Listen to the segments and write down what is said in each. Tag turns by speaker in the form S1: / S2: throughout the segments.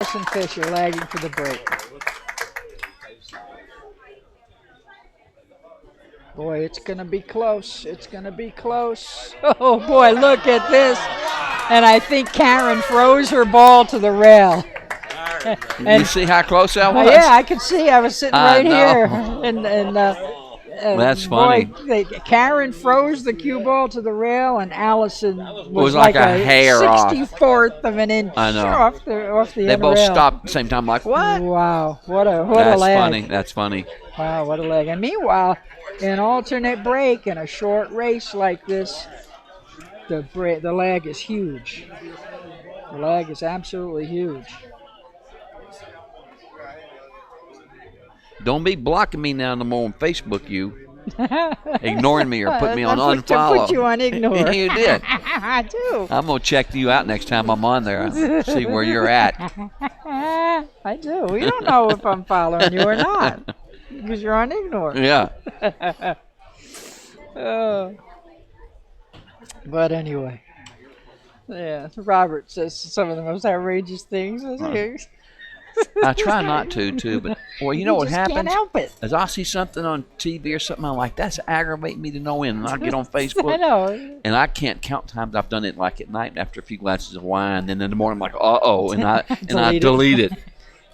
S1: Allison Fisher lagging for the break. Boy, it's going to be close. It's going to be close. Oh, boy, look at this. And I think Karen froze her ball to the rail.
S2: You see how close that was?
S1: Yeah, I could see. I was sitting right here. And
S2: that's funny.
S1: Boy, Karen froze the cue ball to the rail, and Allison was
S2: like a hair
S1: 64th of an inch off the
S2: They both stopped at the same time like, what?
S1: Wow, what a
S2: That's
S1: lag.
S2: funny. That's funny.
S1: Wow, what a lag. And meanwhile, an alternate break in a short race like this, the lag is huge. The lag is absolutely huge.
S2: Don't be blocking me now no more on Facebook, you. Ignoring me or put me on unfollow.
S1: To put you on ignore.
S2: You did.
S1: I do.
S2: I'm going to check you out next time I'm on there. See where you're at.
S1: I do. You don't know if I'm following you or not because you're on ignore.
S2: Yeah.
S1: But anyway. Yeah, Robert says some of the most outrageous things.
S2: I try not to, too, but well, you know what happens?
S1: Can't help it.
S2: As I see something on TV or something, I'm like, that's aggravating me to no end. And I get on Facebook,
S1: I know.
S2: And I can't count times I've done it like at night after a few glasses of wine. Then in the morning, I'm like, uh-oh, and I delete it.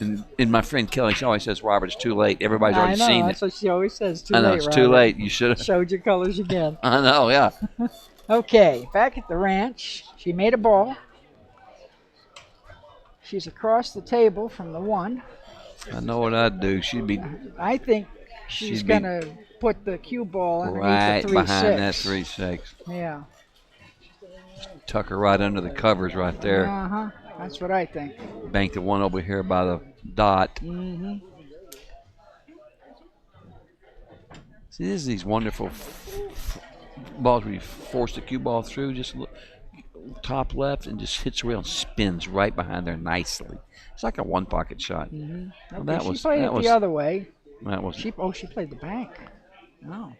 S2: And my friend Kelly, she always says, Robert, it's too late. Everybody's already seen it.
S1: That's what she always says. Too
S2: I know,
S1: late,
S2: it's
S1: Robert.
S2: too late. You should have
S1: showed your colors again.
S2: I know, yeah.
S1: Okay, back at the ranch, she made a ball. She's across the table from the 1.
S2: I know what I'd do.
S1: I think she's going to put the cue ball underneath
S2: right
S1: the 3-6.
S2: behind that 3-6.
S1: Yeah.
S2: Tuck her right under the covers right there.
S1: Uh-huh. That's what I think.
S2: Bank the one over here by the dot.
S1: Mm-hmm.
S2: See, this is these wonderful balls where you force the cue ball through, just look, top left, and just hits the rail and spins right behind there nicely. It's like a one-pocket shot.
S1: Mm-hmm.
S2: Well,
S1: okay, she played it the other way.
S2: That was
S1: she played the bank. Oh.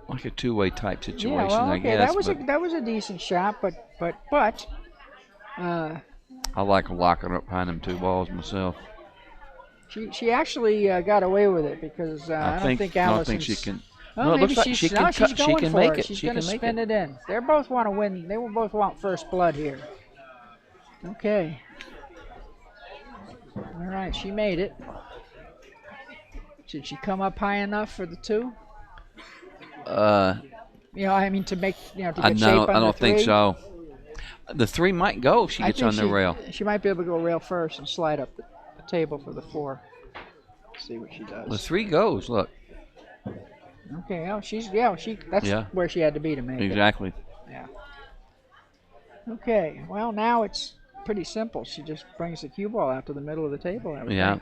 S2: Like a two-way type situation,
S1: yeah, well, okay.
S2: I guess.
S1: That was a decent shot, but
S2: I like locking up behind them 2 balls myself.
S1: She actually got away with it because I don't think Allison.
S2: she can.
S1: Oh,
S2: no, it
S1: maybe
S2: looks like
S1: she's
S2: going
S1: for
S2: make
S1: it. She's going to spin it in. They both want to win. They will both want first blood here. Okay. All right, she made it. Did she come up high enough for the 2? I mean to make to get shape on the 3?
S2: I don't think so. The 3 might go if she gets on the rail.
S1: She might be able to go rail first and slide up the table for the 4. Let's see what she does.
S2: The 3 goes. Look.
S1: Okay. That's where she had to be to make it.
S2: Exactly.
S1: Yeah. Okay. Well, now it's pretty simple. She just brings the cue ball out to the middle of the table.
S2: Yeah.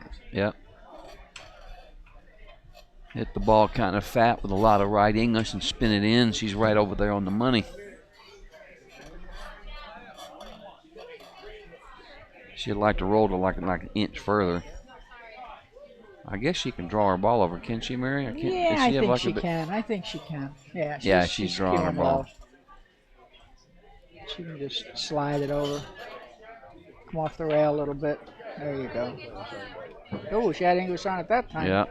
S2: Hit the ball kind of fat with a lot of right English and spin it in. She's right over there on the money. She'd like to roll to like an inch further. I guess she can draw her ball over, can she, Mary?
S1: I think she can. I think she can. Yeah,
S2: she's drawing her ball.
S1: She can just slide it over. Come off the rail a little bit. There you go. Oh, she had English on it that time.
S2: Yeah.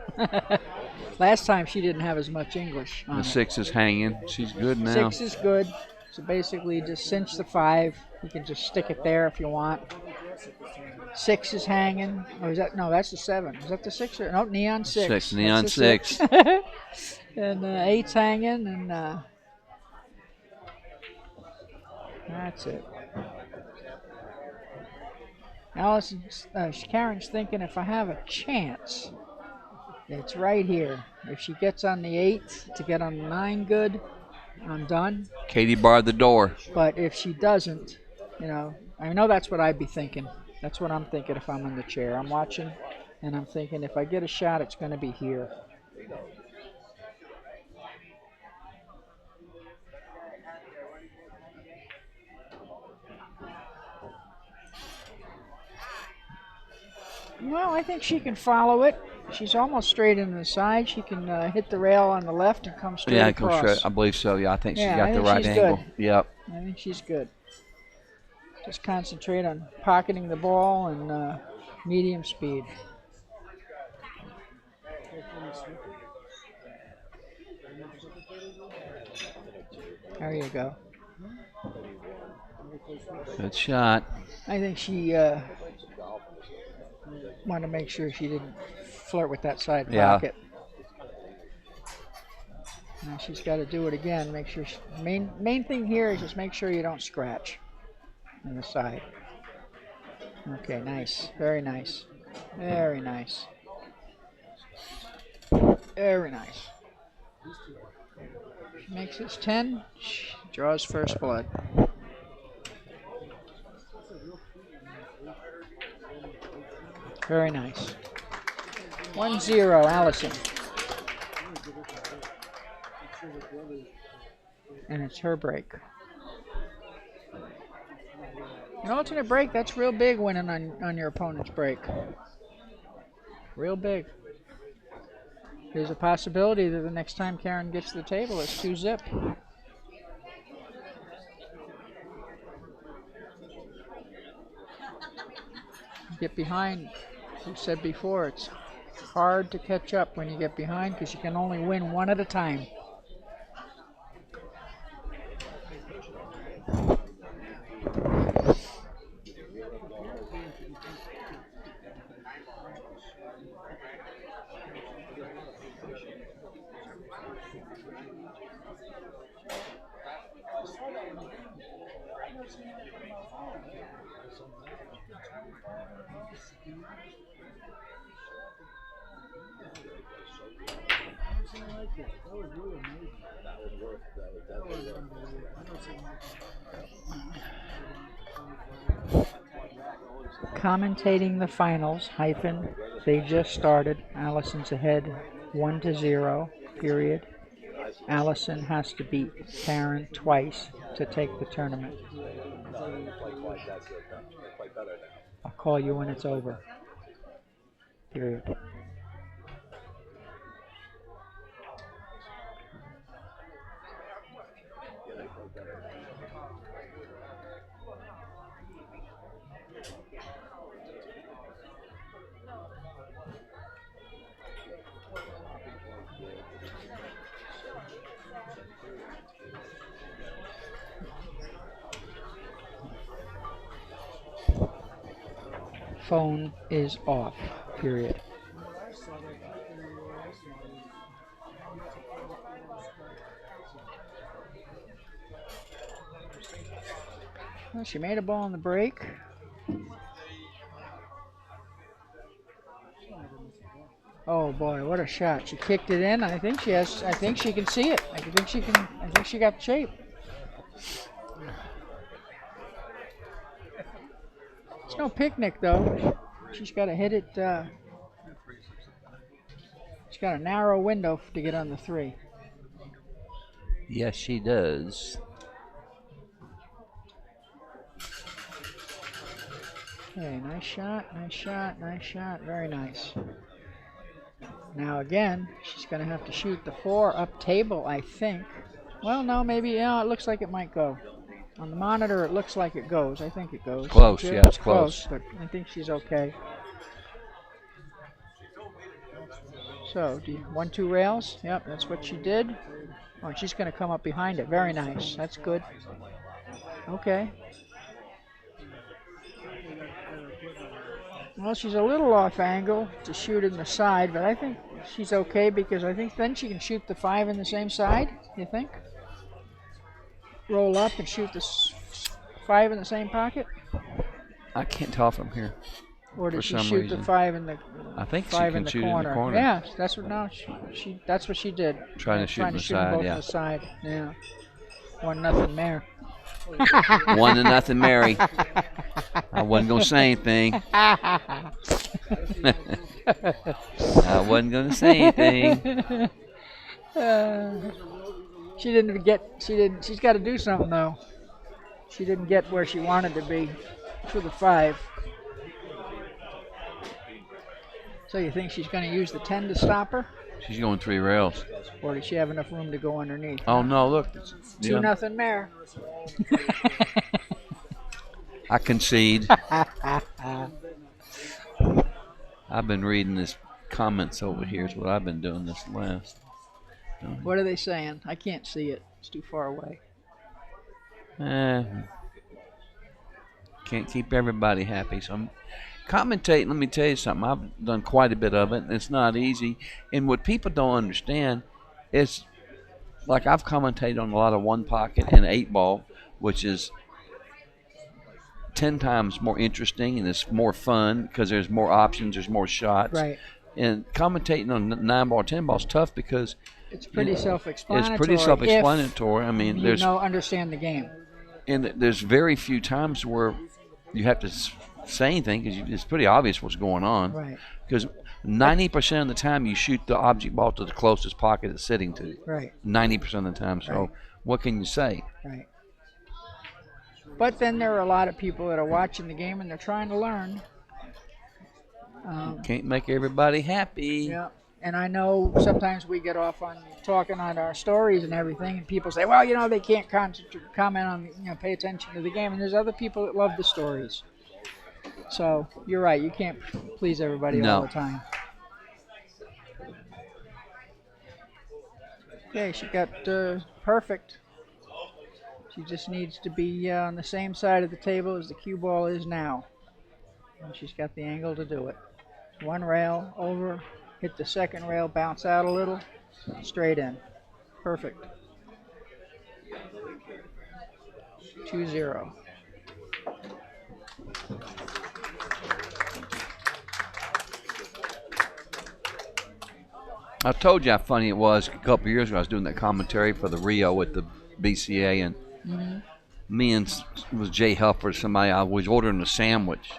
S1: Last time she didn't have as much English on
S2: The 6 is hanging. She's good now.
S1: 6 is good. So basically just cinch the 5. You can just stick it there if you want. 6 is hanging. Or is that, no, that's the 7. Is that the 6? No, neon 6.
S2: Neon 6.
S1: And 8's hanging, and that's it. Allison, Karen's thinking if I have a chance, it's right here. If she gets on the 8 to get on the 9 good, I'm done.
S2: Katie barred the door.
S1: But if she doesn't, I know that's what I'd be thinking. That's what I'm thinking if I'm in the chair. I'm watching, and I'm thinking if I get a shot, it's going to be here. Well, I think she can follow it. She's almost straight into the side. She can hit the rail on the left and come straight across.
S2: Straight. I believe so. Yeah, I think she's got the right angle.
S1: Good.
S2: Yep.
S1: I think she's good. Just concentrate on pocketing the ball and Medium speed. There you go.
S2: Good shot.
S1: I think she wanted to make sure she didn't flirt with that side pocket. Now she's got to do it again. Make sure main thing here is just make sure you don't scratch on the side. Okay, nice. Very nice. Very nice. Very nice. She makes his 10. She draws first blood. Very nice. 1-0, Allison. And it's her break. An alternate break, that's real big winning on your opponent's break. Real big. There's a possibility that the next time Karen gets to the table, it's 2-zip. Get behind. As we said before, it's hard to catch up when you get behind because you can only win one at a time. Commentating the finals, they just started. Allison's ahead 1-0, period. Allison has to beat Karen twice to take the tournament. I'll call you when it's over, period. Phone is off, period. Well, she made a ball on the break. Oh boy, what a shot. She kicked it in. I think she can see it. I think she got the shape. It's no picnic though. She's got to hit it. She's got a narrow window to get on the 3.
S2: Yes, she does.
S1: Okay, nice shot, nice shot, nice shot. Very nice. Now again, she's going to have to shoot the 4 up table, I think. Well, no, maybe. Yeah, it looks like it might go. On the monitor, it looks like it goes. I think it goes.
S2: Close, yeah, it's close.
S1: But I think she's okay. So, 1-2 rails. Yep, that's what she did. Oh, she's going to come up behind it. Very nice. That's good. Okay. Well, she's a little off angle to shoot in the side, but I think she's okay because I think then she can shoot the 5 in the same side, you think? Roll up and shoot the 5 in the same pocket?
S2: I can't tell from here.
S1: Or did she shoot the 5 in the
S2: I think she
S1: five
S2: can
S1: in the
S2: shoot
S1: corner?
S2: in the corner.
S1: Yeah, that's what that's what she did.
S2: Trying to shoot in the side,
S1: both
S2: yeah.
S1: in the side. Yeah. 1-0 Mare.
S2: 1-0 Mary. I wasn't gonna say anything. I wasn't gonna say anything.
S1: She's got to do something though. She didn't get where she wanted to be for the 5. So you think she's going to use the 10 to stop her?
S2: She's going 3 rails.
S1: Or does she have enough room to go underneath?
S2: Oh no, look.
S1: 2-0 Mare.
S2: I concede. I've been reading this comments over here is what I've been doing this last.
S1: What are they saying? I can't see it. It's too far away.
S2: Can't keep everybody happy. So I'm commentating. Let me tell you something. I've done quite a bit of it, and it's not easy. And what people don't understand is, like, I've commentated on a lot of one pocket and 8-ball, which is 10 times more interesting and it's more fun because there's more options, there's more shots.
S1: Right.
S2: And commentating on 9-ball, 10-ball is tough because
S1: it's pretty self-explanatory.
S2: It's pretty self-explanatory. I mean,
S1: understand the game.
S2: And there's very few times where you have to say anything because it's pretty obvious what's going on.
S1: Right.
S2: Because 90% of the time you shoot the object ball to the closest pocket it's sitting to.
S1: Right.
S2: 90% of the time. So what can you say?
S1: Right. But then there are a lot of people that are watching the game and they're trying to learn.
S2: Can't make everybody happy.
S1: Yeah. And I know sometimes we get off on talking on our stories and everything, and people say, well, they can't comment on, pay attention to the game. And there's other people that love the stories. So you're right. You can't please everybody all the time. Okay, she got perfect. She just needs to be on the same side of the table as the cue ball is now. And she's got the angle to do it. One rail over, hit the second rail, bounce out a little, straight in. Perfect. 2-0.
S2: I told you how funny it was a couple of years ago. I was doing that commentary for the Rio with the BCA, and me and it was Jay Helfer, somebody. I was ordering a sandwich,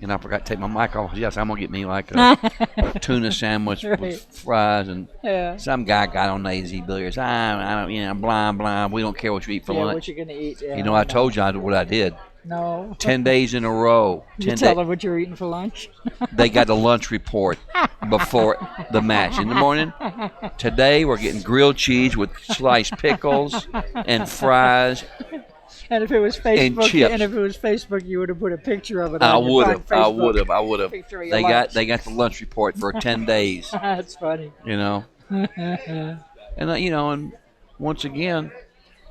S2: and I forgot to take my mic off. Yes, I'm gonna get me like a tuna sandwich with fries, and some guy got on AZ Billiards. I don't, blind. We don't care what you eat for lunch.
S1: What you gonna eat? Yeah,
S2: I told you what I did.
S1: No.
S2: 10 days in a row.
S1: You tell them what you're eating for lunch?
S2: They got a lunch report before the match. In the morning, today we're getting grilled cheese with sliced pickles and fries.
S1: And if it was Facebook,
S2: and chips.
S1: You would have put a picture of it.
S2: I would have. They got the lunch report for 10 days.
S1: That's funny.
S2: And and once again,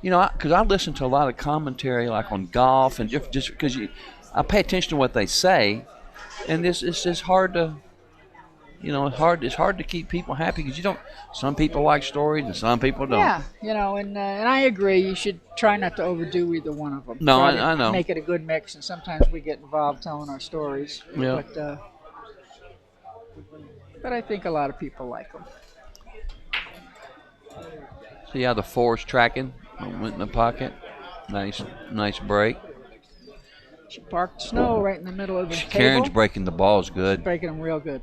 S2: because I listen to a lot of commentary, like on golf, and just because I pay attention to what they say, and it's just hard to, it's hard to keep people happy because some people like stories and some people don't.
S1: Yeah, and I agree. You should try not to overdo either one of them.
S2: No, I know.
S1: Make it a good mix, and sometimes we get involved telling our stories.
S2: Yeah.
S1: But I think a lot of people like them.
S2: See how the 4's tracking? Went in the pocket. Nice break.
S1: She parked snow right in the middle of the table.
S2: Karen's breaking the balls good.
S1: She's breaking them real good.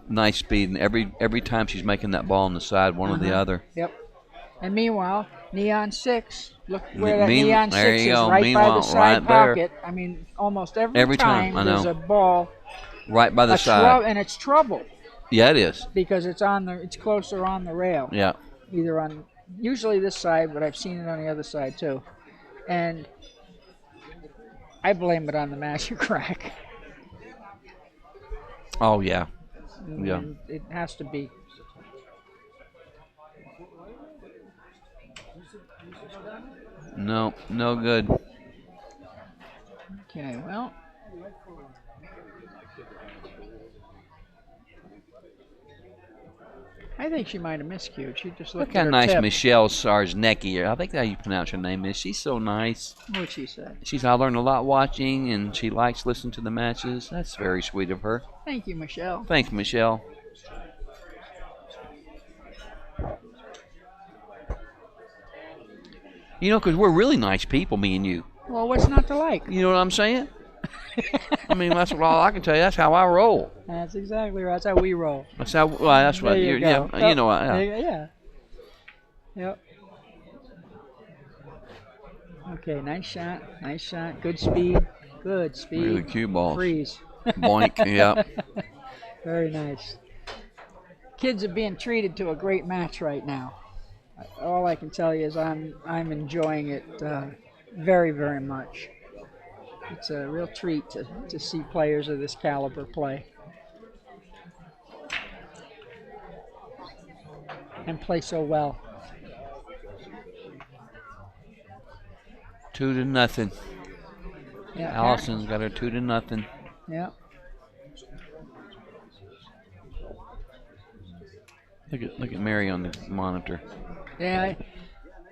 S2: Nice speed, and every time she's making that ball on the side, one or the other.
S1: Yep. And meanwhile, Neon 6. Look where that Neon 6 is, right by the side pocket. I mean, almost every time there's a ball
S2: right by the side,
S1: and it's trouble.
S2: Yeah, it is
S1: because it's closer on the rail.
S2: Yeah.
S1: Either on usually this side, but I've seen it on the other side too, and I blame it on the magic rack.
S2: Oh yeah. Yeah.
S1: It has to be.
S2: No good.
S1: Okay, well. I think she might have miscued. She just looked at her
S2: nice
S1: tip.
S2: Michelle Sarznicki. I think that's how you pronounce her name is. She's so nice.
S1: What'd she say?
S2: I learned a lot watching, and she likes listening to the matches. That's very sweet of her.
S1: Thank you, Michelle.
S2: Thanks, Michelle. Because we're really nice people, me and you.
S1: Well, what's not to like?
S2: You know what I'm saying? I mean, that's all I can tell you. That's how I roll.
S1: That's exactly right. That's how we roll.
S2: That's how. Well, that's what.
S1: You go.
S2: Yeah, you know what?
S1: Yeah. Yep. Okay, nice shot. Good speed.
S2: Really cue balls.
S1: Freeze.
S2: Boink. Yeah.
S1: Very nice. Kids are being treated to a great match right now. All I can tell you is I'm enjoying it very, very much. It's a real treat to see players of this caliber play. and play so well.
S2: 2-0.
S1: Yeah,
S2: Allison's got her 2-0.
S1: Yeah.
S2: Look at Mary on the monitor.
S1: Yeah.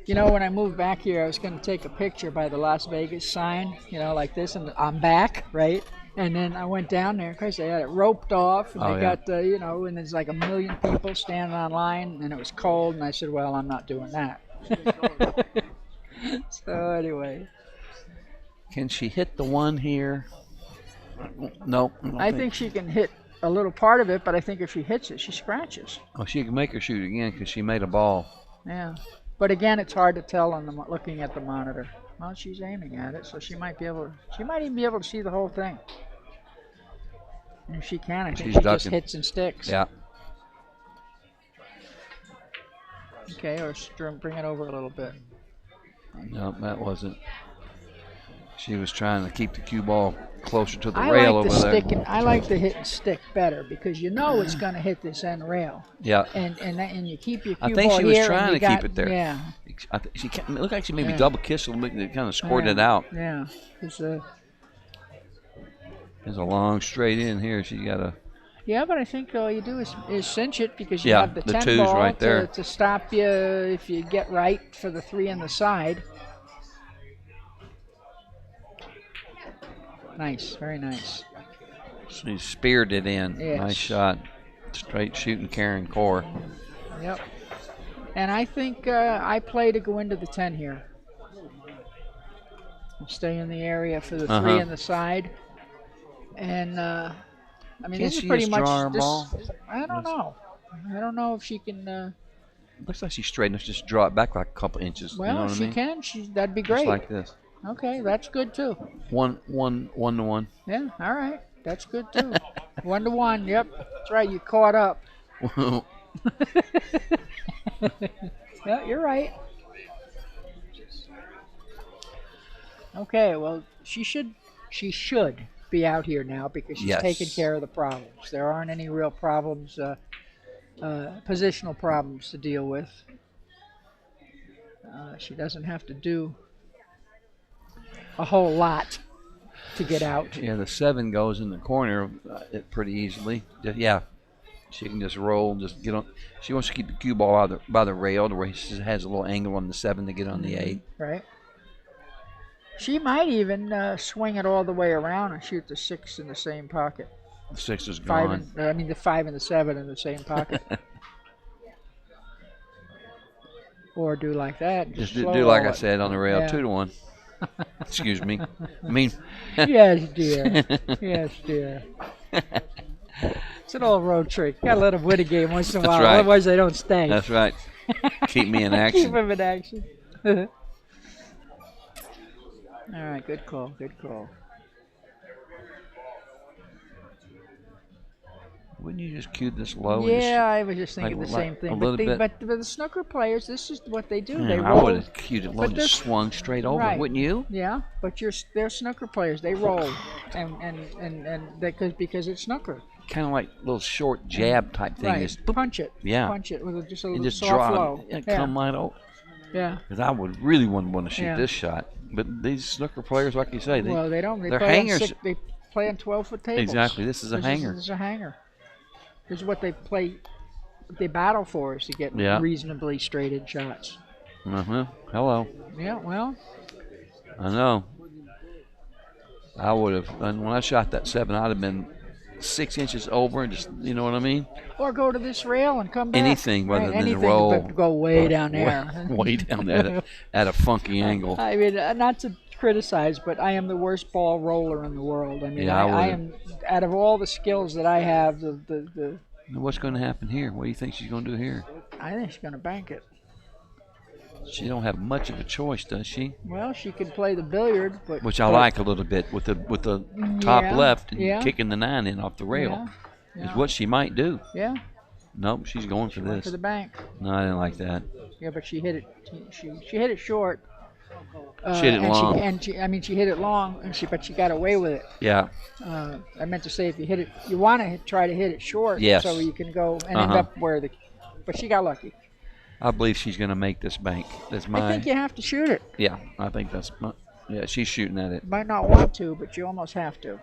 S1: You know, when I moved back here, I was going to take a picture by the Las Vegas sign, you know, like this, and I'm back, right? And then I went down there because they had it roped off, and they got, you know, and there's like 1 million people standing on line, and it was cold, and I said, well, I'm not doing that. So anyway.
S2: Can she hit the one here? No.
S1: I think she can hit a little part of it, but I think if she hits it, she scratches.
S2: Oh, she can make her shoot again because she made a ball.
S1: Yeah. But again, it's hard to tell on the looking at the monitor. Well, she's aiming at it, so she might even be able to see the whole thing. And if she can, I think she just hits and sticks.
S2: Yeah.
S1: Okay, or bring it over a little bit.
S2: No, that wasn't. She was trying to keep the cue ball closer to the rail over there.
S1: I like the hit and stick better because you know it's going to hit this end rail.
S2: Yeah.
S1: And you keep your cue ball here.
S2: I think she was trying to keep it there.
S1: Yeah.
S2: She it looked like she maybe double kissed it, kind of squirted it out.
S1: Yeah.
S2: There's a long straight in here. She got a.
S1: Yeah, but I think all you do is cinch it because you have the 10
S2: twos
S1: ball
S2: right there
S1: to stop you if you get right for the 3 on the side. Nice, very nice.
S2: She speared it in.
S1: Yes.
S2: Nice shot. Straight shooting Karen CORR.
S1: Yep. And I think I play to go into the 10 here. Stay in the area for the 3 on the side. And, I mean, this is pretty much. I don't know. I don't know if she can.
S2: Looks like she's straight enough to just draw it back like a couple inches.
S1: Well,
S2: you know what
S1: if
S2: I
S1: she
S2: mean?
S1: can, that'd be great.
S2: Just like this.
S1: Okay, that's good too.
S2: 1 to 1.
S1: Yeah, all right. That's good too. 1 to 1. Yep, that's right. You caught up. Yeah, you're right. Okay, well, she should be out here now because she's taking care of the problems. There aren't any real problems, positional problems to deal with. She doesn't have to do a whole lot to get out.
S2: Yeah, the 7 goes in the corner pretty easily. Yeah, she can just roll, just get on. She wants to keep the cue ball by the rail, where she has a little angle on the 7 to get on the 8.
S1: Right. She might even swing it all the way around and shoot the 6 in the same pocket.
S2: The 6 is gone.
S1: The 5 and the 7 in the same pocket. Or do like that.
S2: Just do like I said on the rail, 2 to 1. Excuse me. I mean.
S1: Yes, dear. Yes, dear. It's an old road trick. Gotta let them win a game once in a while, otherwise they don't stay.
S2: That's right. Keep me in action.
S1: Keep them in action. All right, good call, good call.
S2: Wouldn't you just cue this low?
S1: Yeah, I was just thinking the same thing. But the snooker players, this is what they do. They roll.
S2: I would have cued it low and just swung straight over, wouldn't you?
S1: Yeah, but they're snooker players. They roll, and because it's snooker.
S2: Kind of like little short jab type thing.
S1: Right.
S2: Just
S1: punch it.
S2: Yeah.
S1: Punch it with just a little
S2: just
S1: soft low.
S2: Come right over.
S1: Yeah.
S2: Because I would really want to shoot this shot. But these snooker players, like you say,
S1: they don't.
S2: They're hangers.
S1: They play on 12-foot tables.
S2: Exactly. This is a hanger.
S1: This is a hanger. This is what they play. What they battle for is to get reasonably straighted shots.
S2: Hello.
S1: Yeah. Well.
S2: I know. I would have. When I shot that 7, I'd have been 6 inches over and just, you know what I mean?
S1: Or go to this rail and come back.
S2: Anything rather than roll.
S1: But go way down there.
S2: Way down there at a funky angle.
S1: I mean, not to criticize, but I am the worst ball roller in the world. I mean, I am, out of all the skills that I have,
S2: What's going to happen here? What do you think she's going to do here?
S1: I think she's going to bank it.
S2: She don't have much of a choice, does she?
S1: Well, she could play the billiard,
S2: which I like a little bit with the top left and kicking the 9 in off the rail is what she might do. Yeah. Nope, she's going for this.
S1: Went for the bank.
S2: No, I didn't like that.
S1: Yeah, but she hit it. She hit it short.
S2: She hit it long.
S1: She hit it long, but she got away with it.
S2: Yeah.
S1: I meant to say, if you hit it, you want to try to hit it short, so you can go and end up where but she got lucky.
S2: I believe she's going to make this bank. That's my.
S1: I think you have to shoot it.
S2: Yeah, I think that's my. Yeah, she's shooting at it.
S1: You might not want to, but you almost have to.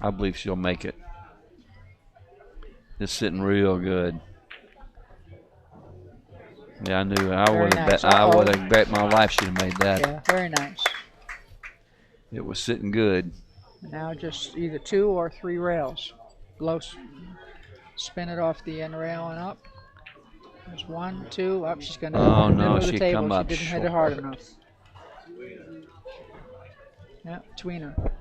S2: I believe she'll make it. It's sitting real good. Yeah, I knew. I
S1: Very
S2: would have
S1: nice.
S2: bet. I would have bet my life she'd have made that.
S1: Yeah, very nice.
S2: It was sitting good.
S1: Now just either 2 or 3 rails. Spin it off the end rail and up. There's 1, 2, up. She's going to
S2: Oh,
S1: in the middle
S2: no,
S1: of the
S2: she
S1: table.
S2: come up
S1: She didn't hit it
S2: short.
S1: hard enough. Yeah, tweener.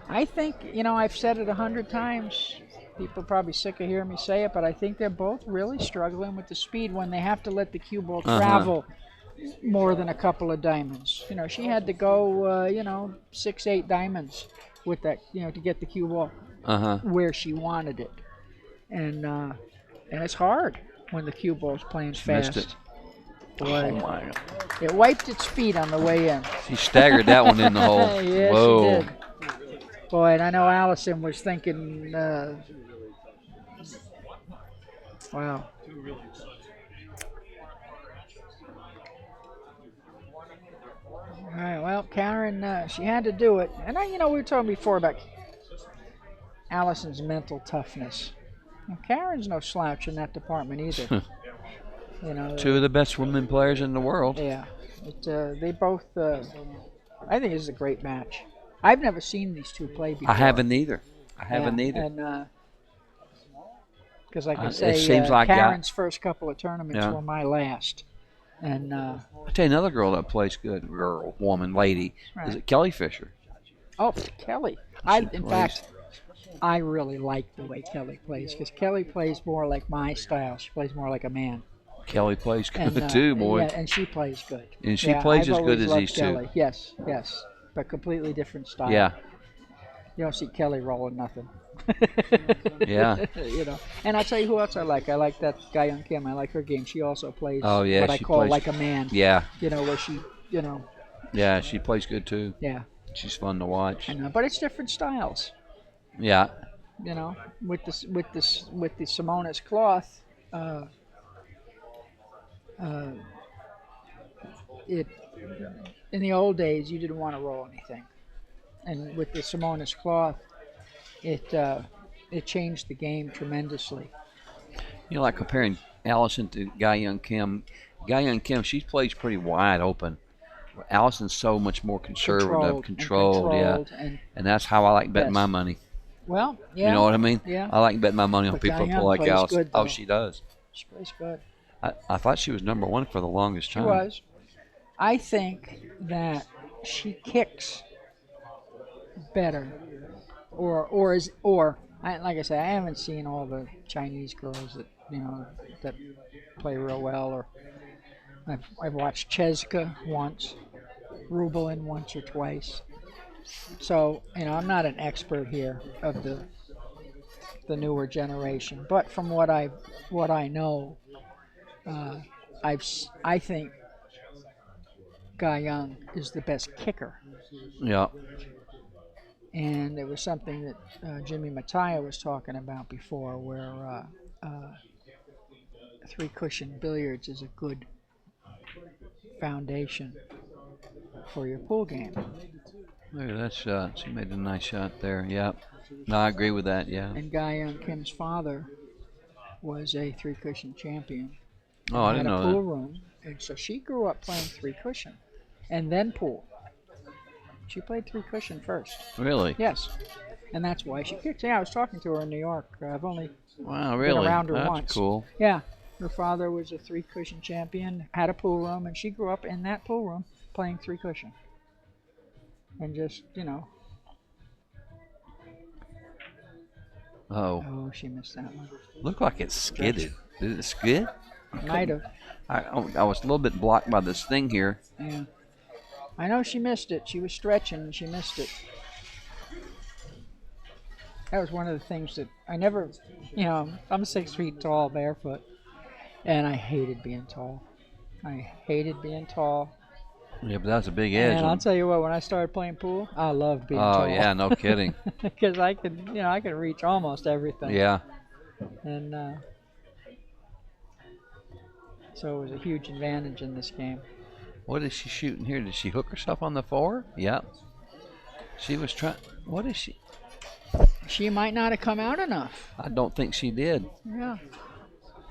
S1: I think, I've said it 100 times. People are probably sick of hearing me say it, but I think they're both really struggling with the speed when they have to let the cue ball travel more than a couple of diamonds. She had to go, 6, 8 diamonds with that, to get the cue ball where she wanted it. And it's hard when the cue ball's playing fast.
S2: Missed it.
S1: Boy,
S2: Oh, my God.
S1: it wiped its feet on the way in.
S2: She staggered that one in the hole.
S1: Yeah,
S2: Whoa.
S1: she did. Boy, and I know Allison was thinking, wow. All right, well, Karen, she had to do it. And, we were talking before about Allison's mental toughness. Now, Karen's no slouch in that department either.
S2: Two of the best women players in the world.
S1: Yeah. They both, I think this is a great match. I've never seen these two play before.
S2: I haven't either. either.
S1: And because like I
S2: It
S1: say,
S2: seems like
S1: Karen's first couple of tournaments
S2: Yeah.
S1: were my last. And
S2: I'll tell you another girl that plays good. Girl, woman, lady.
S1: Right.
S2: Is it Kelly Fisher?
S1: oh, Kelly. In fact, I really like the way Kelly plays because Kelly plays more like my style. She plays more like a man.
S2: Kelly plays good
S1: And,
S2: too, boy.
S1: Yeah, and she plays good.
S2: And she plays
S1: I've
S2: as good
S1: always
S2: as
S1: loved
S2: these
S1: Kelly.
S2: two.
S1: Yes, yes, but completely different style.
S2: Yeah,
S1: You don't see Kelly rolling nothing.
S2: Yeah.
S1: And I'll tell you who else I like. I like that guy on Kim. I like her game. She also plays
S2: Oh, yeah,
S1: what I
S2: she
S1: call
S2: plays-
S1: like a man.
S2: yeah,
S1: Where she,
S2: yeah. She plays good too.
S1: yeah.
S2: She's fun to watch.
S1: But it's different styles.
S2: Yeah,
S1: With the Simonis cloth, it in the old days you didn't want to roll anything, and with the Simonis cloth, it changed the game tremendously.
S2: like comparing Allison to Guy Young Kim. Guy Young Kim, she plays pretty wide open. Allison's so much more conservative, controlled, yeah. And that's how I like betting
S1: Yes.
S2: my money.
S1: Well, yeah.
S2: You know what I mean?
S1: Yeah.
S2: I like betting my money on
S1: But
S2: people
S1: Guy
S2: who
S1: Young
S2: like
S1: plays
S2: Allison.
S1: good,
S2: Oh,
S1: though.
S2: she does.
S1: She plays good.
S2: I thought she was #1 for the longest
S1: She
S2: time.
S1: was. I think that she kicks better, like I said, I haven't seen all the Chinese girls that that play real well. Or I've watched Cheska once, Rubelin once or twice. So I'm not an expert here of the newer generation, but from what I know, I think Guy Young is the best kicker.
S2: Yeah.
S1: And it was something that Jimmy Mattia was talking about before, where three-cushion billiards is a good foundation for your pool game.
S2: Look at that shot. She made a nice shot there. Yeah. No, I agree with that. Yeah.
S1: And Guy Young Kim's father was a three-cushion champion.
S2: Oh, I
S1: Had
S2: didn't
S1: a
S2: know
S1: pool
S2: that.
S1: room, and so she grew up playing three-cushion, and then pool. She played three-cushion first.
S2: Really?
S1: Yes, and that's why she kicked. Yeah, I was talking to her in New York. I've only
S2: Wow,
S1: been
S2: really?
S1: around her
S2: That's
S1: once.
S2: cool.
S1: Yeah, her father was a three-cushion champion, had a pool room, and she grew up in that pool room playing three-cushion. And just,
S2: Oh,
S1: she missed that one.
S2: looked like it skidded. Did it skid?
S1: Might have.
S2: I was a little bit blocked by this thing here.
S1: Yeah. I know she missed it. She was stretching and she missed it. That was one of the things that I never, I'm 6 feet tall barefoot, and I hated being tall. I hated being tall.
S2: Yeah, but that's a big edge.
S1: And I'll tell you what, when I started playing pool, I loved being tall.
S2: Oh yeah, no kidding.
S1: Because I could, I could reach almost everything.
S2: Yeah.
S1: And so it was a huge advantage in this game.
S2: What is she shooting here? Did she hook herself on the 4? Yep. She was trying. What is she?
S1: She might not have come out enough.
S2: I don't think she did.
S1: Yeah.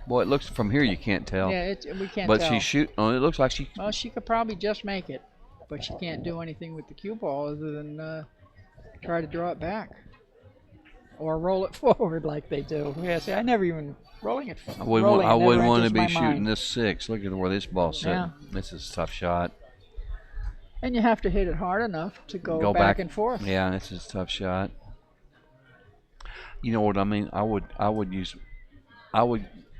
S2: Boy, it looks from here you can't tell.
S1: Yeah, we can't
S2: but
S1: tell.
S2: she's shooting. Oh, it looks like she.
S1: Well, she could probably just make it, but she can't do anything with the cue ball other than try to draw it back or roll it forward like they do. Yeah, see, I never even rolling it.
S2: I wouldn't want to be shooting this 6. Look at where this ball's sitting.
S1: Yeah.
S2: This is a tough shot.
S1: And you have to hit it hard enough to go back and forth.
S2: Yeah, this is a tough shot. You know what I mean? I would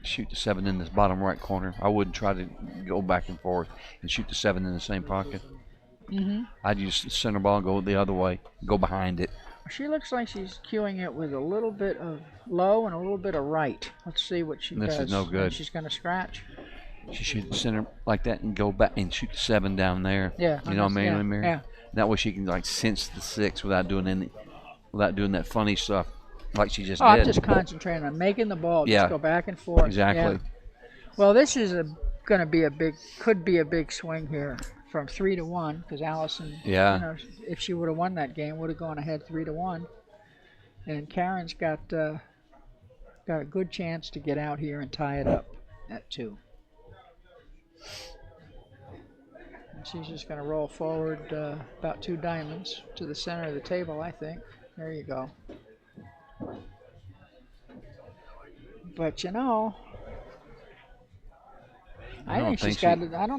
S2: shoot the 7 in this bottom right corner. I wouldn't try to go back and forth and shoot the 7 in the same pocket. I'd use the center ball and go the other way, go behind it.
S1: She looks like she's cueing it with a little bit of low and a little bit of right. Let's see what she does.
S2: This is no good.
S1: And she's going to scratch.
S2: She shoot the center like that and go back and shoot the 7 down there.
S1: Yeah.
S2: You know what I mean, Mary?
S1: Yeah.
S2: That way she can like sense the 6 without doing that funny stuff like she just did.
S1: I'm just concentrating on making the ball just go back and forth.
S2: Exactly.
S1: Yeah. Well, this is going to be could be a big swing here from 3-1 because Allison, if she would have won that game, would have gone ahead 3-1, and Karen's got a good chance to get out here and tie it up at 2. And she's just going to roll forward about 2 diamonds to the center of the table, I think. There you go. But I don't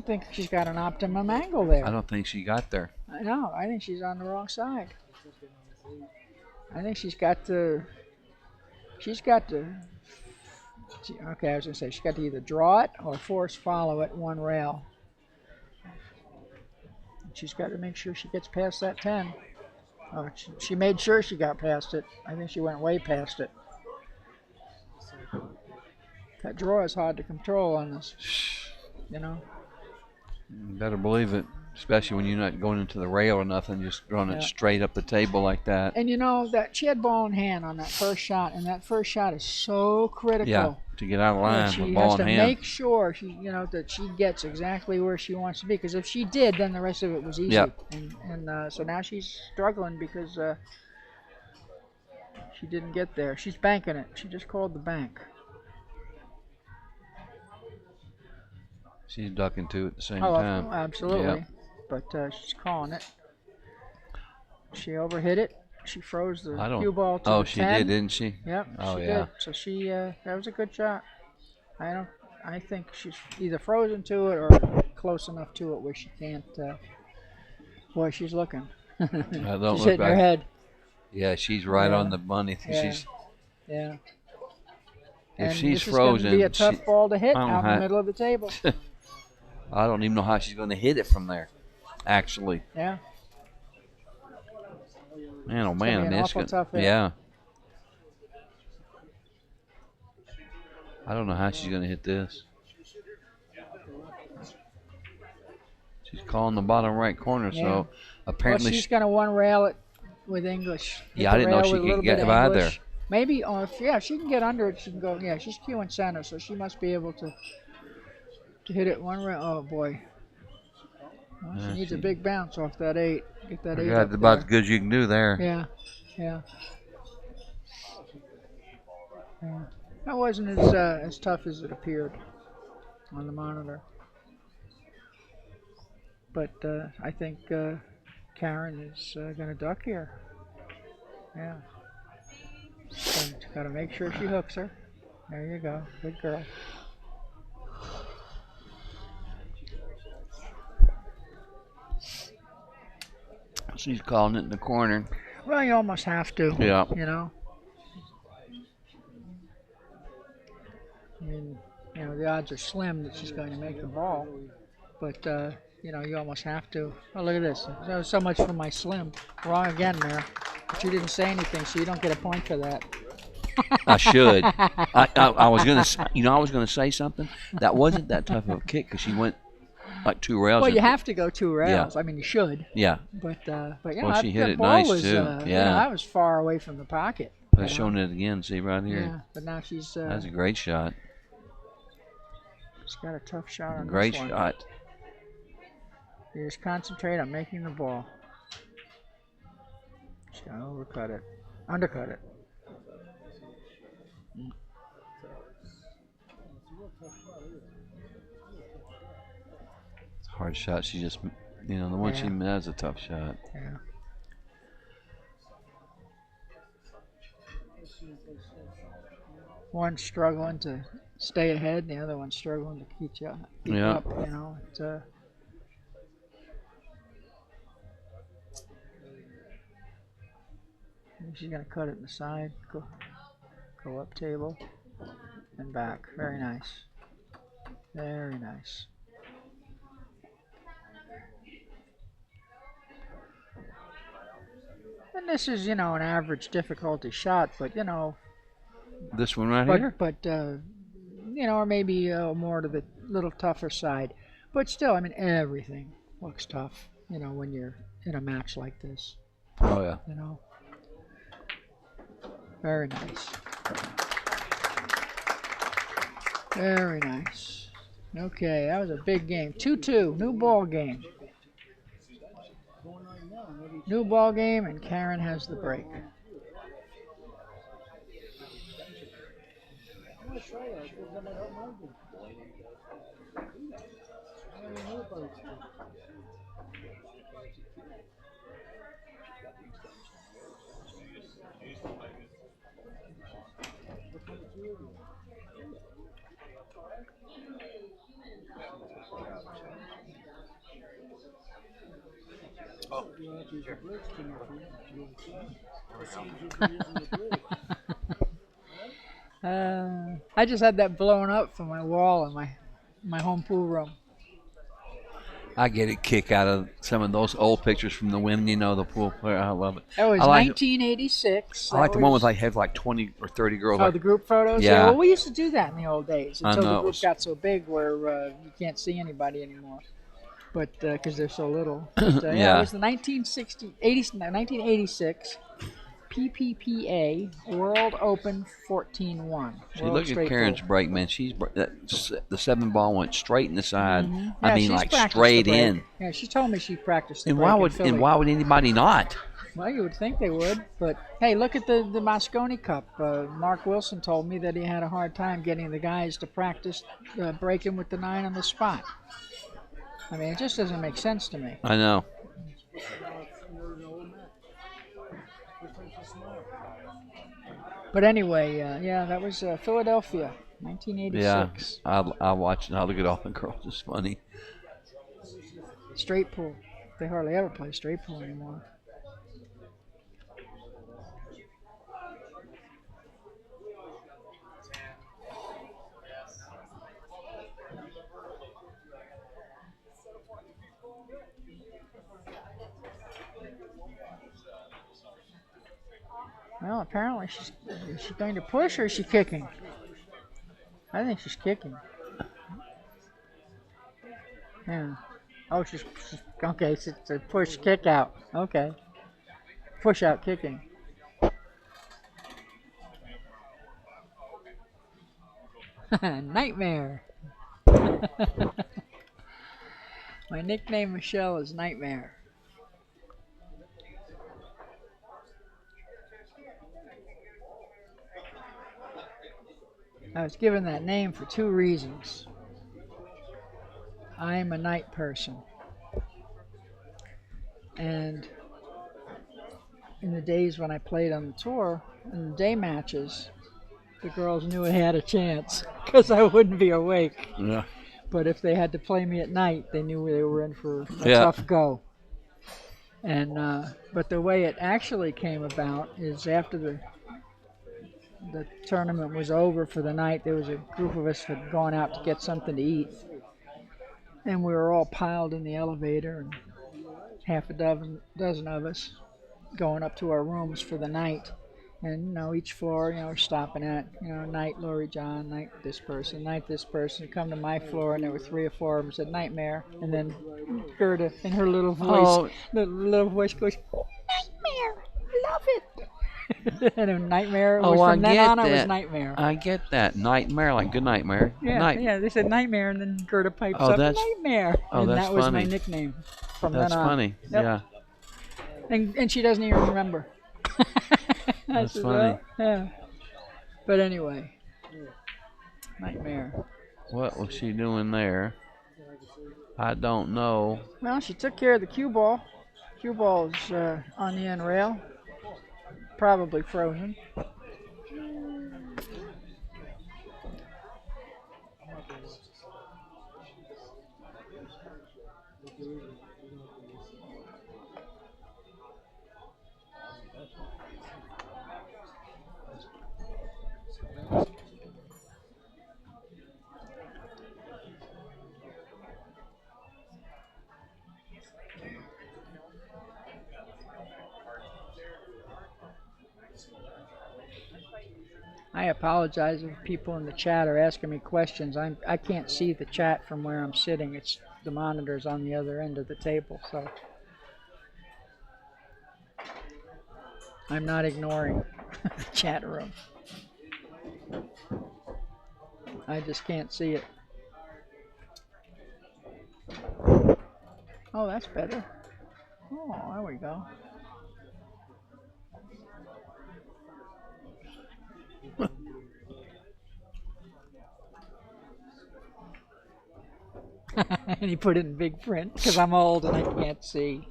S1: think she's got an optimum angle there.
S2: I don't think she got there.
S1: No, I think she's on the wrong side. I think she's got to. Okay, I was gonna say she's got to either draw it or force follow it 1 rail. She's got to make sure she gets past that 10. Oh, she made sure she got past it. I think she went way past it. That draw is hard to control on this, You
S2: better believe it, especially when you're not going into the rail or nothing, just running it straight up the table like that.
S1: And that she had ball in hand on that first shot, and that first shot is so critical.
S2: Yeah, to get out of line with ball in hand.
S1: She has to make sure that she gets exactly where she wants to be, because if she did, then the rest of it was easy.
S2: Yep.
S1: And so now she's struggling because she didn't get there. She's banking it. She just called the bank.
S2: She's ducking too at the same time.
S1: Oh, absolutely.
S2: Yep.
S1: But she's calling it. She overhit it. She froze the cue ball to the 10.
S2: Oh, she did, didn't she?
S1: Yep, she did. So that was a good shot. I think she's either frozen to it or close enough to it where she can't. Boy, she's looking. She's hitting her head.
S2: Yeah, she's right on the money.
S1: Yeah.
S2: If
S1: and
S2: she's
S1: this
S2: frozen,
S1: is going to be a tough ball to hit out in the middle of the table.
S2: I don't even know how she's going to hit it from there, actually.
S1: Yeah.
S2: Man, oh
S1: it's
S2: man,
S1: an awful tough hit.
S2: Yeah. I don't know how she's going to hit this. She's calling the bottom right corner, so apparently
S1: she's going to 1 rail it with English.
S2: Yeah, I didn't know she could get by there.
S1: Maybe, if she can get under it, she can go. Yeah, she's cueing center, so she must be able to hit it 1 rail. Oh boy, she needs a big bounce off that 8. Get that 8.
S2: That's about as good as you can do there.
S1: Yeah. That wasn't as tough as it appeared on the monitor. But I think Karen is going to duck here. Yeah. So got to make sure she hooks her. There you go. Good girl.
S2: She's calling it in the corner.
S1: Well, you almost have to.
S2: Yeah.
S1: I mean, the odds are slim that she's going to make the ball. But, you almost have to. Oh, look at this. So much for my slim. Wrong again, Mayor. But you didn't say anything, so you don't get a point for that.
S2: I should. I was gonna say something. That wasn't that tough of a kick because she went like 2 rails.
S1: Well, you have to go 2 rails.
S2: Yeah.
S1: I mean, you should.
S2: Yeah.
S1: But you
S2: Well,
S1: know,
S2: she hit
S1: that
S2: it
S1: ball
S2: nice,
S1: was,
S2: too.
S1: You know,
S2: Yeah.
S1: I was far away from the pocket.
S2: They're showing it again. See right here.
S1: Yeah, but now she's.
S2: That's a great shot.
S1: She's got a tough shot on
S2: Great
S1: this one.
S2: shot.
S1: You just concentrate on making the ball. She's gonna undercut it.
S2: It's a hard shot. She just, you know, the one she made is a tough shot.
S1: Yeah. One's struggling to stay ahead, and the other one's struggling to keep up. You know, she's gonna cut it in the side, go up table, and back. Very nice. Very nice. And this is, you know, an average difficulty shot, but you know.
S2: This one right here?
S1: But you know, or maybe more to the little tougher side. But still, I mean, everything looks tough, you know, when you're in a match like this.
S2: Oh, yeah.
S1: You know. Very nice. Very nice. Okay, that was a big game. 2-2, new ball game. New ball game, and Karen has the break. I just had that blown up from my wall in my home pool room.
S2: I get a kick out of some of those old pictures from the women, you know, the pool player. I love it.
S1: That was 1986.
S2: I like the one with like had like 20 or 30 girls.
S1: Oh,
S2: like,
S1: the group photos?
S2: Yeah.
S1: Well, we used to do that in the old days until
S2: know,
S1: the group got so big where you can't see anybody anymore. But because they're so little. But, yeah, it was the 1986 PPPA World Open 14-1.
S2: See, look at Karen's break, man. The 7 ball went straight in the side.
S1: Mm-hmm.
S2: I mean, like straight in.
S1: Yeah, she told me she practiced the
S2: And
S1: break
S2: why would anybody not?
S1: Well, you would think they would, but hey, look at the Moscone Cup. Mark Wilson told me that he had a hard time getting the guys to practice breaking with the 9 on the spot. I mean, it just doesn't make sense to me.
S2: I know.
S1: But anyway, yeah, that was Philadelphia, 1986.
S2: Yeah, I watched and I look at all the girls. It's funny.
S1: Straight pool. They hardly ever play straight pool anymore. Well, apparently is she going to push or is she kicking? I think she's kicking. Yeah. Oh, she's okay. It's a push kick out. Okay. Push out kicking. Nightmare. My nickname, Michelle, is Nightmare. I was given that name for 2 reasons. I'm a night person. And in the days when I played on the tour, in the day matches, the girls knew I had a chance because I wouldn't be awake.
S2: Yeah.
S1: But if they had to play me at night, they knew they were in for a tough go. And but the way it actually came about is after the tournament was over for the night, there was a group of us had gone out to get something to eat, and we were all piled in the elevator, and half a dozen of us going up to our rooms for the night. And each floor, we're stopping at, night Lori John, night this person, night this person. Come to my floor, and there were 3 or 4 of them said nightmare, and then Gerda in her little voice, little voice goes, nightmare, love it. And a nightmare.
S2: Oh,
S1: From then on,
S2: that.
S1: I was nightmare.
S2: I get that. Nightmare, like good nightmare.
S1: Yeah, they said nightmare, and then Gerda pipes
S2: Oh,
S1: up,
S2: that's-
S1: nightmare.
S2: oh,
S1: And
S2: that's
S1: that was
S2: funny.
S1: my nickname from
S2: That's
S1: then on.
S2: funny.
S1: Yep.
S2: Yeah.
S1: And she doesn't even remember.
S2: That's
S1: said,
S2: funny.
S1: "Well, yeah. But anyway, nightmare.
S2: What was she doing there? I don't know.
S1: Well, she took care of the cue ball. Cue ball's on the end rail, probably frozen. I apologize if people in the chat are asking me questions. I can't see the chat from where I'm sitting. It's the monitor's on the other end of the table, so I'm not ignoring the chat room. I just can't see it. Oh, that's better. Oh, there we go. And he put it in big print because I'm old and I can't see.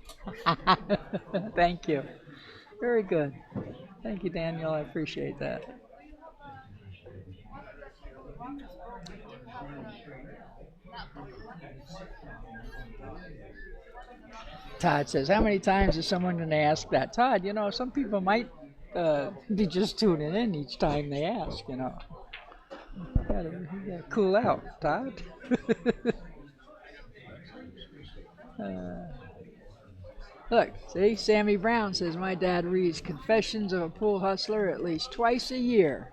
S1: Thank you. Very good. Thank you, Daniel. I appreciate that. Todd says, how many times is someone going to ask that? Todd, some people might be just tuning in each time they ask, You gotta cool out, Todd. Look, see, Sammy Brown says, my dad reads Confessions of a Pool Hustler at least twice a year.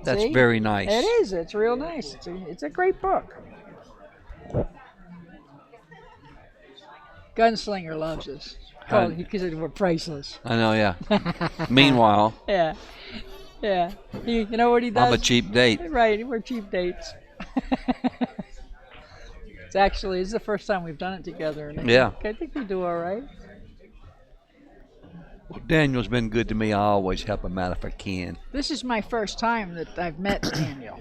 S2: That's
S1: See?
S2: very nice.
S1: It is. It's real nice. It's a great book. Gunslinger loves us. Because we're priceless.
S2: I know, yeah. Meanwhile,
S1: Yeah. Yeah. You know what he does?
S2: I'm a cheap date.
S1: Right, we're cheap dates. It's the first time we've done it together. And
S2: Yeah.
S1: I think we do all right.
S2: Well, Daniel's been good to me. I always help him out if I can.
S1: This is my first time that I've met Daniel.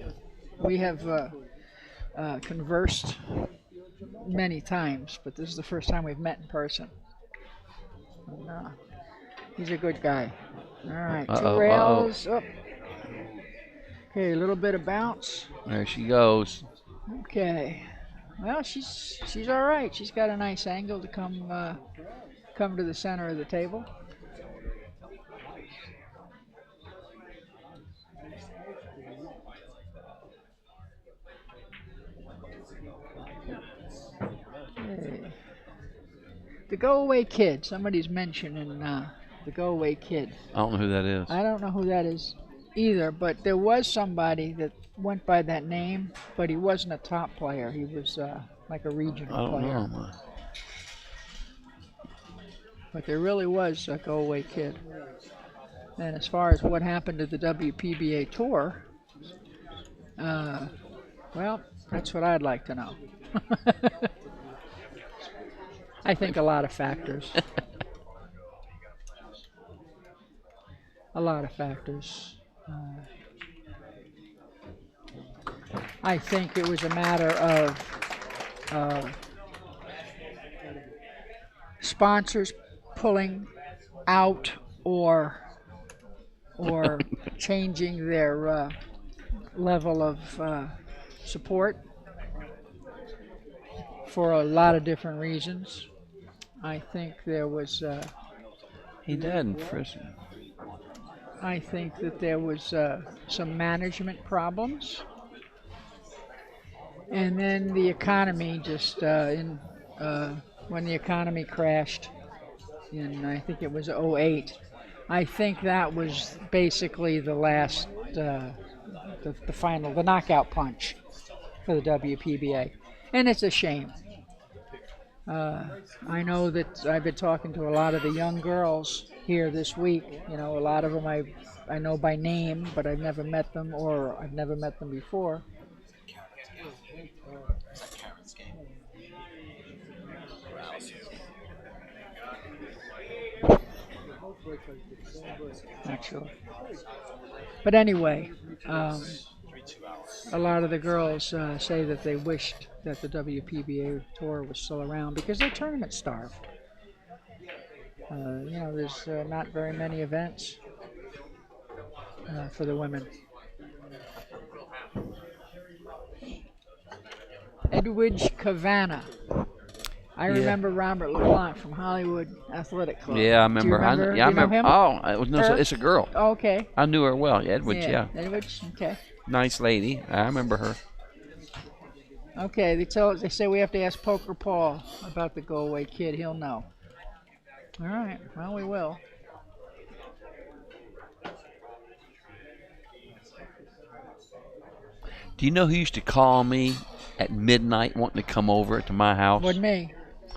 S1: We have conversed many times, but this is the first time we've met in person. And, he's a good guy. All right, 2 rails. Oh. Okay, a little bit of bounce.
S2: There she goes.
S1: Okay. Well, she's all right. She's got a nice angle to come to the center of the table. Okay. The Go Away Kid. Somebody's mentioning the Go Away Kid.
S2: I don't know who that is.
S1: I don't know who that is either, but there was somebody that went by that name, but he wasn't a top player. He was like a regional player.
S2: I don't know.
S1: But there really was a Go Away Kid. And as far as what happened to the WPBA Tour, well, that's what I'd like to know. I think a lot of factors. A lot of factors. I think it was a matter of sponsors pulling out or changing their level of support for a lot of different reasons. I think there was
S2: He died in prison.
S1: I think that there was some management problems, and then the economy just when the economy crashed in, I think it was '08, I think that was basically the last, the final, the knockout punch for the WPBA. And it's a shame. I know that I've been talking to a lot of the young girls here this week. You know, a lot of them I know by name, but I've never met them, or I've never met them before. Not sure. But anyway, a lot of the girls say that they wished that the WPBA tour was still around because they're tournament starved. You know, there's not very many events for the women. Edwidge Cavana. I remember Robert LeBlanc from Hollywood Athletic Club.
S2: Yeah, I remember.
S1: Do you remember?
S2: I remember
S1: him?
S2: Oh, it's a girl.
S1: Oh, okay.
S2: I knew her well. Edwidge, yeah.
S1: Edwidge, okay.
S2: Nice lady. I remember her.
S1: Okay, they say we have to ask Poker Paul about the Go Away Kid. He'll know. All right. Well, we will.
S2: Do you know who used to call me at midnight wanting to come over to my house?
S1: Wasn't me.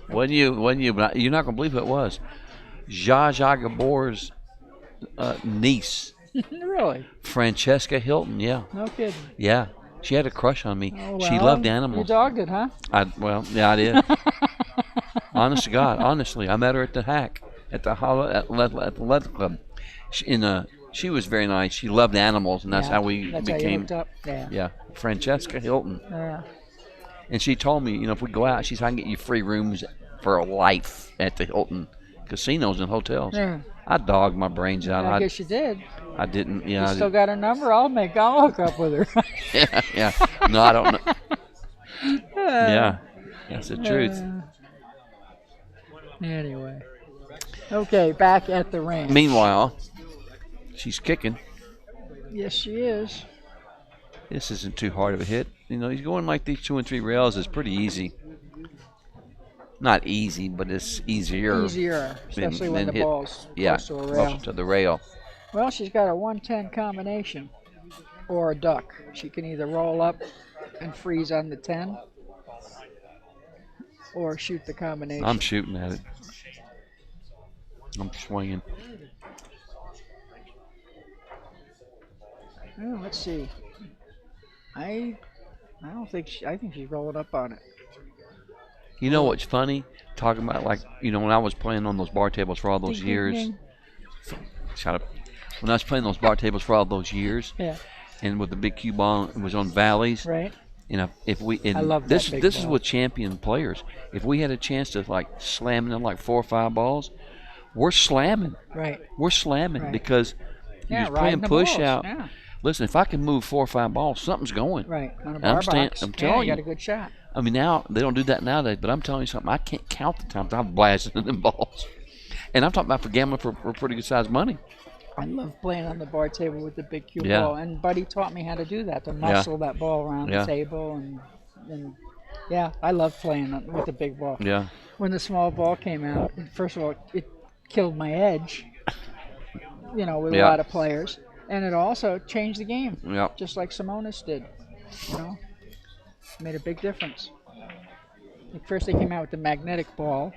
S2: Wasn't you? But you're not going to believe who it was. Zsa Zsa Gabor's niece.
S1: Really?
S2: Francesca Hilton, yeah.
S1: No kidding.
S2: Yeah. She had a crush on me.
S1: Oh, well,
S2: she loved animals.
S1: You dogged it, huh?
S2: Yeah, I did. Honest to God, honestly, I met her at the Hack, at the Leather Club. She was very nice. She loved animals, and that's how we
S1: that's
S2: became.
S1: How you hooked up.
S2: Yeah, Francesca Hilton.
S1: Yeah.
S2: And she told me, if we go out, she said, I can get you free rooms for life at the Hilton casinos and hotels.
S1: Yeah.
S2: I dogged my brains out.
S1: I guess you did.
S2: I didn't. Yeah.
S1: You still got her number? I'll hook up with her.
S2: Yeah. No, I don't know. Yeah, that's the truth.
S1: Anyway. Okay, back at the ranch.
S2: Meanwhile, she's kicking.
S1: Yes, she is.
S2: This isn't too hard of a hit. He's going like these 2 and 3 rails is pretty easy. Not easy, but it's easier.
S1: Easier, especially when the ball's close to a rail.
S2: Closer to the rail.
S1: Well, she's got a 110 combination or a duck. She can either roll up and freeze on the 10 or shoot the combination.
S2: I'm shooting at it. I'm swinging.
S1: Oh, let's see. I think I think she's rolling up on it.
S2: You know what's funny? Talking about when I was playing on those bar tables for all those years. Shut up. When I was playing those bar tables for all those years.
S1: Yeah.
S2: And with the big cue ball, it was on valleys.
S1: Right.
S2: I
S1: love
S2: this.
S1: that big
S2: This
S1: ball.
S2: is with champion players. If we had a chance to slam in 4 or 5 balls, we're slamming.
S1: Right.
S2: We're slamming
S1: Right.
S2: because you're just playing
S1: riding the
S2: push
S1: balls.
S2: out.
S1: Yeah.
S2: Listen, if I can move 4 or 5 balls, something's going.
S1: Right. On a
S2: And
S1: bar
S2: I'm
S1: box.
S2: I'm telling
S1: you
S2: you.
S1: got a good shot.
S2: I mean, now they don't do that nowadays, but I'm telling you something. I can't count the times I've blasted them balls. And I'm talking about for gambling for pretty good sized money.
S1: I love playing on the bar table with the big cue
S2: Yeah.
S1: ball, and Buddy taught me how to do that, to muscle that ball around
S2: Yeah.
S1: the table, and yeah, I love playing with the big ball.
S2: Yeah.
S1: When the small ball came out, first of all, it killed my edge, with a
S2: Yeah.
S1: lot of players, and it also changed the game,
S2: Yep.
S1: just like Simonis did. Made a big difference. At first they came out with the magnetic ball,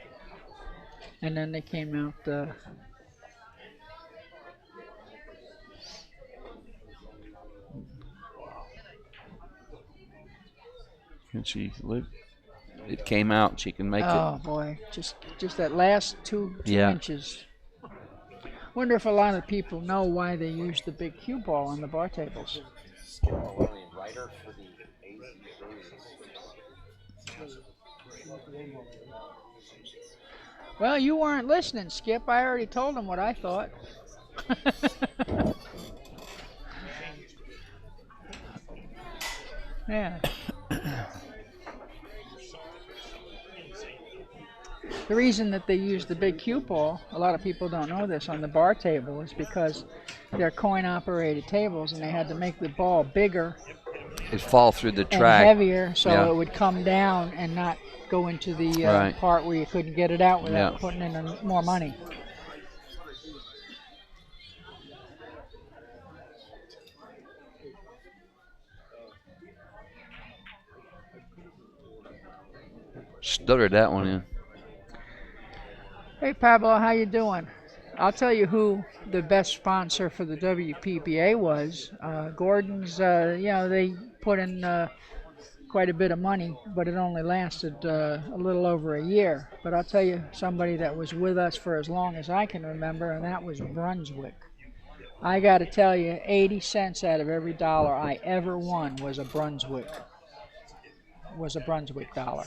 S1: and then they came out.
S2: Can she live? It came out. She can make
S1: Oh boy, just that last two
S2: Yeah.
S1: inches. Wonder if a lot of people know why they use the big cue ball on the bar tables. Well, you weren't listening, Skip. I already told him what I thought. Yeah. The reason that they use the big cue ball, a lot of people don't know this, on the bar table is because they're coin-operated tables, and they had to make the ball bigger
S2: it fall through the
S1: and
S2: track.
S1: heavier, so
S2: Yeah.
S1: it would come down and not go into the
S2: Right.
S1: part where you couldn't get it out without
S2: Yeah.
S1: putting in more money.
S2: Stuttered that one in.
S1: Hey Pablo, how you doing? I'll tell you who the best sponsor for the WPBA was. Gordon's, they put in quite a bit of money, but it only lasted a little over a year. But I'll tell you somebody that was with us for as long as I can remember, and that was Brunswick. I got to tell you, 80 cents out of every dollar I ever won was a Brunswick dollar.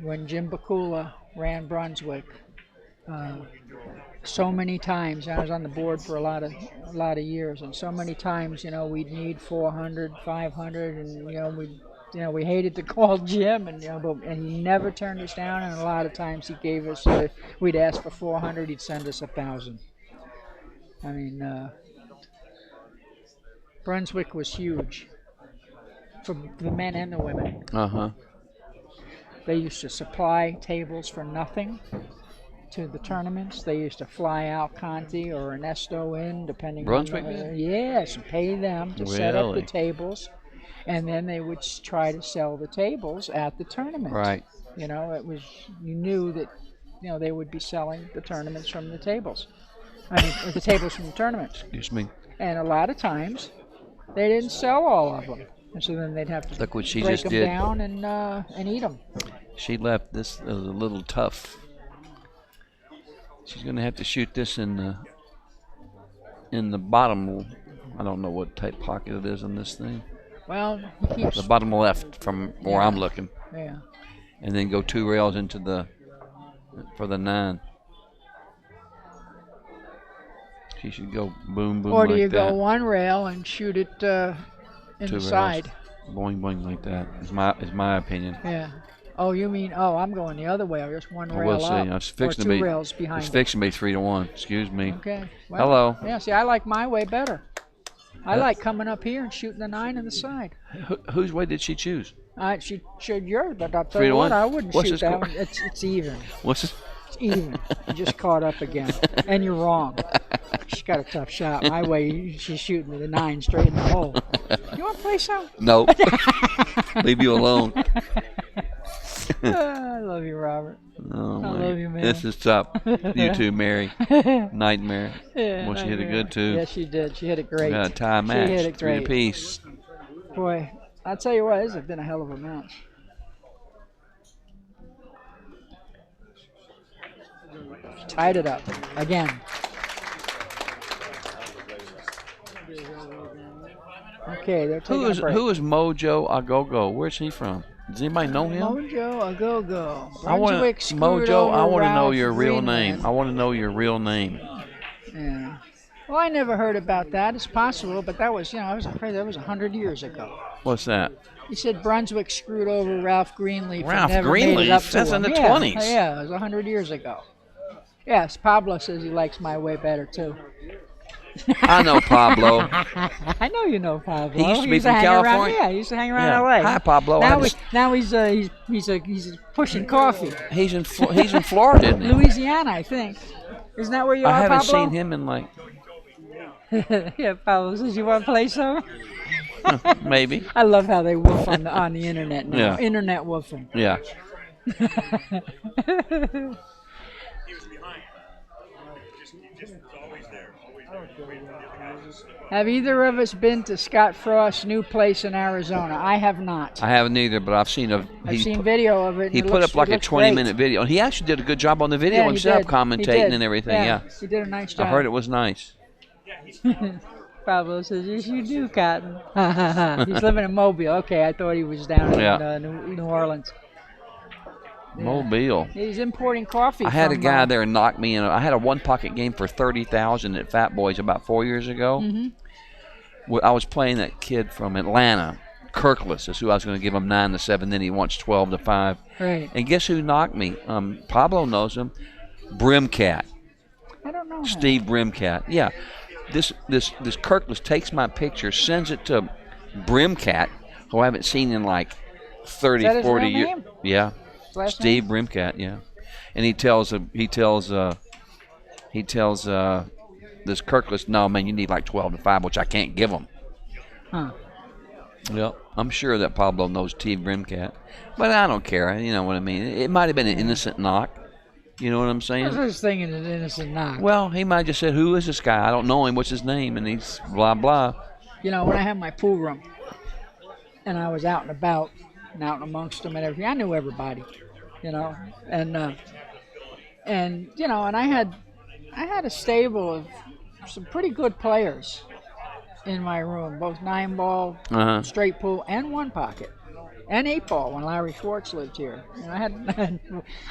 S1: When Jim Bakula ran Brunswick, so many times I was on the board for a lot of years, and so many times we'd need 400, 500, and we hated to call Jim, and he never turned us down, and a lot of times he gave us we'd ask for 400, he'd send us 1,000. I mean, Brunswick was huge for the men and the women. They used to supply tables for nothing to the tournaments. They used to fly out Conti or Ernesto in, depending
S2: Brunswick
S1: on
S2: did?
S1: Yes, pay them to set up the tables, and then they would try to sell the tables at the tournament.
S2: Right.
S1: It was, you knew that they would be selling the tournaments from the tables. I mean, the tables from the tournaments.
S2: Excuse me.
S1: And a lot of times, they didn't sell all of them. And so then they'd have to
S2: Look what she
S1: break
S2: just
S1: them
S2: did.
S1: down and eat them.
S2: She left this a little tough. She's gonna have to shoot this in the bottom. I don't know what type pocket it is on this thing.
S1: Well, he keeps.
S2: The bottom left from where I'm looking.
S1: Yeah.
S2: And then go 2 rails into for the 9. She should go boom, boom
S1: Or do
S2: like
S1: you
S2: that.
S1: go 1 rail and shoot it in
S2: 2
S1: the side?
S2: Boing, boing like that. Is my opinion.
S1: Yeah. Oh, you mean? Oh, I'm going the other way. Or just 1 rail
S2: We'll see.
S1: up,
S2: It's
S1: or
S2: fixing
S1: 2
S2: to be.
S1: rails behind.
S2: It's fixing to be 3-1. Excuse me.
S1: Okay. Well,
S2: Hello.
S1: Yeah. See, I like my way better. I like coming up here and shooting the 9 in the side.
S2: Whose way did she choose?
S1: She showed yours, but I'll tell
S2: 3
S1: you
S2: to
S1: what,
S2: 1?
S1: I wouldn't
S2: What's
S1: shoot
S2: the
S1: that
S2: score?
S1: one. It's even.
S2: What's this?
S1: It's even. You just caught up again, and you're wrong. She's got a tough shot. My way, she's shooting the 9 straight in the hole. You want to play some?
S2: No. Leave you alone.
S1: I love you, Robert.
S2: Oh,
S1: I love you, man.
S2: This is tough. You too, Mary. Nightmare.
S1: Yeah,
S2: Well, she hit it
S1: nightmare.
S2: good, too.
S1: Yes, she did. She hit it great.
S2: Got a tie
S1: She
S2: match.
S1: hit it
S2: 3
S1: great.
S2: apiece.
S1: Boy, I'll tell you what, this has been a hell of a match. Tied it up again. Okay, they're taking a break.
S2: Who is Mojo Agogo? Where's he from? Does anybody know him?
S1: Mojo a go-go.
S2: I want
S1: Brunswick screwed
S2: Mojo. I
S1: over
S2: want to know
S1: Ralph
S2: your real
S1: Greenland.
S2: name. I want to know your real name.
S1: Yeah. Well, I never heard about that. It's possible, but that was, I was afraid that was 100 years ago.
S2: What's that?
S1: He said Brunswick screwed over Ralph Greenleaf. and
S2: Ralph
S1: never made it
S2: Greenleaf?
S1: up to
S2: That's in
S1: him.
S2: the
S1: Yeah,
S2: 20s.
S1: Yeah, it was 100 years ago. Yes, Pablo says he likes my way better too.
S2: I know Pablo.
S1: I know you know Pablo.
S2: He used to be
S1: He
S2: from
S1: hang around-
S2: California.
S1: Yeah, he used to hang around
S2: Yeah.
S1: L.A.
S2: Hi, Pablo.
S1: Now he's pushing coffee.
S2: He's in Florida, isn't he?
S1: Louisiana, I think. Isn't that where you are,
S2: I haven't
S1: Pablo?
S2: seen him in like
S1: Yeah, Pablo says you want to play some.
S2: maybe.
S1: I love how they woof on the internet now.
S2: Yeah.
S1: Internet woofing.
S2: Yeah.
S1: Have either of us been to Scott Frost's new place in Arizona? I have not.
S2: I haven't either, but I've seen
S1: I've seen video of it. And
S2: He
S1: it
S2: put
S1: looks,
S2: up like
S1: it
S2: a
S1: looks
S2: 20-minute video, and he actually did a good job on the video
S1: Yeah, he
S2: himself,
S1: did. He
S2: commentating
S1: did.
S2: and everything. Yeah,
S1: He did a nice job.
S2: I heard it was nice.
S1: Pablo says, yes, you do, Cotton. He's living in Mobile. Okay, I thought he was down in New Orleans. Yeah.
S2: Mobile.
S1: He's importing coffee.
S2: I had a
S1: from,
S2: guy there knock me in. I had a one-pocket game for $30,000 at Fat Boys about 4 years ago. I was playing that kid from Atlanta, Kirkless, is who I was going to give him 9-7. Then he wants 12-5.
S1: Right.
S2: And guess who knocked me? Pablo knows him. Brimcat.
S1: I don't know.
S2: Steve Brimcat. Yeah. This Kirkless takes my picture, sends it to Brimcat, who I haven't seen in like 30,
S1: Is that his
S2: 40
S1: real
S2: years.
S1: name?
S2: Yeah.
S1: Last
S2: Steve Brimcat, yeah. And he tells this Kirkless, no man, you need like 12-5, which I can't give him.
S1: Huh.
S2: Yep, I'm sure that Pablo knows T Brimcat, but I don't care. You know what I mean? It might have been an innocent knock. You know what I'm
S1: There's
S2: saying?
S1: this thing in an innocent knock.
S2: Well, he might have just said, "Who is this guy? I don't know him. What's his name?" And he's blah blah.
S1: You know, when I had my pool room, and I was out and about, and out amongst them and everything, I knew everybody. You know, and you know, and I had a stable of some pretty good players in my room, both 9-ball, straight pool, and 1-pocket, and 8-ball when Larry Schwartz lived here. And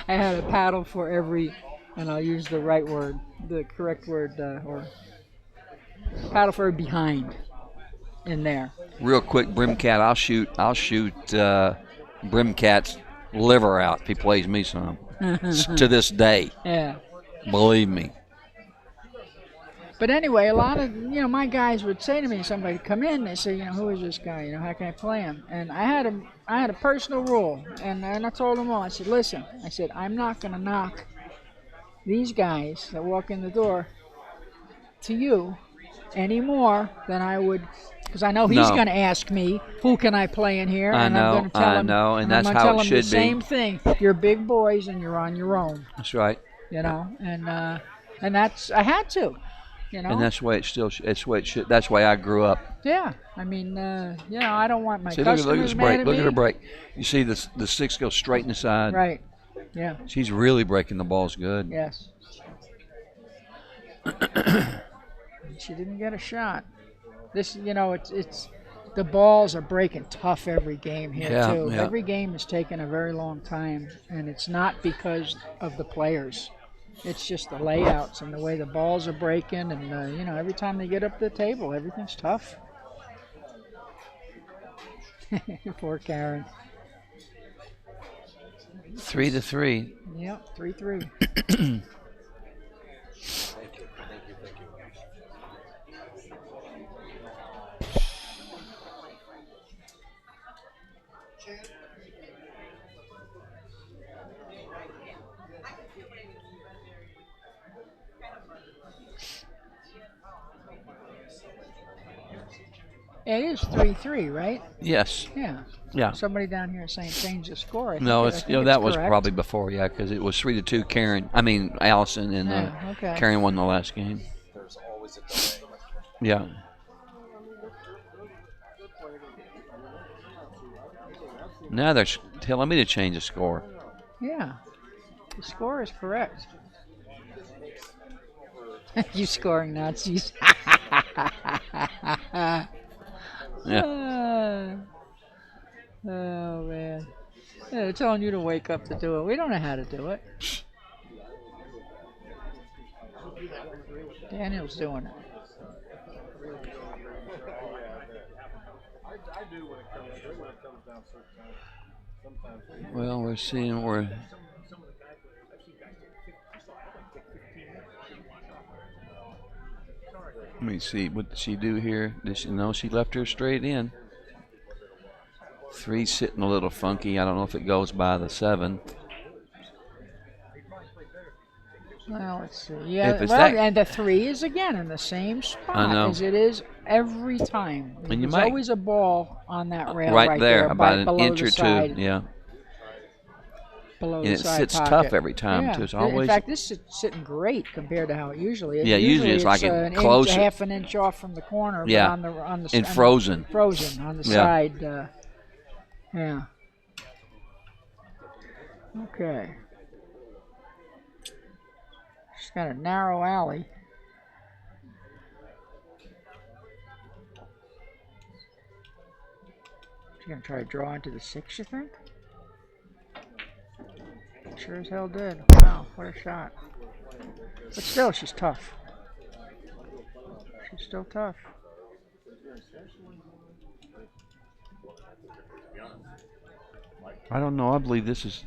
S1: I had a paddle for every, and I'll use the right word, the correct word, or paddle for every behind in there.
S2: Real quick, Brimcat. I'll shoot Brimcat's liver out if he plays me some. To this day.
S1: Yeah.
S2: Believe me.
S1: But anyway, a lot of, you know, my guys would say to me, somebody come in, they say, you know, who is this guy? You know, how can I play him? And I had a personal rule, and I told them all, I said, listen, I said, I'm not going to knock these guys that walk in the door to you any more than I would, because I know he's going to ask me, who can I play in here?
S2: I
S1: And
S2: know,
S1: I'm going to tell him,
S2: and that's how it should be.
S1: The same thing. You're big boys, and you're on your own.
S2: That's right.
S1: You know, and that's, I had to. You know?
S2: And that's the way it still. It's the way it should. That's the way I grew up.
S1: Yeah, I mean, you know, I don't want my
S2: See,
S1: customers
S2: look at this
S1: mad
S2: break.
S1: at
S2: Look
S1: me.
S2: at her break. You see the 6 go straight in the side.
S1: Right. Yeah.
S2: She's really breaking the balls good.
S1: Yes. She didn't get a shot. This, you know, it's the balls are breaking tough every game here too.
S2: Yeah.
S1: Every game is taking a very long time, and it's not because of the players. It's just the layouts and the way the balls are breaking, and you know, every time they get up the table, everything's tough. Poor Karen.
S2: 3-3.
S1: Yep, 3-3. It is 3-3, right?
S2: Yes.
S1: Yeah.
S2: Yeah.
S1: Somebody down here is saying change the score.
S2: No, it's that was
S1: correct.
S2: probably before, because it was 3-2. Allison, and
S1: okay.
S2: Karen won the last game.
S3: There's always a delay.
S2: Yeah. Now they're telling me to change the score.
S1: Yeah. The score is correct. You scoring Nazis.
S2: Yeah.
S1: Oh, man. Yeah, they're telling you to wake up to do it. We don't know how to do it. Daniel's doing it.
S2: Well, we're seeing where. Let me see. What did she do here? No, she left her straight in. 3 sitting a little funky. I don't know if it goes by the 7th.
S1: Well, let's see. Yeah,
S2: If it's
S1: and the 3 is again in the same spot as it is every time.
S2: And
S1: There's always a ball on that rail
S2: right there, about
S1: below
S2: an inch
S1: the
S2: or
S1: side,
S2: two. Yeah.
S1: Below
S2: And
S1: the
S2: it
S1: side
S2: sits
S1: pocket.
S2: tough every time,
S1: yeah.
S2: too. It's always.
S1: In fact, this is sitting great compared to how it usually is.
S2: Yeah, usually it's like
S1: an
S2: closer.
S1: inch, half an inch off from the corner.
S2: Yeah.
S1: But on the
S2: And frozen.
S1: Frozen on the
S2: Yeah.
S1: side. Yeah. Okay. She's got a narrow alley. She's gonna try to draw into the 6, you think? Sure as hell did. Wow, what a shot. But still, she's tough. She's still tough.
S2: I don't know. I believe this is.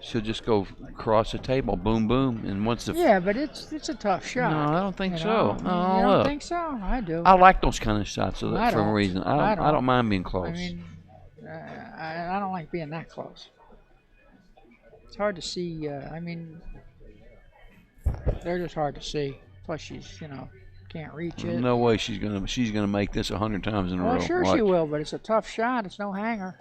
S2: She'll just go across the table, boom, boom, and once the.
S1: Yeah, but it's a tough shot.
S2: No, I don't think
S1: you
S2: so.
S1: know?
S2: Oh,
S1: You don't
S2: look.
S1: think so? I do.
S2: I like those kind of shots for
S1: I
S2: a
S1: don't.
S2: reason.
S1: I
S2: I
S1: don't.
S2: don't mind being close.
S1: I mean, I don't like being that close. It's hard to see. I mean, they're just hard to see. Plus, she's, you know, can't reach it.
S2: No way she's gonna make this 100 times in a row.
S1: Well, sure
S2: Watch.
S1: she will, but it's a tough shot. It's no hanger.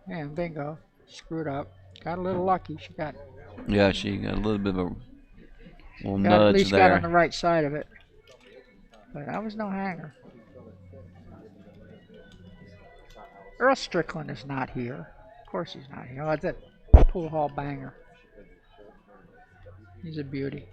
S1: Yeah, bingo. Screwed up. Got a little lucky. She got.
S2: Yeah, she got a little bit of a little
S1: Got,
S2: nudge
S1: at least
S2: there.
S1: got on the right side of it. But that was no hanger. Earl Strickland is not here. Of course he's not here. Oh, that's a pool hall banger. He's a beauty.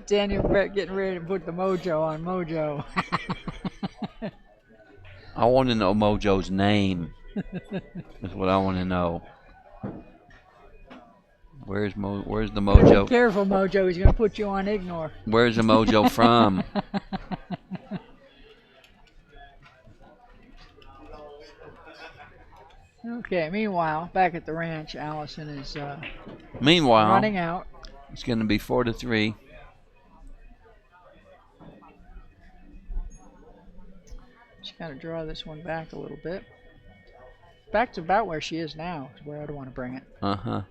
S1: Daniel getting ready to put the mojo on Mojo.
S2: I want to know Mojo's name. That's what I want to know. Where's the Mojo?
S1: Be careful, Mojo. He's going to put you on ignore.
S2: Where's the Mojo from?
S1: Okay, meanwhile, back at the ranch, Allison is
S2: Meanwhile,
S1: running out.
S2: it's going to be 4-3.
S1: She's got to draw this one back a little bit. Back to about where she is now, is where I'd want to bring it.
S2: Uh-huh.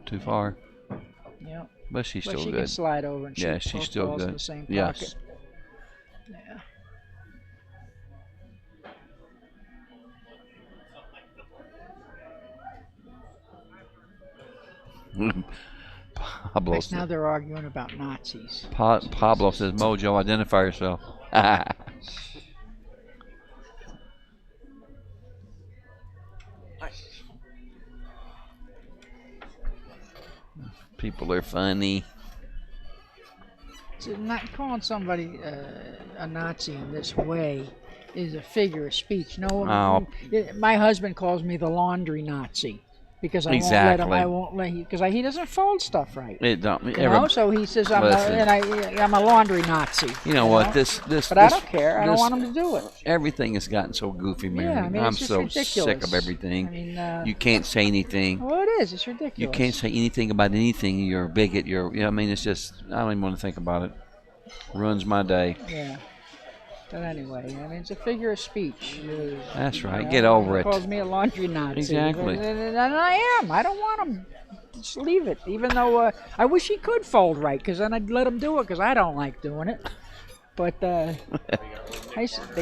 S2: Too far.
S1: Yep.
S2: But she's
S1: But
S2: still
S1: she
S2: good.
S1: can slide over and
S2: Yeah,
S1: shoot
S2: she's
S1: both
S2: still
S1: balls in
S2: good.
S1: the same
S2: Yes.
S1: pocket. Yeah.
S2: Pablo,
S1: Now they're arguing about Nazis.
S2: Pablo says, Mojo, identify yourself. People are funny.
S1: So not calling somebody a Nazi in this way is a figure of speech. No, my husband calls me the laundry Nazi because I won't let him. Because he doesn't fold stuff right.
S2: It don't.
S1: So he says I'm a laundry Nazi.
S2: You know what? This.
S1: But I don't care. I don't want him to do it.
S2: Everything has gotten so goofy, Mary.
S1: Yeah, I mean,
S2: I'm
S1: it's just
S2: so
S1: ridiculous.
S2: sick of everything.
S1: I mean,
S2: you can't say anything.
S1: Well, it is. It's ridiculous.
S2: You can't say anything about anything. You're a bigot. I mean, it's just. I don't even want to think about it. Ruins my day.
S1: Yeah. But anyway, I mean, it's a figure of speech.
S2: That's right. Get over it.
S1: He calls me a laundry Nazi.
S2: Exactly.
S1: And I am. I don't want him. Just leave it. Even though I wish he could fold right, because then I'd let him do it, because I don't like doing it. But they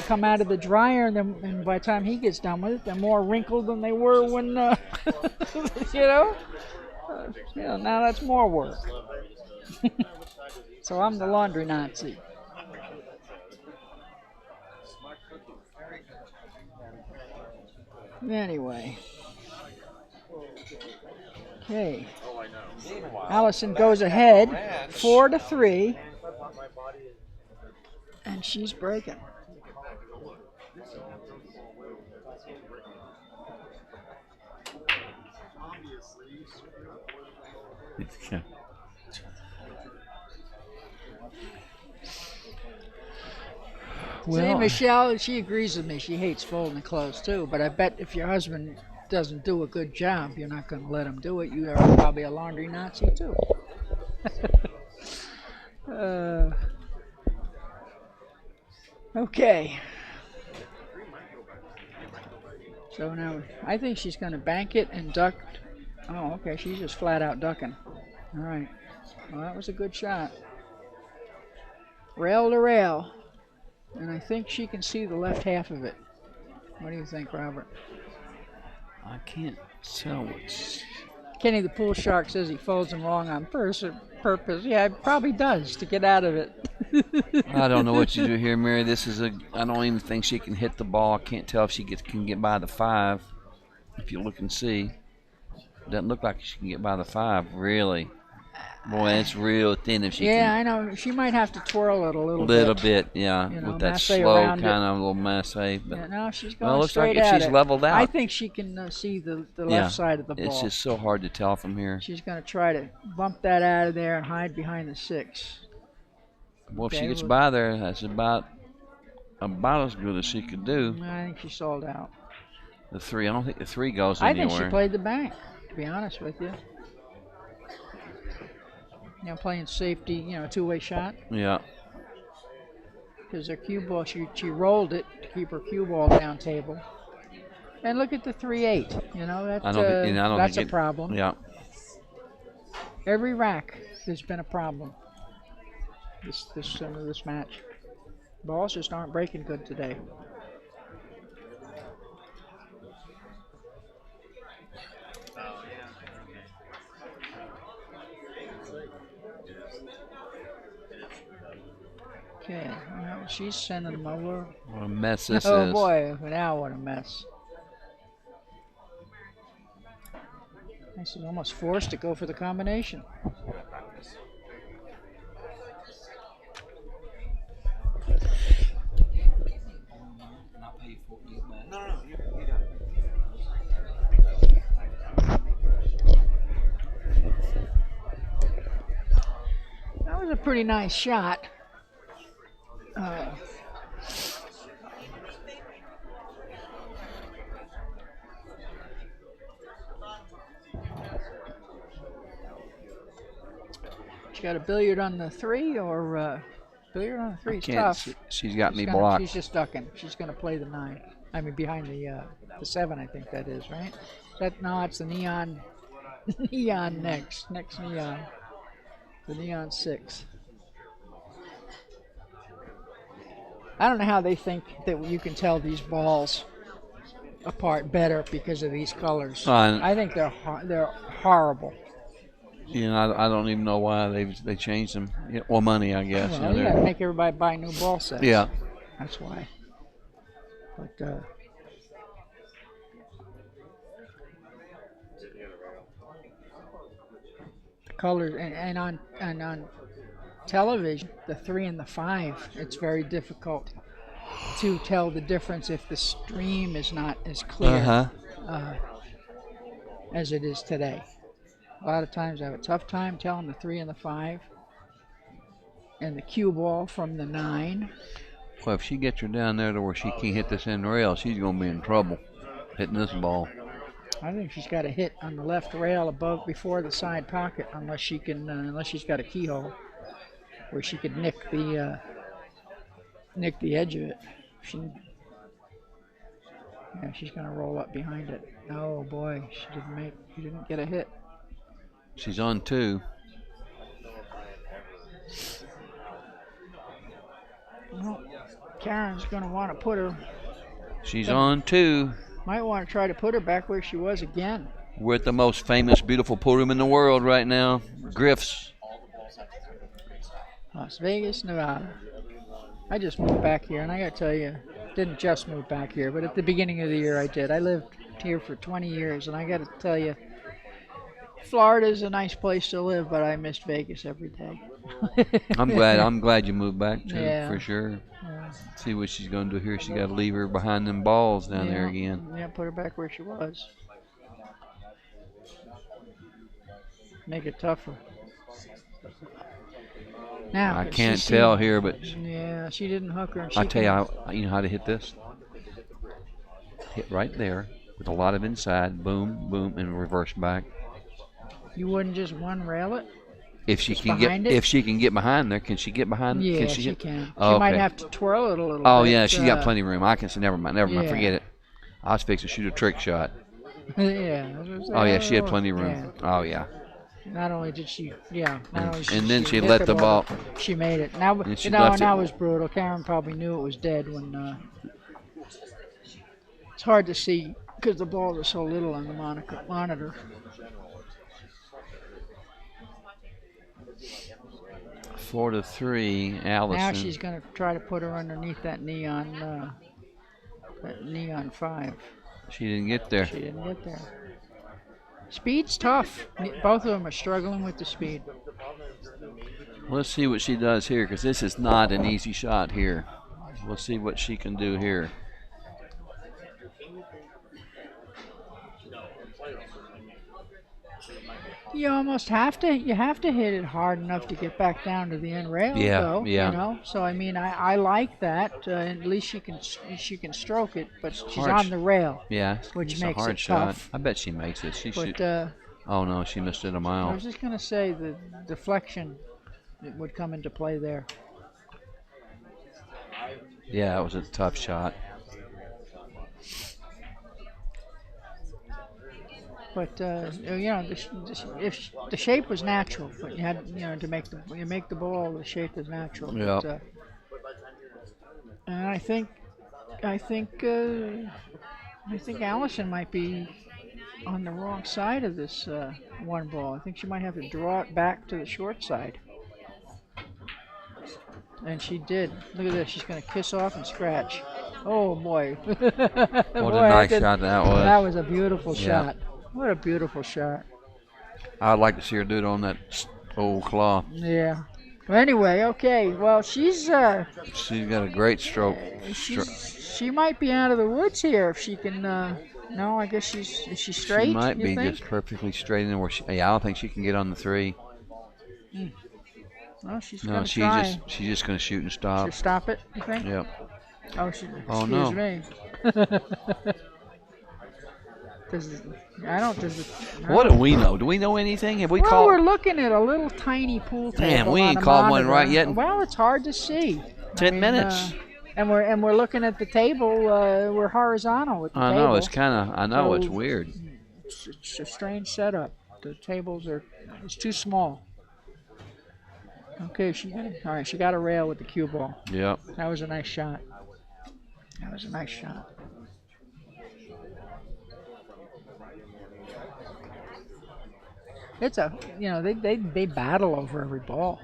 S1: come out of the dryer, and by the time he gets done with it, they're more wrinkled than they were when, now that's more work. So I'm the laundry Nazi. Anyway. Okay. Allison goes ahead 4-3. And she's breaking.
S2: Yeah.
S1: See, Michelle, she agrees with me. She hates folding clothes too. But I bet if your husband doesn't do a good job, you're not going to let him do it. You are probably a laundry Nazi too. Okay. So now I think she's going to bank it and duck. Oh, okay. She's just flat out ducking. All right. Well, that was a good shot. Rail to rail. And I think she can see the left half of it. What do you think, Robert?
S2: I can't tell what's.
S1: Kenny the pool shark says he folds them wrong on purpose. Yeah, it probably does to get out of it.
S2: I don't know what you do here, Mary. I don't even think she can hit the ball. I can't tell if she can get by the 5. If you look and see. Doesn't look like she can get by the 5, really. Boy, it's real thin if she can.
S1: Yeah, I know. She might have to twirl it a little
S2: bit, yeah. With that slow kind of little massé. But,
S1: yeah, no, she's going
S2: it looks
S1: straight
S2: like
S1: at
S2: she's
S1: it.
S2: leveled out.
S1: I think she can see the left side of the ball.
S2: It's just so hard to tell from here.
S1: She's going to try to bump that out of there and hide behind the 6.
S2: Well, if
S1: Okay,
S2: she gets
S1: well-
S2: by there, that's about as good as she could do.
S1: I think she sold out.
S2: The 3, I don't think the 3 goes
S1: I
S2: anywhere.
S1: think she played the bank, to be honest with you. You know, playing safety, you know, two-way shot.
S2: Yeah.
S1: Because her cue ball, she rolled it to keep her cue ball down table. And look at the 3-8. You know, that,
S2: I don't
S1: that's a
S2: think
S1: problem.
S2: Yeah.
S1: Every rack, there's been a problem. This match. Balls just aren't breaking good today. Okay, well, she's sending them over.
S2: What a mess this
S1: Oh
S2: is.
S1: boy, now what a mess. She's almost forced to go for the combination.
S3: No, you got it.
S1: That was a pretty nice shot. She got a billiard on the 3 or billiard on the 3 is tough.
S2: She's got me
S1: She's
S2: blocked.
S1: She's just ducking. She's going to play the 9. I mean, behind the 7, I think that is, right? No, it's the neon. Neon next neon. The neon 6. I don't know how they think that you can tell these balls apart better because of these colors. I think they're horrible.
S2: You know, I don't even know why they changed them. Yeah, well, money, I guess.
S1: Well, you got to make everybody buy new ball sets.
S2: Yeah.
S1: That's why. But the colors and on television, the 3 and the 5, it's very difficult to tell the difference if the stream is not as clear as it is today. A lot of times I have a tough time telling the 3 and the 5 and the cue ball from the 9.
S2: Well, if she gets her down there to where she can't hit this end rail, she's going to be in trouble hitting this ball.
S1: I think she's got to hit on the left rail before the side pocket, unless she's got a keyhole where she could nick the edge of it. She's going to roll up behind it. Oh boy, she didn't get a hit.
S2: She's on 2.
S1: Well, Karen's going to want to put her.
S2: She's on 2.
S1: Might want to try to put her back where she was again.
S2: We're at the most famous, beautiful pool room in the world right now, Griff's.
S1: Las Vegas, Nevada. I just moved back here, and I got to tell you, didn't just move back here, but at the beginning of the year I did. I lived here for 20 years, and I got to tell you, Florida's a nice place to live, but I missed Vegas every day.
S2: I'm glad you moved back too,
S1: Yeah.
S2: for sure.
S1: Yeah.
S2: See what she's going to do here. She got to leave her behind them balls down there again.
S1: Yeah, put her back where she was. Make it tougher. Now
S2: I can't tell here, but
S1: yeah, she didn't hook her.
S2: I tell you, you know how to hit this. Hit right there with a lot of inside, boom, boom, and reverse back.
S1: You wouldn't just one rail it?
S2: If she
S1: Just
S2: can
S1: behind it?
S2: if she can get behind there, can she get behind?
S1: Yeah,
S2: can
S1: she can.
S2: Oh,
S1: She might
S2: okay.
S1: have to twirl it a little
S2: Oh
S1: bit.
S2: yeah, she's got plenty of room. I can say never mind,
S1: Yeah.
S2: forget it. I was fixing to shoot a trick shot.
S1: Yeah.
S2: Oh yeah, she had plenty of room.
S1: Yeah.
S2: Oh yeah.
S1: Not only did she, not only did
S2: And then she
S1: hit
S2: let the
S1: ball,
S2: ball.
S1: she made it. Now,
S2: And she
S1: and
S2: left
S1: that
S2: it.
S1: was brutal. Karen probably knew it was dead when. It's hard to see because the balls are so little on the monitor.
S2: Four to 3, Allison.
S1: Now she's going to try to put her underneath that neon 5.
S2: She didn't get there.
S1: She didn't get there. Speed's tough. Both of them are struggling with the speed.
S2: Let's see what she does here, because this is not an easy shot here. We'll see what she can do here.
S1: You almost have to. You have to hit it hard enough to get back down to the end rail,
S2: Yeah,
S1: though.
S2: yeah.
S1: You know. So I mean, I like that. At least she can stroke it, but she's
S2: hard
S1: on the rail,
S2: Yeah,
S1: which
S2: it's
S1: makes
S2: a hard
S1: it
S2: shot.
S1: tough.
S2: I bet she makes it. She
S1: But
S2: shoot. Oh no, she missed it a
S1: I
S2: mile.
S1: was just gonna say the deflection would come into play there.
S2: Yeah, that was a tough shot.
S1: But you know, if the shape was natural, but you had to make the ball, the shape is natural.
S2: Yep.
S1: But, and I think Allison might be on the wrong side of this one ball. I think she might have to draw it back to the short side. And she did. Look at this. She's going to kiss off and scratch. Oh, boy.
S2: What a nice shot that was.
S1: That was a beautiful
S2: Yeah.
S1: shot. What a beautiful shot.
S2: I'd like to see her do it on that old claw.
S1: Yeah. Well, anyway, okay. Well, she's
S2: She's got a great stroke.
S1: she might be out of the woods here if she can. No, I guess is she straight?
S2: She might
S1: you
S2: be
S1: think?
S2: just perfectly straight in where she. Yeah, I don't think she can get on the 3.
S1: Well, she's
S2: No,
S1: gonna try.
S2: she's just gonna shoot and stop.
S1: She'll stop it, you think?
S2: Yep.
S1: Oh,
S2: Oh,
S1: excuse
S2: no.
S1: me.
S2: What do we know? Do we know anything? Have we
S1: Well,
S2: called?
S1: we're looking at a little tiny pool table.
S2: Damn, we
S1: on
S2: ain't
S1: a
S2: called one
S1: monitor.
S2: right yet.
S1: Well, it's hard to see.
S2: 10 minutes.
S1: And we're looking at the table. We're horizontal with the
S2: I
S1: table.
S2: know it's kind of. I know it's
S1: So-
S2: weird.
S1: It's a strange setup. The tables it's too small. Okay, all right. She got a rail with the cue ball.
S2: Yep.
S1: That was a nice shot. That was a nice shot. It's they battle over every ball.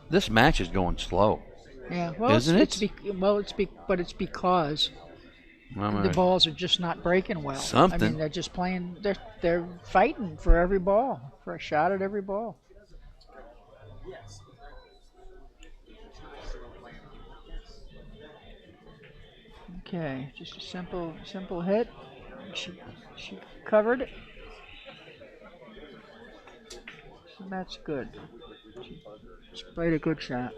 S2: This match is going slow.
S1: Yeah, well,
S2: Isn't it?
S1: But it's because
S2: I mean,
S1: the balls are just not breaking well. I
S2: Something.
S1: mean, they're just playing. They're fighting for every ball, for a shot at every ball. Okay, just a simple hit. She covered it. So that's good. She played a good shot.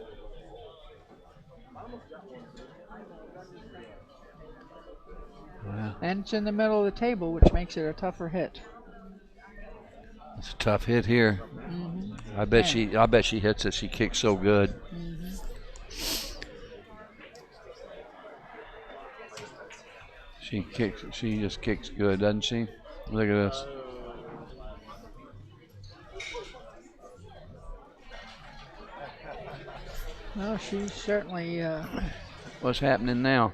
S2: yeah,
S1: And it's in the middle of the table, which makes it a tougher hit.
S2: it's a tough hit here.
S1: Mm-hmm.
S2: I bet she hits it. She kicks so good.
S1: Mm-hmm.
S2: She just kicks good, doesn't she? Look at this.
S1: Well, she's certainly.
S2: What's happening now?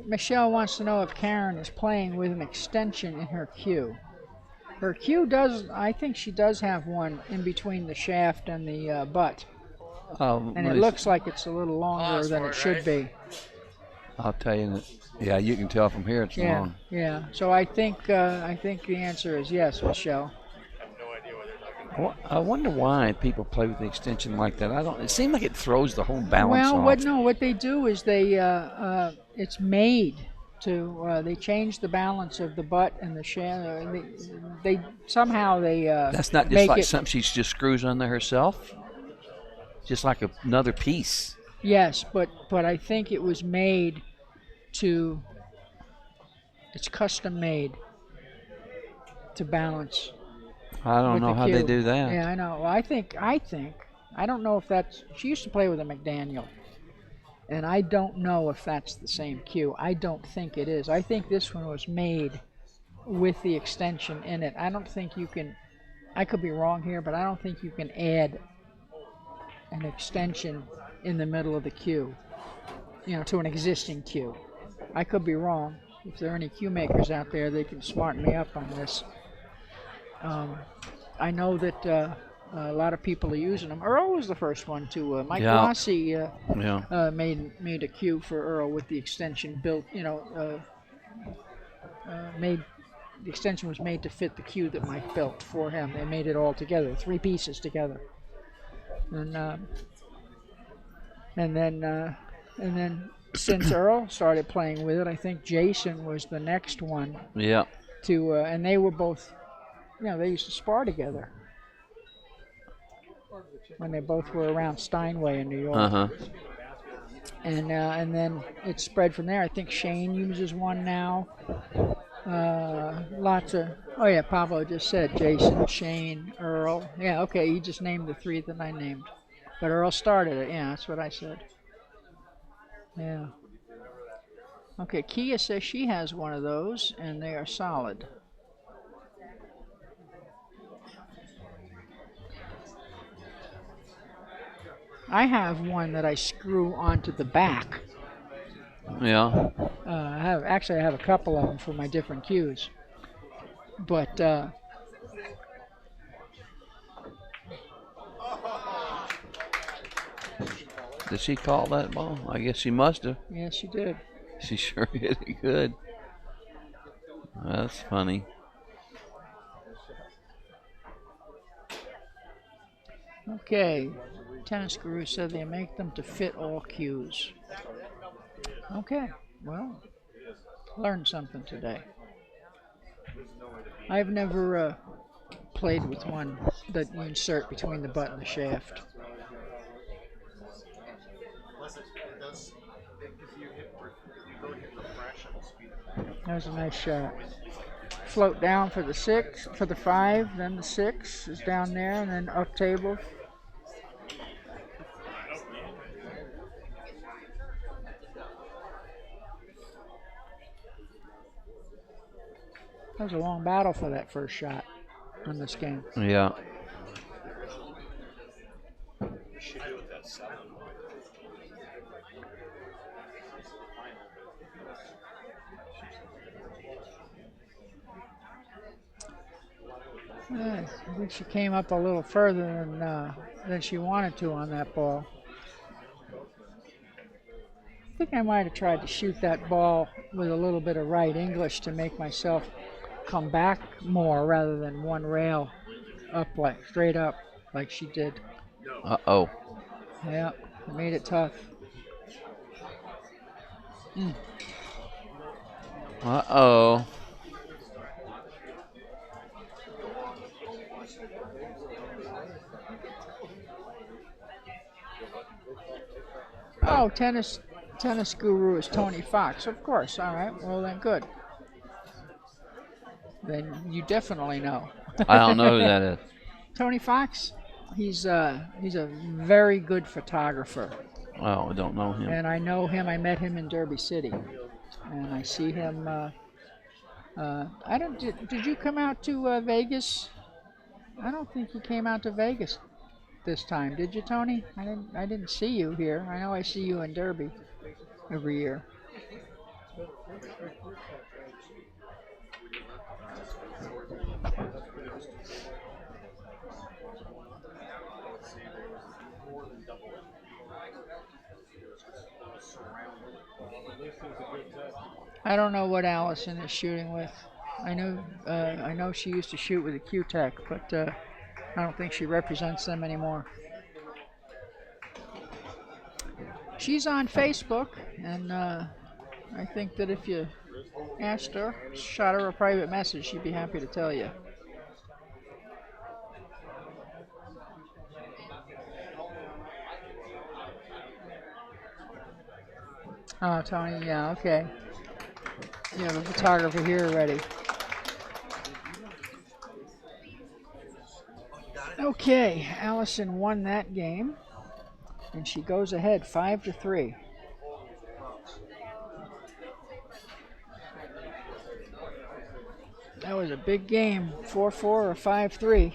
S1: Michelle wants to know if Karen is playing with an extension in her cue. Her cue does. I think she does have one in between the shaft and the butt,
S2: Oh,
S1: and it looks like it's a little longer than it should be.
S2: I'll tell you that. Yeah, you can tell from here it's
S1: Yeah,
S2: long.
S1: yeah. So I think the answer is yes, Michelle.
S2: I wonder why people play with the extension like that. I don't. It seems like it throws the whole balance
S1: Well,
S2: off.
S1: what they do is it's made to they change the balance of the butt and the shaft. They somehow
S2: That's not just
S1: make
S2: like
S1: it,
S2: something she just screws on there herself. Just like another piece.
S1: Yes, but I think it was made to. It's custom made to balance.
S2: I don't
S1: with
S2: know
S1: the
S2: how they
S1: cue.
S2: do that.
S1: Yeah, I know. Well, I think. I don't know if that's. She used to play with a McDaniel, and I don't know if that's the same cue. I don't think it is. I think this one was made with the extension in it. I don't think you can. I could be wrong here, but I don't think you can add an extension in the middle of the cue, to an existing cue. I could be wrong. If there are any cue makers out there, they can smarten me up on this. I know that a lot of people are using them. Earl was the first one to. Mike
S2: Yeah.
S1: Rossi
S2: Yeah.
S1: made a cue for Earl with the extension built. Made the extension was made to fit the cue that Mike built for him. They made it all together, 3 pieces together, and And then since Earl started playing with it, I think Jason was the next one
S2: Yeah.
S1: to, and they were both, they used to spar together when they both were around Steinway in New York.
S2: Uh-huh.
S1: And then it spread from there. I think Shane uses one now. Lots of, oh yeah, Pablo just said Jason, Shane, Earl. Yeah, okay, he just named the three that I named. But Earl started it, yeah, that's what I said. Yeah. Okay, Kia says she has one of those, and they are solid. I have one that I screw onto the back.
S2: Yeah.
S1: I have a couple of them for my different cues. But
S2: Did she call that ball? I guess she must have.
S1: yeah, she did.
S2: She sure hit it good. That's funny.
S1: Okay, Tennis Guru said they make them to fit all cues. Okay, well, learned something today. I've never played with one that you insert between the butt and the shaft. That was a nice shot. Float down for the 6, for the 5, then the 6 is down there, and then up table. That was a long battle for that first shot on this game.
S2: Yeah.
S1: I think she came up a little further than she wanted to on that ball. I think I might have tried to shoot that ball with a little bit of right English to make myself come back more rather than one rail up, like straight up like she did.
S2: Uh-oh.
S1: Yeah, it made it tough.
S2: Uh-oh.
S1: Oh, tennis guru is Tony Fox. Of course. All right. Well, then good. Then you definitely know.
S2: I don't know who that is.
S1: Tony Fox. He's a very good photographer.
S2: Oh, I don't know him.
S1: And I know him. I met him in Derby City, and I see him. I don't. Did you come out to Vegas? I don't think you came out to Vegas this time, did you, Tony? I didn't see you here. I know I see you in Derby every year. I don't know what Allison is shooting with. I know she used to shoot with a Q-Tech, but I don't think she represents them anymore. She's on Facebook, and I think that if you asked her, shot her a private message, she'd be happy to tell you. Oh, Tony, yeah, okay. You have a photographer here already. Okay, Allison won that game, and she goes ahead 5-3. That was a big game, 4-4 or 5-3.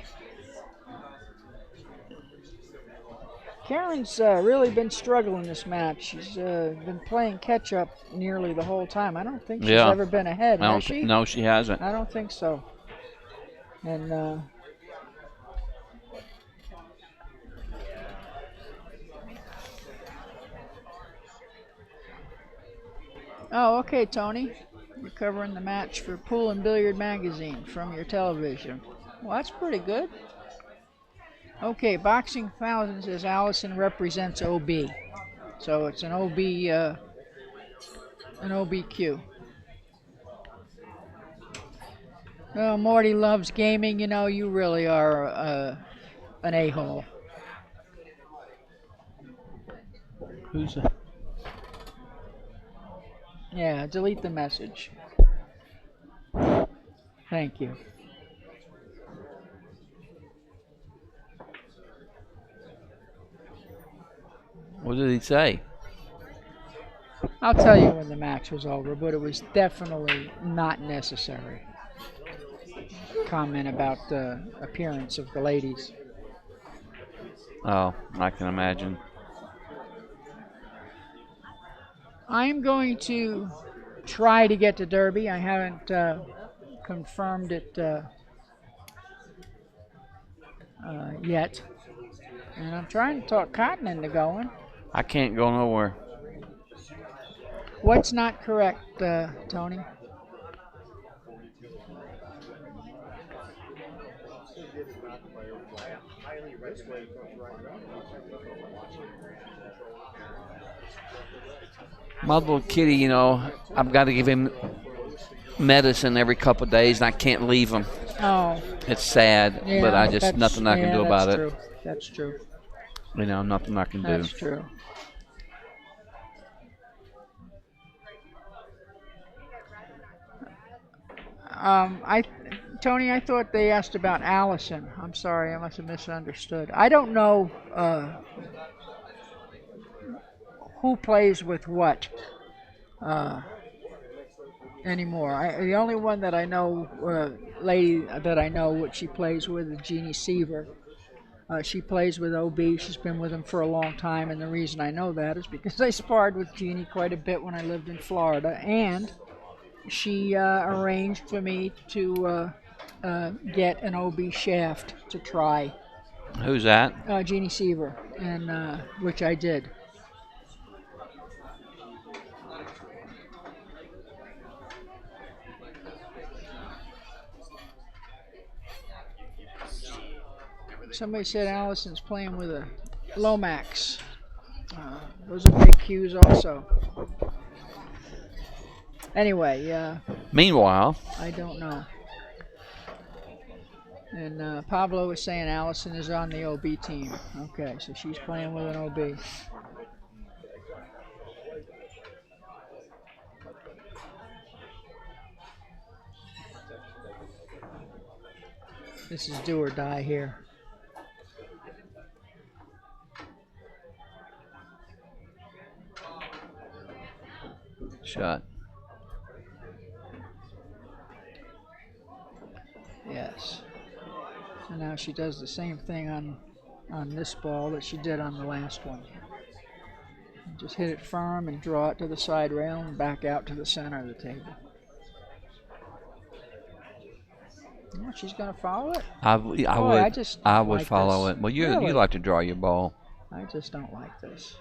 S1: Karen's really been struggling this match. She's been playing catch-up nearly the whole time. I don't think she's ever been ahead, has she?
S2: No, she hasn't.
S1: I don't think so. And oh, okay, Tony. You're covering the match for Pool and Billiard Magazine from your television. Well, that's pretty good. Okay, Boxing 1000 says Allison represents OB. So it's an OBQ. Well, Morty loves gaming. You know, you really are an a-hole.
S2: Who's that?
S1: Yeah, delete the message. Thank you.
S2: What did he say?
S1: I'll tell you when the match was over, but it was definitely not necessary. Comment about the appearance of the ladies.
S2: Oh, I can imagine.
S1: I'm going to try to get to Derby. I haven't confirmed it yet. And I'm trying to talk Cotton into going.
S2: I can't go nowhere.
S1: What's not correct, Tony?
S2: My little kitty, you know, I've got to give him medicine every couple of days, and I can't leave him.
S1: Oh.
S2: It's sad,
S1: Yeah,
S2: but I just nothing I can do about
S1: true.
S2: it.
S1: That's true.
S2: You know, nothing I can do.
S1: That's true. Tony, I thought they asked about Allison. I'm sorry, I must have misunderstood. I don't know who plays with what anymore. The only one that I know, lady that I know, what she plays with is Jeannie Seaver. She plays with OB. She's been with him for a long time, and the reason I know that is because I sparred with Jeannie quite a bit when I lived in Florida, and she arranged for me to get an OB shaft to try.
S2: Who's that?
S1: Jeannie Seaver, and which I did. Somebody said Allison's playing with a Lomax. Those are big cues also. Anyway,
S2: Meanwhile,
S1: I don't know. And Pablo is saying Allison is on the OB team. Okay, so she's playing with an OB. This is do or die here.
S2: shot.
S1: Yes. So now she does the same thing on this ball that she did on the last one. Just hit it firm and draw it to the side rail and back out to the center of the table. Oh, she's going to follow it?
S2: I would
S1: like
S2: follow
S1: this.
S2: it. Well, you
S1: Really?
S2: like to draw your ball.
S1: I just don't like this.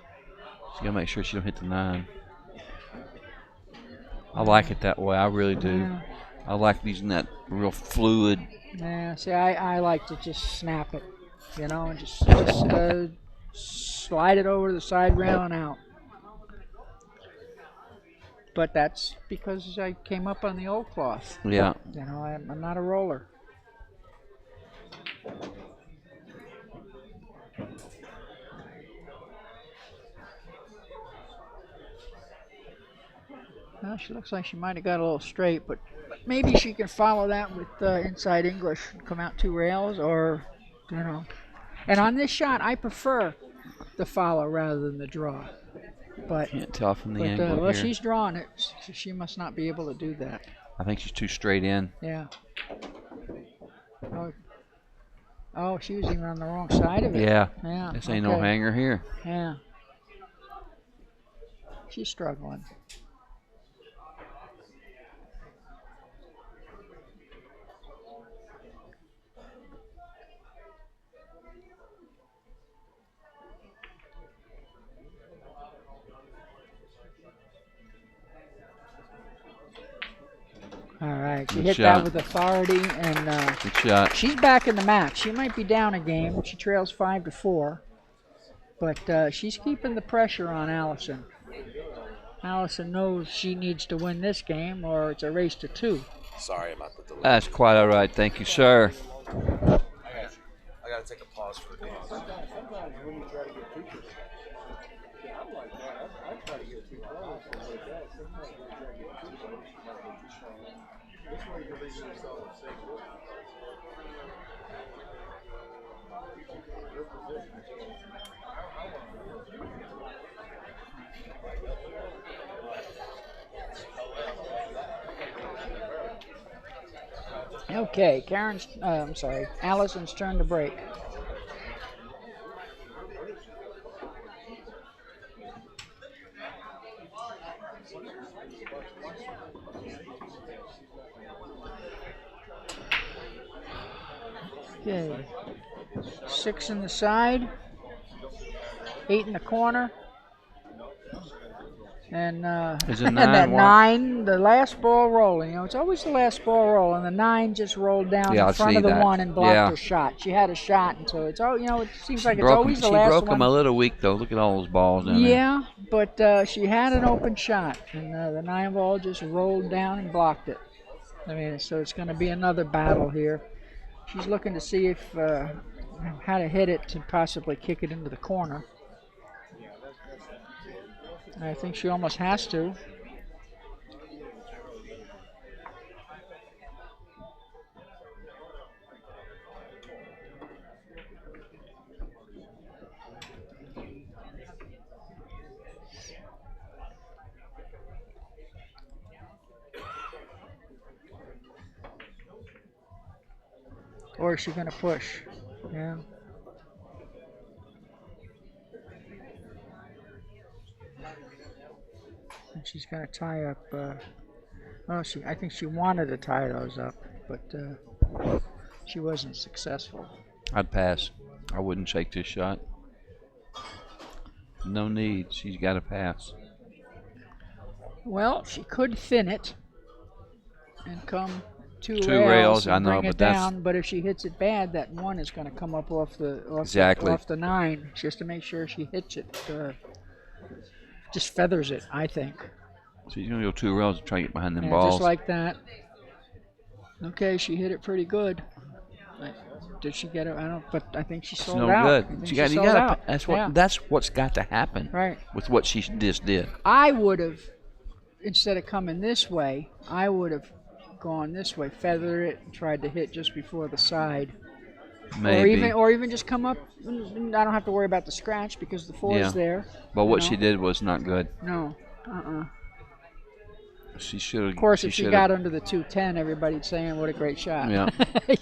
S2: She's got to make sure she don't hit the 9. I like it that way. I really do.
S1: Yeah.
S2: I like using that real fluid.
S1: Yeah, see, I like to just snap it, you know, and just slide it over the side rail and out. But that's because I came up on the old cloth.
S2: Yeah.
S1: You know, I'm not a roller. Well, she looks like she might have got a little straight, but maybe she can follow that with inside English and come out 2 rails, or, you know. And on this shot, I prefer the follow rather than the draw. But
S2: Can't tell from the angle
S1: well,
S2: here.
S1: she's drawn it. So she must not be able to do that.
S2: I think she's too straight in.
S1: Yeah. Oh, she was even on the wrong side of it.
S2: Yeah.
S1: Yeah.
S2: This ain't no hanger here.
S1: Yeah. She's struggling. All right, she
S2: Good
S1: hit
S2: shot.
S1: that with authority, and
S2: Good shot.
S1: she's back in the match. She might be down a game. She trails 5-4. But she's keeping the pressure on Allison. Allison knows she needs to win this game or it's a race to 2.
S3: Sorry about the delay.
S2: That's quite all right. Thank you, sir.
S3: I gotta take a pause for the game.
S1: Okay, Allison's turn to break. Okay, 6 in the side, 8 in the corner. And,
S2: Is it
S1: and
S2: 9
S1: that
S2: what?
S1: 9, the last ball rolling. You know, it's always the last ball roll, and the 9 just rolled down
S2: Yeah, I
S1: in front
S2: see
S1: of the
S2: that.
S1: 1 and blocked
S2: Yeah.
S1: her shot. She had a shot, and so it's it seems like it's always the
S2: She
S1: last
S2: broke
S1: one.
S2: them a little weak, though. Look at all those balls down there.
S1: Yeah, but she had an open shot, and the 9 ball just rolled down and blocked it. I mean, so it's going to be another battle here. She's looking to see if how to hit it to possibly kick it into the corner. I think she almost has to. Or is she going to push? Yeah. And she's going to tie up. I think she wanted to tie those up, but she wasn't successful.
S2: I'd pass. I wouldn't shake this shot. No need. She's got to pass.
S1: Well, she could thin it and come two
S2: rails,
S1: and
S2: I know,
S1: bring
S2: but
S1: it
S2: that's-
S1: down. But if she hits it bad, that 1 is going to come up off the
S2: Exactly.
S1: off the 9, just to make sure she hits it. Just feathers it, I think.
S2: So she's going to go 2 rails and try to get behind them
S1: Yeah,
S2: balls.
S1: just like that. Okay, she hit it pretty good. Did she get it? I don't. But I think she
S2: It's
S1: sold
S2: no
S1: out.
S2: good.
S1: I think
S2: You
S1: she sold
S2: gotta,
S1: out.
S2: that's
S1: Yeah.
S2: what's got to happen.
S1: Right.
S2: With what she just did.
S1: I would have, instead of coming this way, I would have gone this way, feathered it, and tried to hit just before the side.
S2: Maybe.
S1: Or even just come up. I don't have to worry about the scratch because the 4
S2: Yeah.
S1: is there.
S2: But what
S1: you
S2: she
S1: know?
S2: did was not good.
S1: No.
S2: She should have.
S1: Of course, if she got under the 210, everybody's saying what a great shot.
S2: Yeah.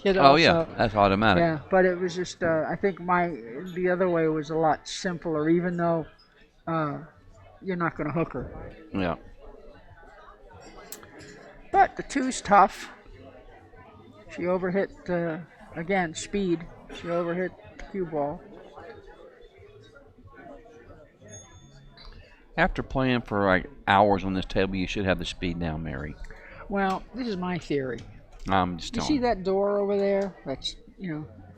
S1: You know,
S2: Oh yeah,
S1: so-
S2: that's automatic.
S1: yeah, but it was just. I think the other way was a lot simpler, even though you're not going to hook her.
S2: Yeah.
S1: But the 2's tough. She overhit again speed. She overhit the cue ball.
S2: After playing for like hours on this table, you should have the speed down, Mary.
S1: Well, this is my theory.
S2: I'm just
S1: You
S2: telling.
S1: see that door over there? That's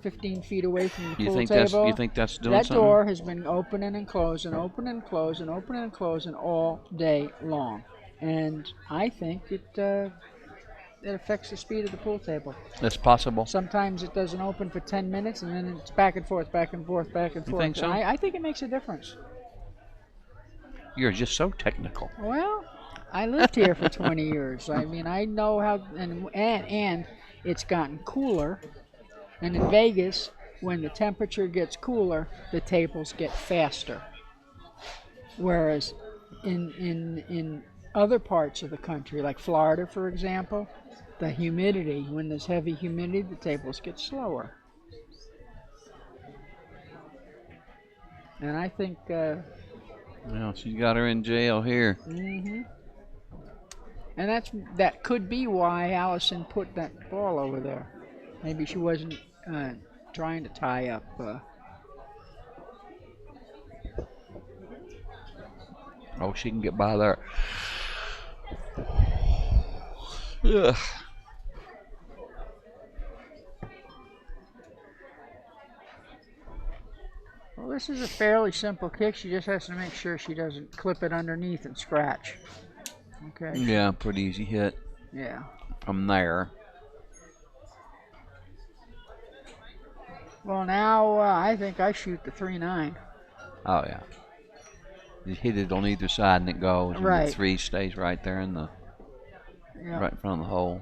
S1: 15 feet away from the
S2: You
S1: pool
S2: think
S1: table.
S2: you think that's doing
S1: that
S2: something?
S1: door has been opening and closing, opening and closing, opening and closing all day long, and I think it affects the speed of the pool table.
S2: That's possible.
S1: Sometimes it doesn't open for 10 minutes, and then it's back and forth, back and forth, back and
S2: You
S1: forth.
S2: think so?
S1: I think it makes a difference.
S2: You're just so technical.
S1: Well, I lived here for 20 years. I mean, I know how, and it's gotten cooler. And in Vegas, when the temperature gets cooler, the tables get faster. Whereas in other parts of the country, like Florida, for example, the humidity, when there's heavy humidity, the tables get slower. And I think...
S2: Well, she's got her in jail here.
S1: And that could be why Allison put that ball over there. Maybe she wasn't trying to tie up.
S2: Oh, she can get by there. Ugh.
S1: Well, this is a fairly simple kick. She just has to make sure she doesn't clip it underneath and scratch. Okay.
S2: Yeah, pretty easy hit.
S1: Yeah.
S2: From there.
S1: Well, now I think I shoot the 3-9.
S2: Oh yeah. You hit it on either side and it goes. And
S1: Right.
S2: the 3 stays right there in the right in front of the hole.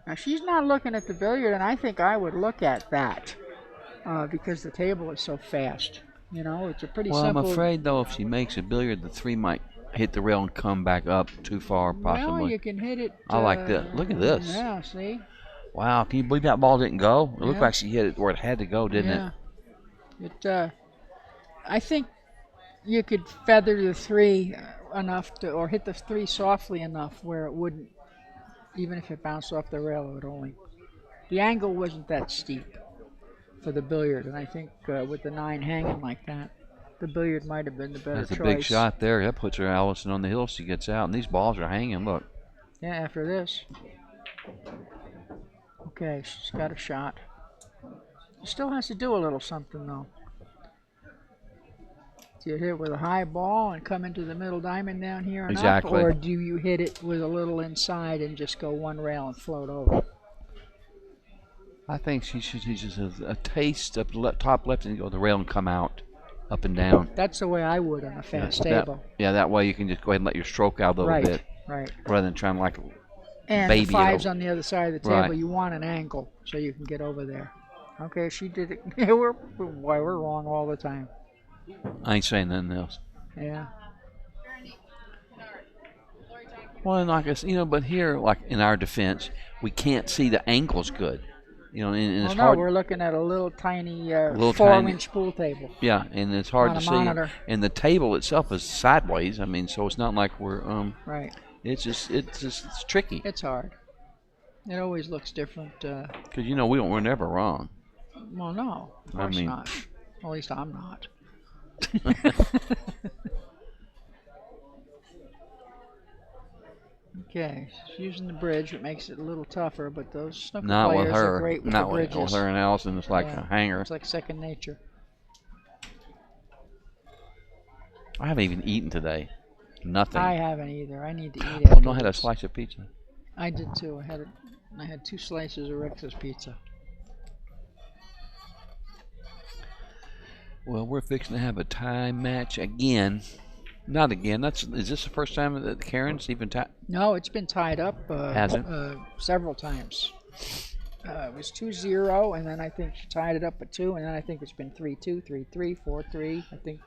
S1: Now she's not looking at the billiard, and I think I would look at that because the table is so fast. You know, it's a pretty
S2: Well,
S1: simple.
S2: I'm afraid though, if she makes a billiard, the 3 might hit the rail and come back up too far, possibly.
S1: Well, you can hit it.
S2: I like that. Look at this.
S1: Yeah, see?
S2: Wow, can you believe that ball didn't go? It looked
S1: Yeah.
S2: like she hit it where it had to go, didn't it?
S1: It. I think you could feather the 3 enough to, or hit the 3 softly enough where it wouldn't, even if it bounced off the rail, it would only. The angle wasn't that steep for the billiard, and I think with the 9 hanging like that, the billiard might have been the better
S2: That's
S1: choice.
S2: a big shot there. That puts her Allison on the hill. She gets out, and these balls are hanging. Look.
S1: Yeah, after this. Okay, she's got a shot. She still has to do a little something, though. Do you hit it with a high ball and come into the middle diamond down here and
S2: Exactly.
S1: up, or do you hit it with a little inside and just go one rail and float over?
S2: I think she should use a taste up the top left and go the rail and come out, up and down.
S1: That's the way I would on a fast
S2: That-
S1: table.
S2: yeah, that way you can just go ahead and let your stroke out a little
S1: Right,
S2: bit
S1: right.
S2: rather than trying to like
S1: And
S2: baby
S1: the 5's
S2: it.
S1: on the other side of the table.
S2: Right.
S1: You want an angle so you can get over there. Okay, she did it. we're wrong all the time.
S2: I ain't saying nothing else.
S1: Yeah.
S2: Well, and like I said, but here, like in our defense, we can't see the angles good. And
S1: Well,
S2: it's
S1: no,
S2: hard.
S1: we're looking at a little tiny
S2: Little
S1: 4-inch pool table.
S2: Yeah, and it's hard
S1: on
S2: to
S1: a
S2: see.
S1: monitor.
S2: And the table itself is sideways. I mean, so it's not like we're
S1: Right.
S2: it's tricky.
S1: It's hard. It always looks different.
S2: Because we're never wrong.
S1: Well, no, of
S2: I
S1: course
S2: mean-
S1: not. At least I'm not. Okay, she's using the bridge, which makes it a little tougher, but those snooker
S2: Not
S1: players
S2: with
S1: are
S2: her.
S1: great with
S2: Not
S1: the
S2: with
S1: bridges.
S2: her and Allison. It's like
S1: Yeah.
S2: a hanger.
S1: It's like second nature.
S2: I haven't even eaten today. Nothing.
S1: I haven't either. I need to eat
S2: Oh
S1: after
S2: no, I had a
S1: this.
S2: slice of pizza.
S1: I did too. I had 2 slices of Rex's pizza.
S2: Well, we're fixing to have a tie match again. Not again. Is this the first time that Karen's even tied?
S1: No, it's been tied up
S2: Has it?
S1: Several times. It was 2-0, and then I think she tied it up at 2, and then I think it's been 3-2, 3-3, 4-3. I think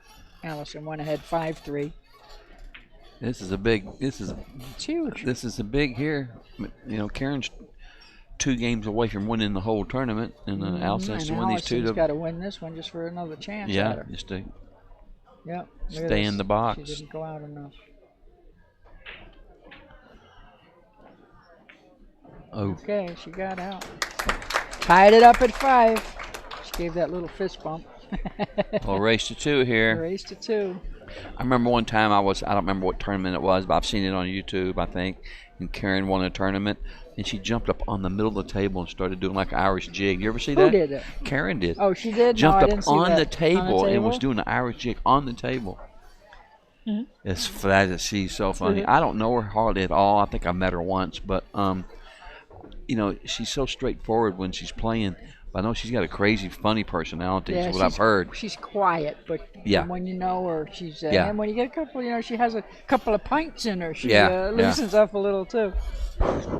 S1: Allison went ahead 5-3.
S2: This is a big.
S1: It's huge.
S2: This is a big here. Karen's 2 games away from winning the whole tournament, and Allison has to
S1: and
S2: win these 2
S1: Allison's
S2: to.
S1: got to win this one just for another chance at
S2: Yeah,
S1: her.
S2: just to
S1: Yep. Look at
S2: stay
S1: this.
S2: in the box.
S1: She didn't go out enough.
S2: Oh,
S1: Okay, she got out. Tied it up at 5. She gave that little fist bump.
S2: well, race to 2 here.
S1: Race to 2.
S2: I remember one time I don't remember what tournament it was, but I've seen it on YouTube, I think, and Karen won a tournament, and she jumped up on the middle of the table and started doing like an Irish jig. You ever see that?
S1: Who did it?
S2: Karen did.
S1: Oh, she did?
S2: Jumped
S1: no, I
S2: up
S1: didn't see
S2: on
S1: that.
S2: the table and was
S1: table?
S2: doing an Irish jig on the table.
S1: Mhm.
S2: She's so funny.
S1: Mhm.
S2: I don't know her hardly at all. I think I met her once, but she's so straightforward when she's playing. But I know she's got a crazy, funny personality.
S1: Yeah,
S2: is what I've
S1: she's-
S2: heard.
S1: She's quiet, but
S2: Yeah.
S1: when you know her, she's
S2: Yeah.
S1: and when you get a couple, she has a couple of pints in her. She
S2: Yeah, yeah.
S1: loosens up a little too.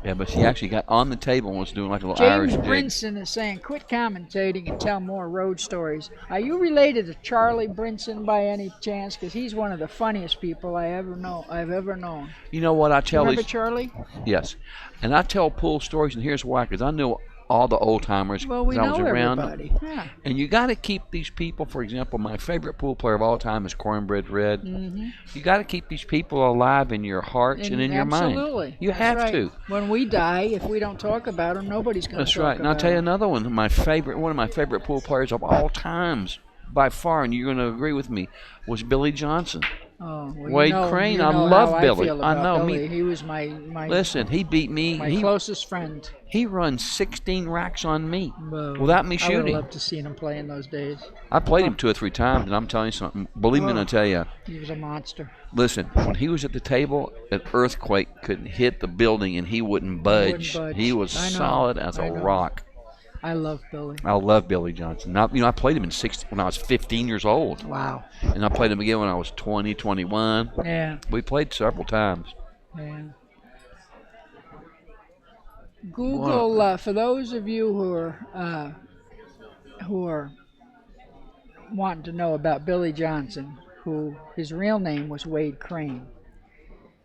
S2: Yeah, but she actually got on the table and was doing like a little
S1: James
S2: Irish jig.
S1: Brinson is saying, "Quit commentating and tell more road stories." Are you related to Charlie Brinson by any chance? Because he's one of the funniest people I've ever known.
S2: You know what I tell
S1: Remember
S2: these?
S1: Charlie?
S2: Yes, and I tell pool stories, and here's why: because I know all the old timers.
S1: Well, we
S2: I was
S1: know
S2: around.
S1: everybody. Yeah.
S2: And you got to keep these people. For example, my favorite pool player of all time is Cornbread Red.
S1: Mm-hmm.
S2: You got to keep these people alive in your hearts and in your mind.
S1: Absolutely.
S2: You
S1: That's
S2: have
S1: right.
S2: to.
S1: When we die, if we don't talk about them, nobody's going to
S2: That's
S1: talk
S2: right. And I'll
S1: about
S2: tell you
S1: them.
S2: another one. One of my favorite pool players of all times, by far, and you're going to agree with me, was Billy Johnson.
S1: Oh, well,
S2: Wade
S1: you know,
S2: Crane,
S1: you
S2: I
S1: know
S2: love
S1: how
S2: Billy.
S1: I feel
S2: I
S1: about
S2: know,
S1: Billy.
S2: me-
S1: He was my
S2: Listen, he beat me.
S1: my
S2: He
S1: closest friend.
S2: he runs 16 racks on me
S1: Well,
S2: without me
S1: I would have
S2: shooting.
S1: loved to seen him play in those days.
S2: I played him 2 or 3 times, and I'm telling you something. Believe me when I tell you.
S1: He was a monster.
S2: Listen, when he was at the table, an earthquake could hit the building, and he wouldn't budge. He was
S1: I know,
S2: solid as
S1: I
S2: a
S1: know.
S2: rock.
S1: I love Billy.
S2: I love Billy Johnson. Now, I played him when I was 15 years old,
S1: Wow.
S2: and I played him again when I was 20, 21.
S1: Yeah.
S2: We played several times.
S1: Yeah. Google for those of you who are wanting to know about Billy Johnson, who his real name was Wade Crane.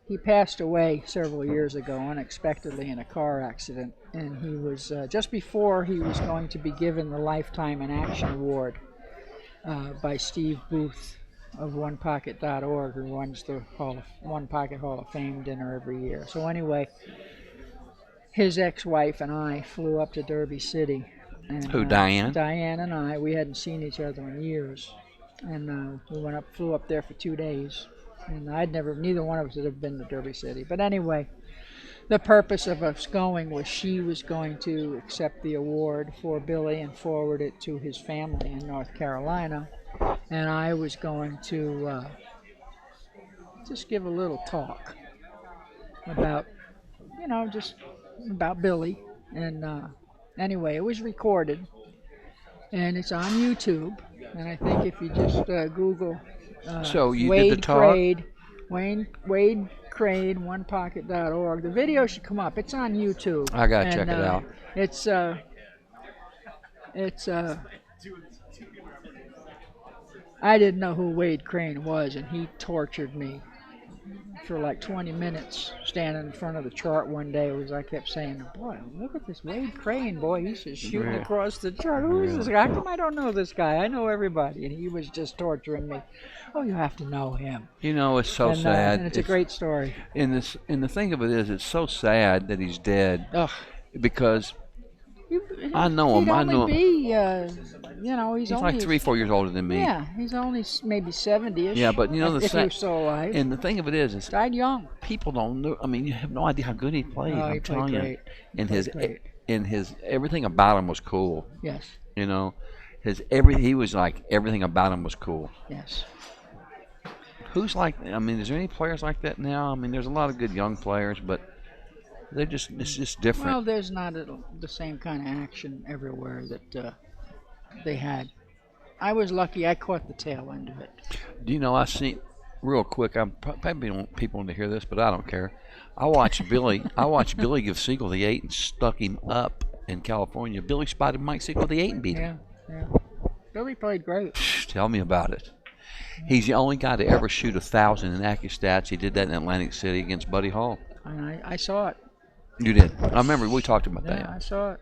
S1: He passed away several years ago unexpectedly in a car accident, and he was just before he was going to be given the Lifetime in Action Award by Steve Booth of OnePocket.org, who runs the One Pocket Hall of Fame dinner every year. So anyway, his ex-wife and I flew up to Derby City. And,
S2: Who, Diane?
S1: Diane and I. We hadn't seen each other in years, and we flew up there for 2 days. And neither one of us had ever been to Derby City. But anyway, the purpose of us going was she was going to accept the award for Billy and forward it to his family in North Carolina, and I was going to just give a little talk about, just about Billy. And anyway, it was recorded, and it's on YouTube. And I think if you just Google
S2: So you
S1: Wade
S2: did the talk?
S1: Crane, Wade Crane, OnePocket.org. The video should come up. It's on YouTube.
S2: I gotta check it out.
S1: It's I didn't know who Wade Crane was, and he tortured me for like 20 minutes standing in front of the chart one day. I kept saying, boy, look at this Wade Crane, boy, he's just shooting
S2: Yeah.
S1: across the chart. Who is this guy? How come I don't know this guy? I know everybody. And he was just torturing me. Oh, you have to know him.
S2: It's so
S1: and,
S2: sad.
S1: And it's a great story.
S2: And the thing of it is, it's so sad that he's dead.
S1: Ugh.
S2: Because I know him. I know him.
S1: He's
S2: He's
S1: only
S2: like 3-4 years older than me.
S1: Yeah, he's only maybe 70-ish.
S2: Yeah, but the
S1: if he was still alive.
S2: And the thing of it is
S1: Died young.
S2: people don't know. I mean, you have no idea how good he played.
S1: Oh,
S2: I'm
S1: he played
S2: telling
S1: great.
S2: you. And his everything about him was cool.
S1: Yes.
S2: He was like everything about him was cool.
S1: Yes.
S2: Who's like? I mean, is there any players like that now? I mean, there's a lot of good young players, but it's just different.
S1: Well, there's not the same kind of action everywhere that they had. I was lucky. I caught the tail end of it.
S2: Do you know, I seen real quick. I'm probably want people to hear this, but I don't care. I watched Billy. Give Siegel the 8 and stuck him up in California. Billy spotted Mike Siegel the 8 and beat him.
S1: Yeah. Billy played great.
S2: Tell me about it. He's the only guy to ever shoot 1,000 in AccuStats. He did that in Atlantic City against Buddy Hall.
S1: And I saw it.
S2: You did. I remember we talked about that.
S1: Yeah, I saw it.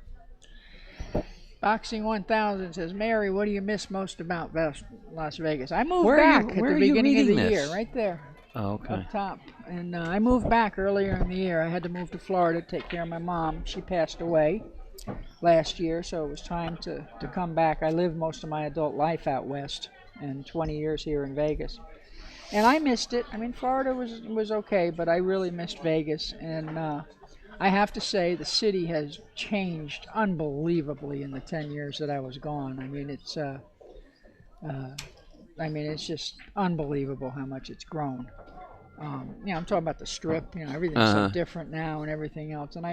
S1: Boxing 1000 says, Mary, what do you miss most about Las Vegas? I moved back at the beginning of the year, right there.
S2: Oh, okay.
S1: Up top. And I moved back earlier in the year. I had to move to Florida to take care of my mom. She passed away last year, so it was time to come back. I lived most of my adult life out west and 20 years here in Vegas. And I missed it. I mean, Florida was okay, but I really missed Vegas. And I have to say the city has changed unbelievably in the 10 years that I was gone. I mean, it's just unbelievable how much it's grown. I'm talking about the Strip. Everything's so different now and everything else. And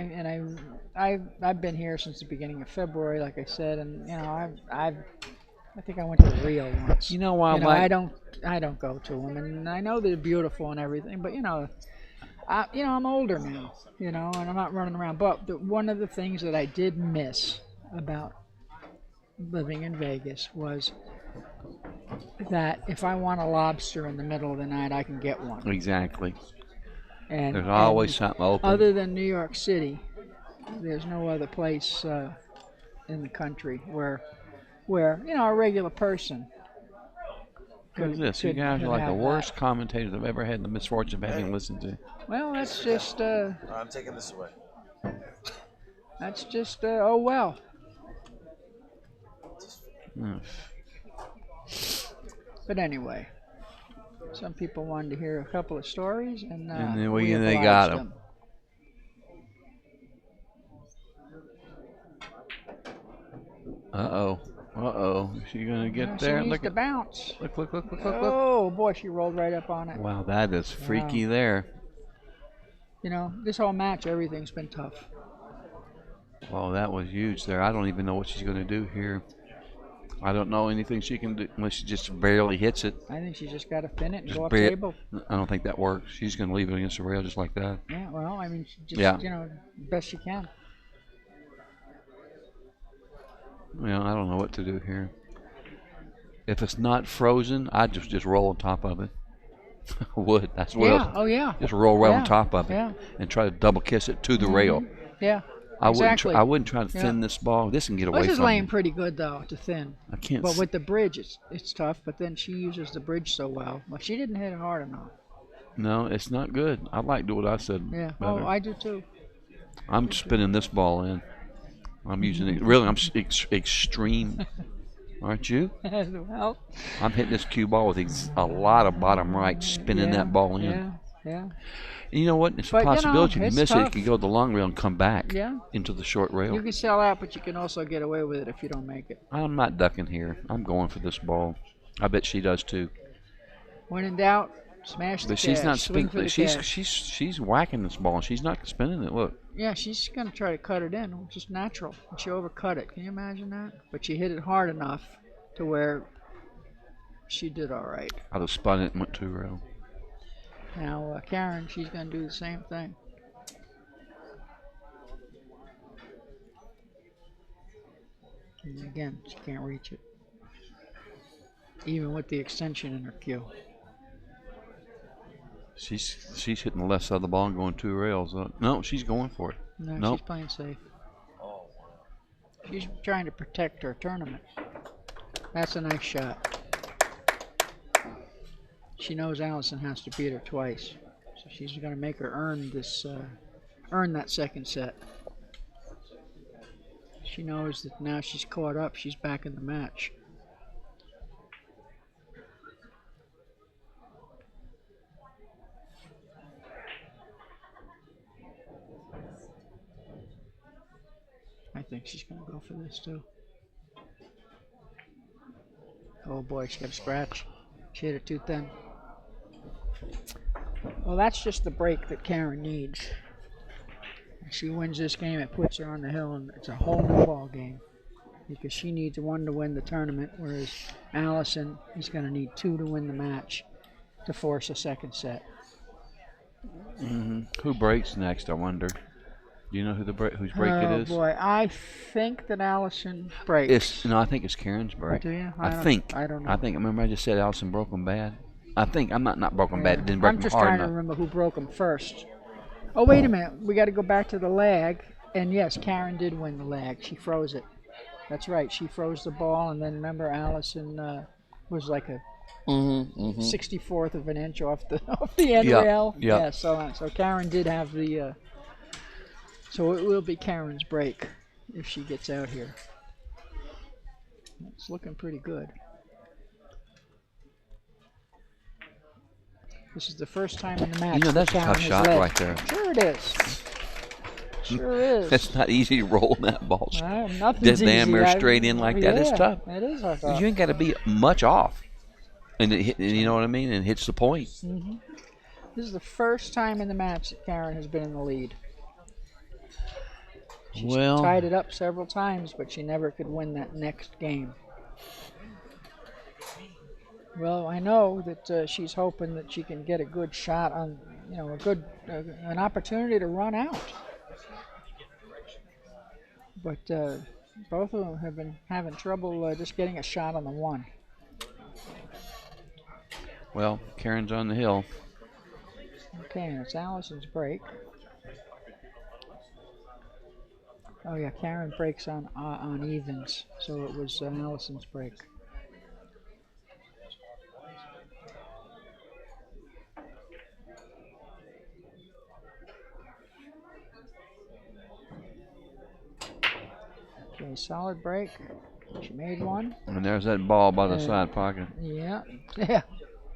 S1: I've been here since the beginning of February, like I said, and I think I went to Rio once.
S2: You know why?
S1: I don't go to them, and I know they're beautiful and everything, but I'm older now, and I'm not running around. But one of the things that I did miss about living in Vegas was that if I want a lobster in the middle of the night, I can get one.
S2: Exactly.
S1: And
S2: there's always something open.
S1: Other than New York City, there's no other place in the country where a regular person.
S2: Because this, you guys are like the worst commentators I've ever had the misfortune of having listened to.
S1: Well, that's just.
S3: I'm taking this away.
S1: That's just. Oh well.
S2: Mm.
S1: But anyway, Some people wanted to hear a couple of stories, and
S2: And then
S1: we
S2: they got
S1: obliged
S2: 'em. Uh-oh. Uh-oh. Is she going to get there?
S1: She needs
S2: Look
S1: to
S2: at
S1: bounce.
S2: look.
S1: Oh, boy, she rolled right up on it.
S2: Wow, that is freaky there.
S1: You know, this whole match, everything's been tough.
S2: Well, that was huge there. I don't even know what she's going to do here. I don't know anything she can do unless she just barely hits it.
S1: I think she just got to pin it and
S2: Just
S1: go up
S2: bare-
S1: table.
S2: I don't think that works. She's going to leave it against the rail just like that.
S1: Yeah, well, I mean, just,
S2: Yeah.
S1: you know, best she can.
S2: Well, I don't know what to do here. If it's not frozen, I'd just roll on top of it. I would. That's what
S1: Yeah, oh yeah.
S2: Just roll right
S1: Yeah,
S2: on top of it
S1: yeah.
S2: and try to double kiss it to the rail.
S1: Yeah,
S2: I
S1: exactly.
S2: I wouldn't try to
S1: Yeah.
S2: thin this ball. This can get away
S1: This is
S2: from
S1: laying
S2: me.
S1: pretty good, though, to thin.
S2: I can't.
S1: But with the bridge, it's tough. But then she uses the bridge so well. Well, she didn't hit it hard enough.
S2: No, it's not good. I like to do what I said.
S1: Yeah.
S2: Better.
S1: Oh, I do too.
S2: I'm spinning this ball in. I'm using it. Really, I'm extreme. Aren't you?
S1: Well,
S2: I'm hitting this cue ball with a lot of bottom right, spinning
S1: yeah,
S2: that ball in.
S1: Yeah, yeah.
S2: And you know what? It's
S1: But,
S2: a possibility.
S1: you know,
S2: if you miss
S1: it's
S2: it, you
S1: tough.
S2: could go to the long rail and come back
S1: Yeah.
S2: into the short rail.
S1: You can sell out, but you can also get away with it if you don't make it.
S2: I'm not ducking here. I'm going for this ball. I bet she does too.
S1: When in doubt, smash the
S2: But she's
S1: cash.
S2: not
S1: Swing
S2: spinning.
S1: for the cash.
S2: She's whacking this ball and she's not spinning it. Look.
S1: Yeah, she's going to try to cut it in, which is natural. And she overcut it. Can you imagine that? But she hit it hard enough to where she did all right.
S2: I'd have spun it and went two rail.
S1: Now, Karen, she's going to do the same thing. And again, she can't reach it. Even with the extension in her cue.
S2: She's hitting the left side of the ball and going two rails. No, she's going for it.
S1: No,
S2: Nope.
S1: she's playing safe. She's trying to protect her tournament. That's a nice shot. She knows Allison has to beat her twice, so she's going to make her earn that second set. She knows that now she's caught up. She's back in the match. I think she's going to go for this too. Oh boy, she got a scratch. She hit it too thin. Well, that's just the break that Karen needs. If she wins this game, it puts her on the hill, and it's a whole new ball game. Because she needs one to win the tournament, whereas Allison is going to need two to win the match to force a second set.
S2: Who breaks next? I wonder. Do you know whose break it is?
S1: Oh boy, I think that Allison breaks.
S2: I think it's Karen's break.
S1: Do you?
S2: I think.
S1: I don't know.
S2: I think. Remember, I just said Allison broke them bad. I think I'm not broken bad. It didn't break
S1: I'm
S2: them
S1: just
S2: hard
S1: trying to
S2: enough.
S1: remember who broke them first. Oh, wait a minute. We got to go back to the lag. And yes, Karen did win the lag. She froze it. That's right. She froze the ball, and then remember Allison was like a 64th of an inch off the end rail.
S2: Yeah.
S1: Yeah. So Karen did have the. So it will be Karen's break if she gets out here. It's looking pretty good. This is the first time in the match.
S2: You know, that's a
S1: Karen
S2: tough
S1: has
S2: shot
S1: led.
S2: right there.
S1: Sure it is. Sure is.
S2: It's not easy to roll that ball.
S1: Nothing's
S2: Damn near
S1: easy.
S2: straight in like that. It's tough.
S1: It is tough.
S2: You ain't got to be much off, and you know what I mean, and hits the point.
S1: This is the first time in the match that Karen has been in the lead. She's tied it up several times, but she never could win that next game. Well, I know that she's hoping that she can get a good shot on, an opportunity to run out. But both of them have been having trouble just getting a shot on the one.
S2: Well, Karen's on the hill.
S1: Okay, and it's Allison's break. Oh yeah, Karen breaks on evens, so it was Allison's break. Okay, solid break. She made one.
S2: And there's that ball by the side pocket.
S1: Yeah, yeah.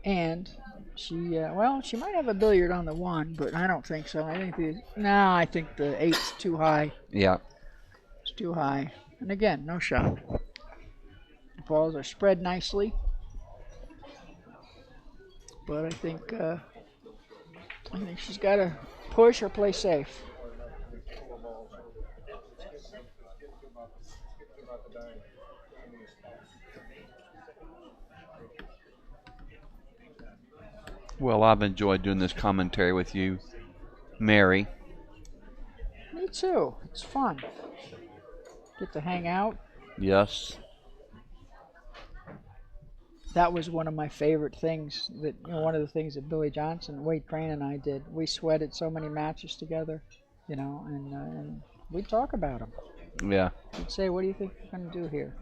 S1: And Well, she might have a billiard on the 1, but I don't think so. I think the 8's too high.
S2: Yeah.
S1: It's too high. And again, no shot. The balls are spread nicely. But I think she's got to push or play safe.
S2: Well, I've enjoyed doing this commentary with you, Mary.
S1: Me too. It's fun. Get to hang out.
S2: Yes.
S1: That was one of my favorite things. One of the things that Billy Johnson, Wade Crane, and I did. We sweated so many matches together, and we'd talk about them.
S2: Yeah.
S1: He'd say, "What do you think you're going to do here?"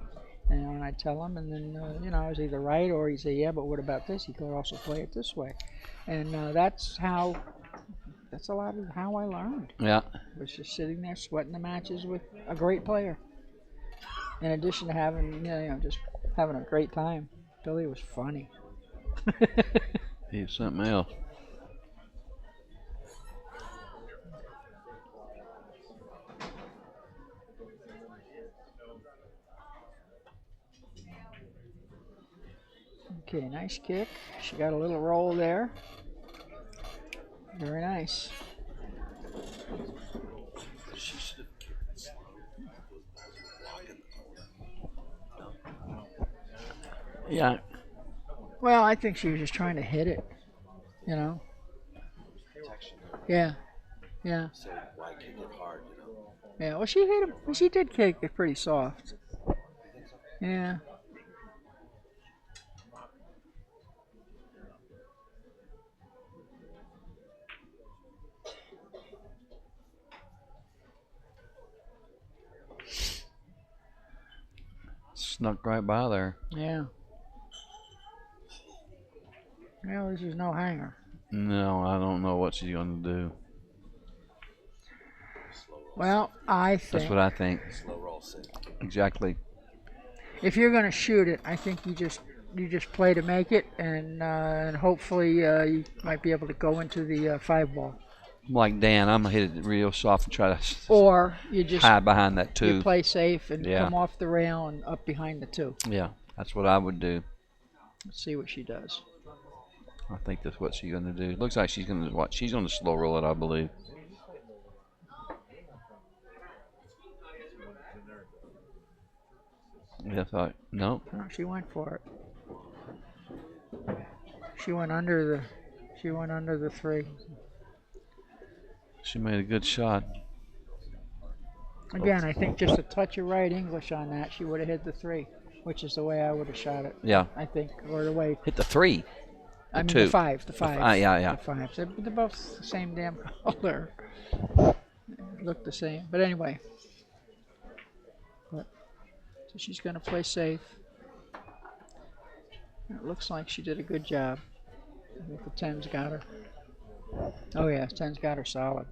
S1: And I'd tell him, and then I was either right or he'd say, "Yeah, but what about this? You could also play it this way." And that's a lot of how I learned.
S2: Yeah.
S1: Was just sitting there sweating the matches with a great player. In addition to having, just having a great time. Billy was funny.
S2: He's something else.
S1: Okay, nice kick. She got a little roll there. Very nice.
S2: Yeah.
S1: Well, I think she was just trying to hit it, Yeah. Yeah.
S3: So why kick it hard,
S1: Yeah, well, she hit him. She did kick it pretty soft. Yeah.
S2: Snuck right by there.
S1: Yeah. Well, this is no hanger.
S2: No, I don't know what she's going to do.
S1: Well, I think.
S2: That's what I think.
S3: Slow roll, sit.
S2: Exactly.
S1: If you're going to shoot it, I think you just play to make it, and hopefully you might be able to go into the 5 ball.
S2: Like Dan, I'm going to hit it real soft and try to
S1: Or you just
S2: hide behind that 2.
S1: You play safe and
S2: Yeah.
S1: come off the rail and up behind the 2.
S2: Yeah, that's what I would do.
S1: Let's see what she does.
S2: I think that's what she's going to do. Looks like she's going to what? She's going to slow roll it, I believe. Yes, no.
S1: No, she went for it. She went under the 3.
S2: She made a good shot.
S1: Again, I think just a touch of right English on that, she would have hit the 3, which is the way I would have shot it.
S2: Yeah.
S1: I think, or the way.
S2: Hit the 3.
S1: I mean
S2: 2.
S1: the 5.
S2: Yeah.
S1: The 5. They're both the same damn color. Look the same, but anyway. So she's going to play safe. It looks like she did a good job. I think the 10's got her. Oh yeah, 10's got her solid.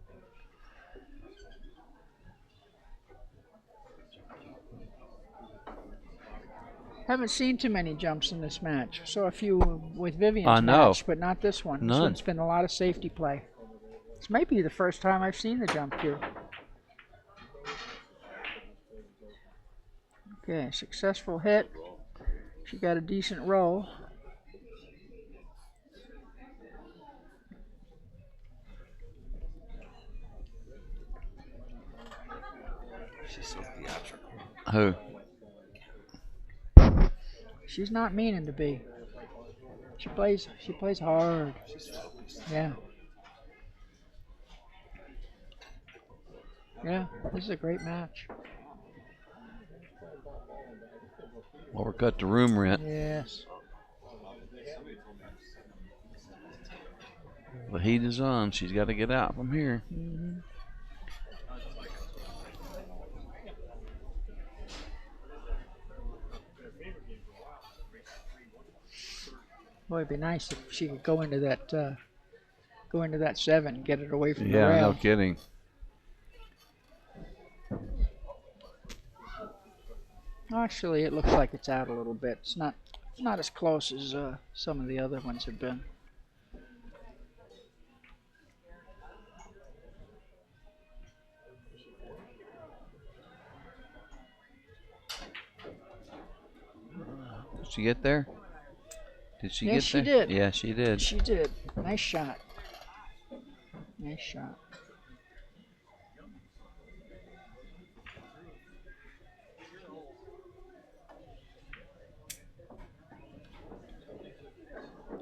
S1: Haven't seen too many jumps in this match. Saw a few with Vivian's match, but not this one.
S2: None.
S1: This one's been a lot of safety play. This might be the first time I've seen the jump cue. Okay, successful hit. She got a decent roll.
S3: She's so theatrical.
S2: Who?
S1: She's not meaning to be. She plays hard. Yeah. Yeah, this is a great match.
S2: Well, we're cut to room rent.
S1: Yes.
S2: The heat is on. She's got to get out from here.
S1: Mm-hmm. Boy, it'd be nice if she could go into that 7, get it away from the rail.
S2: Yeah, no kidding.
S1: Actually, it looks like it's out a little bit. It's not as close as some of the other ones have been.
S2: she get there? Did she
S1: Yes,
S2: get
S1: she
S2: there?
S1: did.
S2: Yeah, she did.
S1: She did. Nice shot. Nice shot.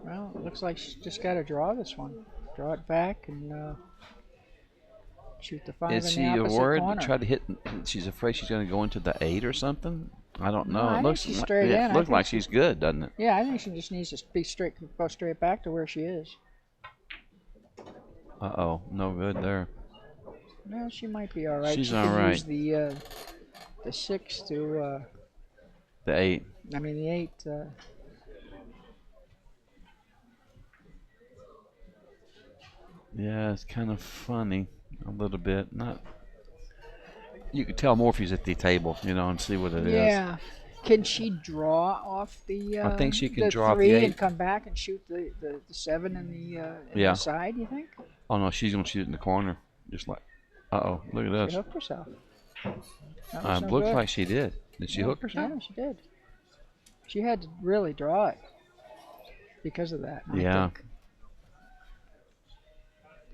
S1: Well, it looks like she's just got to draw this one. Draw it back and shoot the 5
S2: Is
S1: in
S2: she
S1: the
S2: a
S1: opposite
S2: word?
S1: corner.
S2: Try to hit. She's afraid she's going to go into the 8 or something. I don't know.
S1: No, I
S2: It
S1: think
S2: looks
S1: she's
S2: like,
S1: straight
S2: yeah,
S1: in. I
S2: looks
S1: think
S2: like she's good, doesn't it?
S1: Yeah, I think she just needs to be straight, go straight back to where she is.
S2: Uh-oh, no good there.
S1: Well, she might be all right.
S2: She's
S1: she
S2: all
S1: can
S2: right.
S1: use the 6 to.
S2: The 8.
S1: I mean the 8.
S2: Yeah, it's kind of funny a little bit. Not. You could tell more if he's at the table, you know, and see what it is.
S1: Yeah. Can she draw off the?
S2: I think she can
S1: the
S2: draw off
S1: 3
S2: the 8.
S1: and come back and shoot the 7 in the
S2: Yeah.
S1: the side. You think?
S2: Oh no, she's gonna shoot it in the corner, just like. Uh-oh, look at
S1: She
S2: this.
S1: hooked herself. That was no
S2: Looks
S1: good.
S2: like she did. Did she hook herself?
S1: Yeah, she did. She had to really draw it because of that.
S2: Yeah.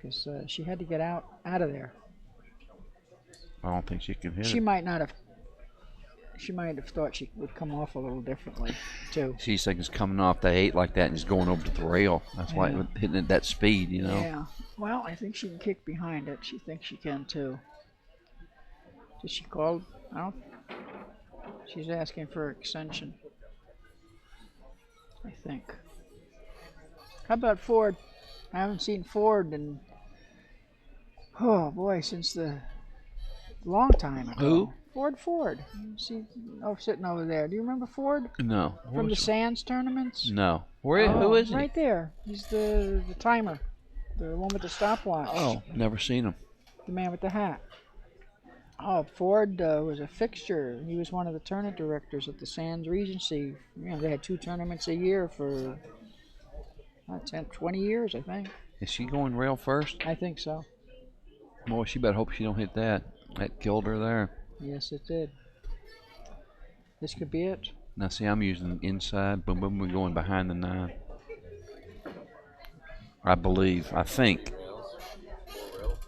S1: Because she had to get out of there.
S2: I don't think she can hit
S1: She
S2: it.
S1: might not have. She might have thought she would come off a little differently too.
S2: She's thinking it's coming off the 8 like that and just going over to the rail. That's why
S1: Yeah.
S2: hitting it at that speed, you know.
S1: Yeah. Well, I think she can kick behind it. She thinks she can too. Did she call? I don't. She's asking for extension. I think. How about Ford? I haven't seen Ford in. Oh boy, since the long time ago.
S2: Who?
S1: Ford. See, sitting over there. Do you remember Ford
S2: No.
S1: from the Sands tournaments?
S2: No. Who is he?
S1: Right there. He's the timer, the one with the stopwatch.
S2: Oh, never seen him.
S1: The man with the hat. Oh, Ford was a fixture. He was one of the tournament directors at the Sands Regency. You know, they had 2 tournaments a year for 10, 20 years, I think.
S2: Is she going rail first?
S1: I think so.
S2: Boy, she better hope she don't hit that. That killed her there.
S1: Yes, it did. This could be it.
S2: Now see, I'm using inside. Boom, boom, we're going behind the 9. I believe. I think.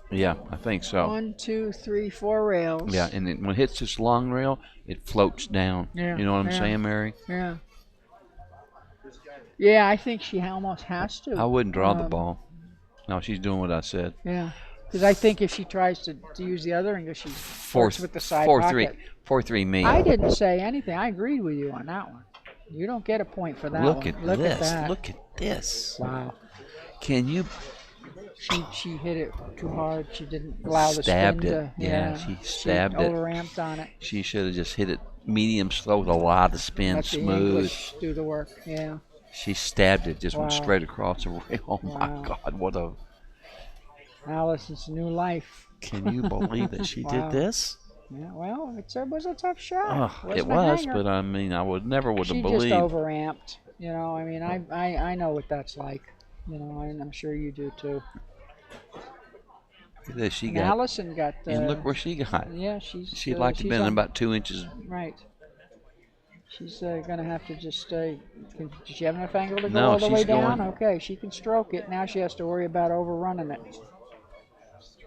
S2: Yeah, I think so.
S1: 1, 2, 3, 4 rails.
S2: Yeah, and when it hits this long rail, it floats down.
S1: Yeah,
S2: You know what I'm
S1: yeah.
S2: saying, Mary?
S1: Yeah. Yeah, I think she almost has to.
S2: I wouldn't draw the ball. No, she's doing what I said.
S1: Yeah. Because I think if she tries to use the other English, she
S2: Four,
S1: with the side
S2: 4-3.
S1: pocket.
S2: 4-3 me.
S1: I didn't say anything. I agreed with you on that one. You don't get a point for that
S2: Look
S1: one.
S2: at
S1: Look
S2: this.
S1: at that.
S2: Look at this.
S1: Wow.
S2: Can you
S1: She hit it too hard. She didn't allow the
S2: stabbed
S1: spin
S2: it?
S1: to.
S2: Yeah, she stabbed
S1: she
S2: it.
S1: overamped on it.
S2: She should have just hit it medium slow with a lot of spin,
S1: Let the
S2: smooth.
S1: English do the work. Yeah.
S2: She stabbed it, just went
S1: Wow.
S2: straight across the rail. Oh my
S1: Wow.
S2: God, what a!
S1: Allison's new life.
S2: Can you believe that she
S1: Wow.
S2: did this?
S1: Yeah. Well, it was a tough shot.
S2: Oh,
S1: Wasn't
S2: it
S1: a
S2: was,
S1: hanger.
S2: but I mean, I would never would
S1: She
S2: have
S1: just
S2: believed.
S1: overamped. You know, I mean, I know what that's like. You know, and I'm sure you do too.
S2: Look at this, she
S1: And
S2: got.
S1: Allison got.
S2: And look where she got.
S1: Yeah, she's.
S2: She'd like to
S1: she's
S2: been
S1: on-
S2: about 2 inches.
S1: Right. She's gonna have to just. Does she have enough angle to go
S2: No,
S1: all the way
S2: she's
S1: down?
S2: going-
S1: Okay, she can stroke it. Now she has to worry about overrunning it.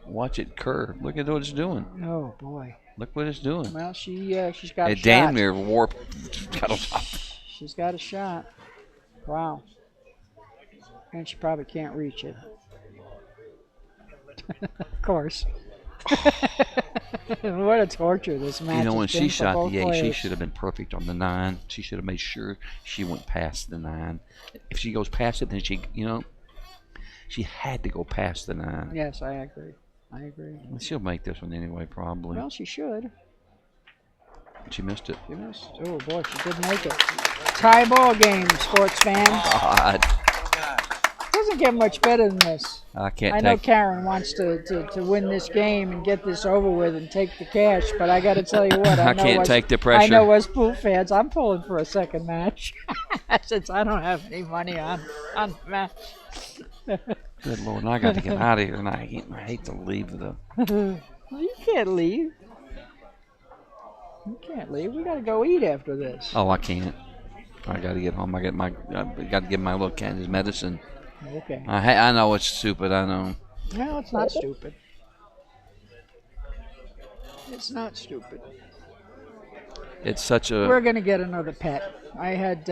S2: Watch it curve. Look at what it's doing.
S1: Oh boy.
S2: Look what it's doing.
S1: Well, she's got a
S2: It
S1: shot.
S2: damn near warped. Got on top.
S1: She's got a shot. Wow. And she probably can't reach it. Of course. What a torture this match
S2: You know, when
S1: has
S2: she
S1: been for
S2: shot
S1: both
S2: the 8, she
S1: players.
S2: should have been perfect on the 9. She should have made sure she went past the 9. If she goes past it, then she, she had to go past the 9.
S1: Yes, I agree. I agree.
S2: She'll make this one anyway, probably.
S1: Well, she should.
S2: She missed it.
S1: She missed. Oh boy, she did make it. Tie ball game, sports fans.
S2: God,
S1: Doesn't get much better than this.
S2: I can't
S1: I know
S2: take.
S1: Karen wants to win this game and get this over with and take the cash, but I got to tell you what,
S2: I
S1: know
S2: can't
S1: us-
S2: take the
S1: I
S2: pressure.
S1: know us pool fans. I'm pulling for a second match since I don't have any money on the match.
S2: Good Lord, and I got to get out of here, and I hate to leave the.
S1: Well, you can't leave. You can't leave. We got to go eat after this.
S2: Oh, I can't. I got to get home. I got to give my little cat his medicine.
S1: Okay.
S2: I know it's stupid. I know.
S1: No, it's not stupid. It's not stupid.
S2: It's such a.
S1: We're gonna get another pet. I had,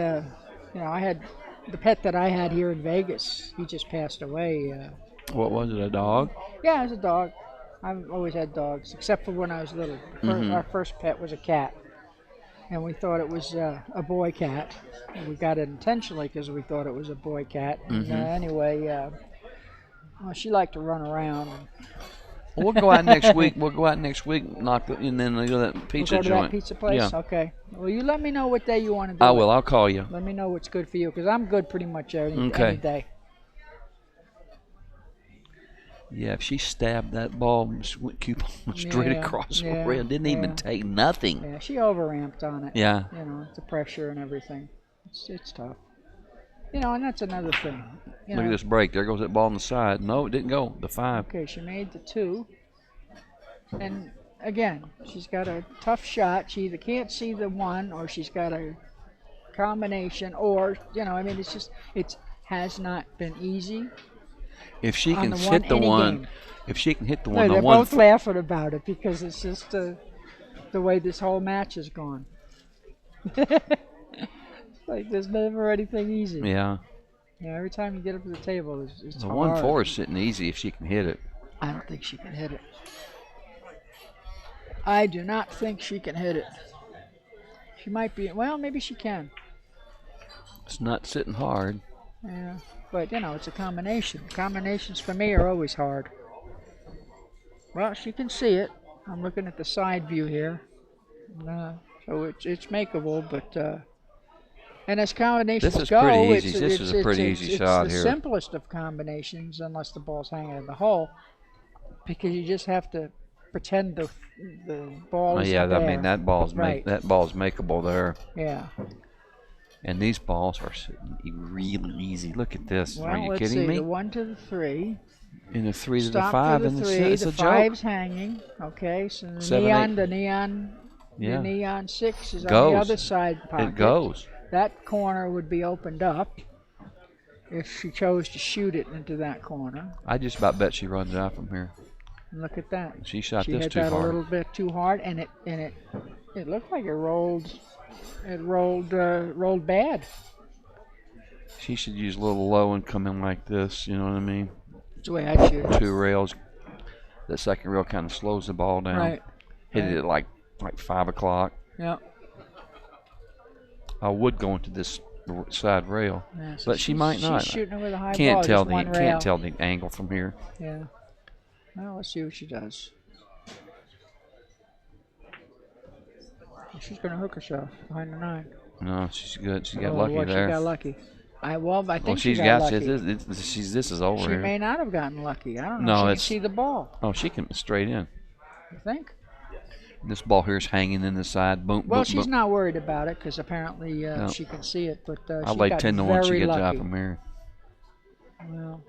S1: I had the pet that I had here in Vegas. He just passed away.
S2: What was it? A dog?
S1: Yeah, it was a dog. I've always had dogs, except for when I was little. Our first pet was a cat, and we thought it was a boy cat. And we got it intentionally because we thought it was a boy cat. And, anyway, well, she liked to run around.
S2: Well, we'll go out next week. Knock the, and then go to that pizza
S1: We'll go to
S2: joint.
S1: that pizza place?
S2: Yeah.
S1: Okay. Well, you let me know what day you want to do
S2: I
S1: it.
S2: will. I'll call you.
S1: Let me know what's good for you, because I'm good pretty much any day.
S2: Yeah, if she stabbed that ball coupon straight across the rail, didn't even take nothing.
S1: Yeah, she overamped on it.
S2: Yeah.
S1: You know, the pressure and everything. It's tough. You know, and that's another thing.
S2: Look at this break. There goes that ball on the side. No, it didn't go. The 5.
S1: Okay, she made the 2. And again, she's got a tough shot. She either can't see the 1 or she's got a combination, or, it has not been easy.
S2: If she can
S1: hit
S2: hit the 1, if she can hit the 1,
S1: they're
S2: the 1.
S1: both laughing about it because it's just the way this whole match has gone. Like there's never anything easy.
S2: Yeah.
S1: Yeah, every time you get up to the table, it's
S2: The
S1: hard.
S2: 1-4 is sitting easy if she can hit it.
S1: I don't think she can hit it. I do not think she can hit it. She might be. Well, maybe she can.
S2: It's not sitting hard.
S1: Yeah, but it's a combination. Combinations for me are always hard. Well, she can see it. I'm looking at the side view here. So it's makeable, but. And as combinations
S2: This is
S1: go,
S2: pretty easy. This is a pretty easy shot
S1: here.
S2: here.
S1: It's the simplest of combinations, unless the ball's hanging in the hole, because you just have to pretend the ball is there.
S2: I mean that ball's
S1: right.
S2: that ball's makeable there.
S1: Yeah.
S2: And these balls are sitting really easy. Look at this.
S1: Well,
S2: Are you
S1: let's
S2: kidding
S1: see.
S2: me?
S1: The 1 to the 3.
S2: And the 3 to the
S1: Stop
S2: 5,
S1: for
S2: and
S1: the 3.
S2: it's
S1: The
S2: a
S1: 5's
S2: joke.
S1: hanging. Okay, so the
S2: 7,
S1: neon,
S2: 8.
S1: the neon,
S2: Yeah.
S1: the neon 6 is
S2: Goes.
S1: on the other side pocket.
S2: It goes.
S1: That corner would be opened up if she chose to shoot it into that corner.
S2: I just about bet she runs out from here.
S1: And look at that.
S2: She shot
S1: She
S2: this
S1: hit
S2: too
S1: that
S2: hard.
S1: a little bit too hard, and it looked like it rolled. It rolled bad.
S2: She should use a little low and come in like this. You know what I mean?
S1: That's the way I shoot it.
S2: 2 rails. The second rail kind of slows the ball down.
S1: Right.
S2: Hit it at like 5 o'clock.
S1: Yeah.
S2: I would go into this side rail,
S1: Yeah, so
S2: but she might not.
S1: She's shooting it with a high
S2: Can't
S1: ball.
S2: tell
S1: just
S2: the
S1: one rail.
S2: can't tell the angle from here.
S1: Yeah. Well, let's see what she does. She's gonna hook herself behind the 9.
S2: No, she's good. She got
S1: Oh,
S2: lucky
S1: Lord,
S2: there.
S1: She got lucky. I think
S2: She's
S1: she got lucky.
S2: This is over
S1: She
S2: here.
S1: may not have gotten lucky. I don't
S2: No,
S1: know. She can
S2: it's-
S1: see the ball.
S2: Oh, she can straight in.
S1: You think?
S2: This ball here is hanging in the side. Boom,
S1: Well,
S2: boom,
S1: she's
S2: boom.
S1: not worried about it because apparently
S2: No.
S1: she can see it. But
S2: I
S1: she
S2: laid
S1: got
S2: 10 to 1. She
S1: very
S2: gets
S1: lucky.
S2: out from here.
S1: Well,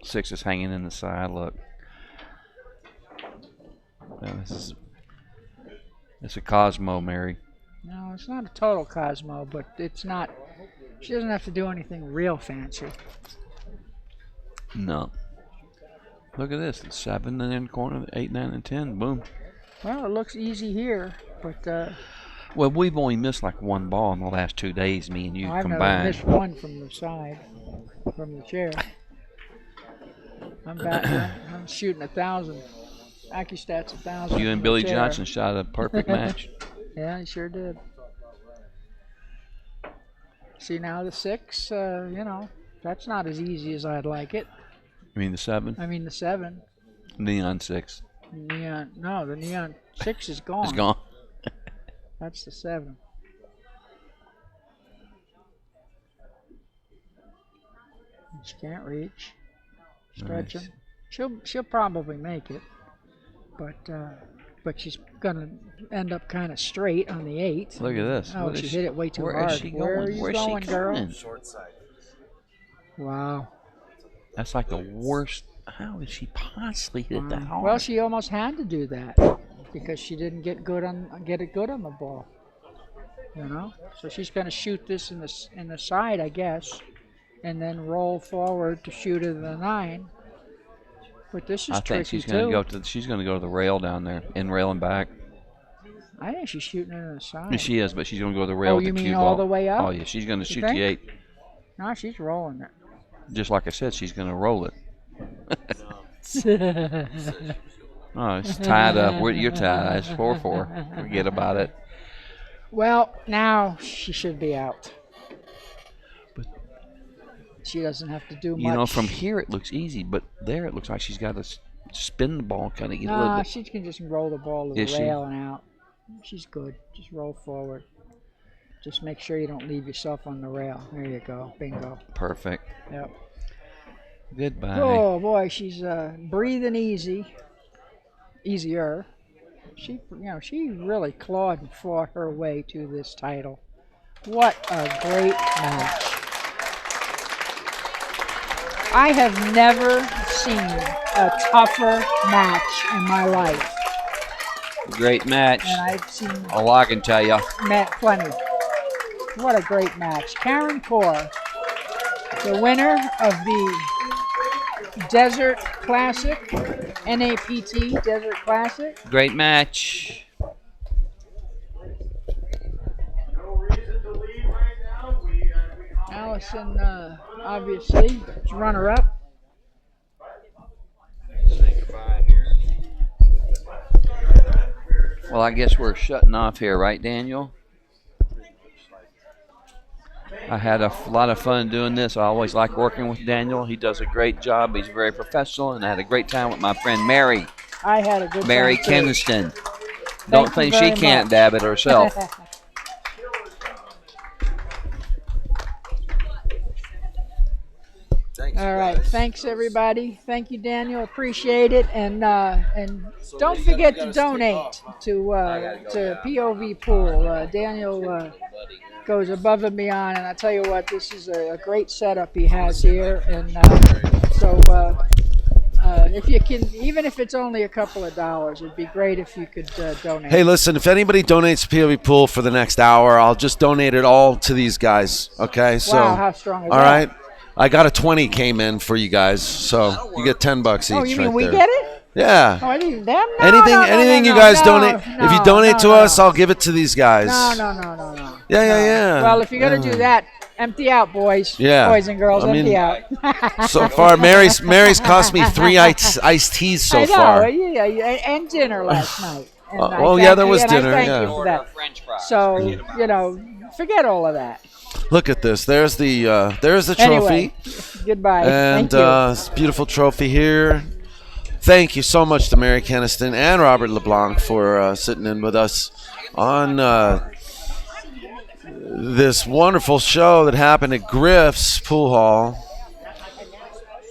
S2: 6 is hanging in the side. Look. Now, it's a Cosmo, Mary.
S1: no, it's not a total Cosmo, but it's not. She doesn't have to do anything real fancy.
S2: No. Look at this. It's 7 and then corner, 8, 9, and 10. Boom.
S1: Well, it looks easy here, but
S2: Well, we've only missed like 1 ball in the last 2 days, me and you
S1: I've never
S2: combined.
S1: missed one from the side, from the chair. I'm shooting 1,000. AccuStats 1,000.
S2: You and
S1: from the
S2: Billy
S1: chair.
S2: Johnson shot a perfect match.
S1: Yeah, he sure did. See, now the 6, that's not as easy as I'd like it.
S2: I mean the 7,
S1: I mean the 7.
S2: neon 6.
S1: The neon 6 is gone.
S2: It's gone.
S1: That's the 7. She can't reach. Stretch
S2: Nice.
S1: him. She'll probably make it, but she's gonna end up kind of straight on the 8.
S2: Look at this.
S1: Oh,
S2: What
S1: she
S2: is
S1: hit it way too
S2: where
S1: hard.
S2: is she
S1: Where
S2: going?
S1: are you
S2: Where's she
S1: going, girl?
S2: going?
S3: Short side.
S1: Wow.
S2: That's like the worst. How did she possibly hit that hard?
S1: Well, she almost had to do that because she didn't get it good on the ball. You know, so she's going to shoot this in the side, I guess, and then roll forward to shoot it in the 9. But this is
S2: I think
S1: tricky
S2: she's going to go
S1: too.
S2: to the rail down there, in rail and back.
S1: I think she's shooting it in the side.
S2: Yeah, she is, but she's going to go to the rail
S1: Oh,
S2: with
S1: you
S2: the
S1: mean
S2: cue
S1: all
S2: ball.
S1: the way up?
S2: Oh yeah, she's going to shoot
S1: think?
S2: the 8.
S1: No, she's rolling it.
S2: Just like I said, she's going to roll it. Oh, it's tied up. You're tied. It's 4-4. Forget about it.
S1: Well, now she should be out.
S2: But
S1: she doesn't have to do much.
S2: You know, from here it looks easy, but there it looks like she's got to spin the ball, kind of get a little
S1: No,
S2: bit.
S1: she can just roll the ball to the
S2: Is she?
S1: rail and out. She's good. Just roll forward. Just make sure you don't leave yourself on the rail. There you go. Bingo.
S2: Perfect.
S1: Yep.
S2: Goodbye.
S1: Oh boy, she's breathing easy. Easier. She really clawed and fought her way to this title. What a great match. I have never seen a tougher match in my life.
S2: Great match.
S1: And I've seen
S2: All I can tell you.
S1: plenty. What a great match. Karen CORR, the winner of the Desert Classic, NAPT Desert Classic.
S2: Great match.
S1: Allison, obviously, is runner-up.
S2: Well, I guess we're shutting off here, right, Daniel? I had a lot of fun doing this. I always like working with Daniel. He does a great job. He's very professional, and I had a great time with my friend Mary.
S1: I had a good
S2: Mary
S1: time too.
S2: Kenniston. Don't think she can't dab it herself.
S3: Thanks,
S1: All
S3: you
S1: right,
S3: guys.
S1: thanks everybody. Thank you, Daniel. Appreciate it, and
S3: So
S1: don't
S3: you
S1: forget
S3: gotta
S1: to
S3: stick
S1: donate
S3: off, huh?
S1: to POVPOOL. Daniel goes above and beyond, and I tell you what, this is a great setup he has here, and so if you can, even if it's only a couple of dollars, it'd be great if you could donate.
S4: Hey, listen, if anybody donates POV Pool for the next hour, I'll just donate it all to these guys, okay? So,
S1: wow, how strong is
S4: all
S1: that?
S4: right? I got a 20 came in for you guys, so you get $10 each.
S1: Oh, you mean
S4: right
S1: we
S4: there.
S1: get it?
S4: Yeah.
S1: Oh, I didn't. Them? No,
S4: Anything
S1: no,
S4: you guys
S1: no,
S4: donate.
S1: no,
S4: If you donate
S1: no,
S4: to
S1: no.
S4: us, I'll give it to these guys.
S1: No.
S4: Yeah.
S1: Well, if you're gonna do that, empty out, boys.
S4: Yeah.
S1: Boys and girls,
S4: I mean,
S1: empty out.
S4: So far, Mary's cost me 3 iced teas so
S1: I know,
S4: far.
S1: yeah, and dinner last night. And I
S4: oh,
S1: thank
S4: yeah, there
S1: you,
S4: was
S1: and
S4: dinner,
S1: I thank
S4: yeah.
S1: you for that. So, forget all of that.
S4: Look at this. There's the trophy.
S1: Anyway, goodbye.
S4: And
S1: Thank you.
S4: this beautiful trophy here. Thank you so much to Mary Kenniston and Robert LeBlanc for sitting in with us on this wonderful show that happened at Griff's Pool Hall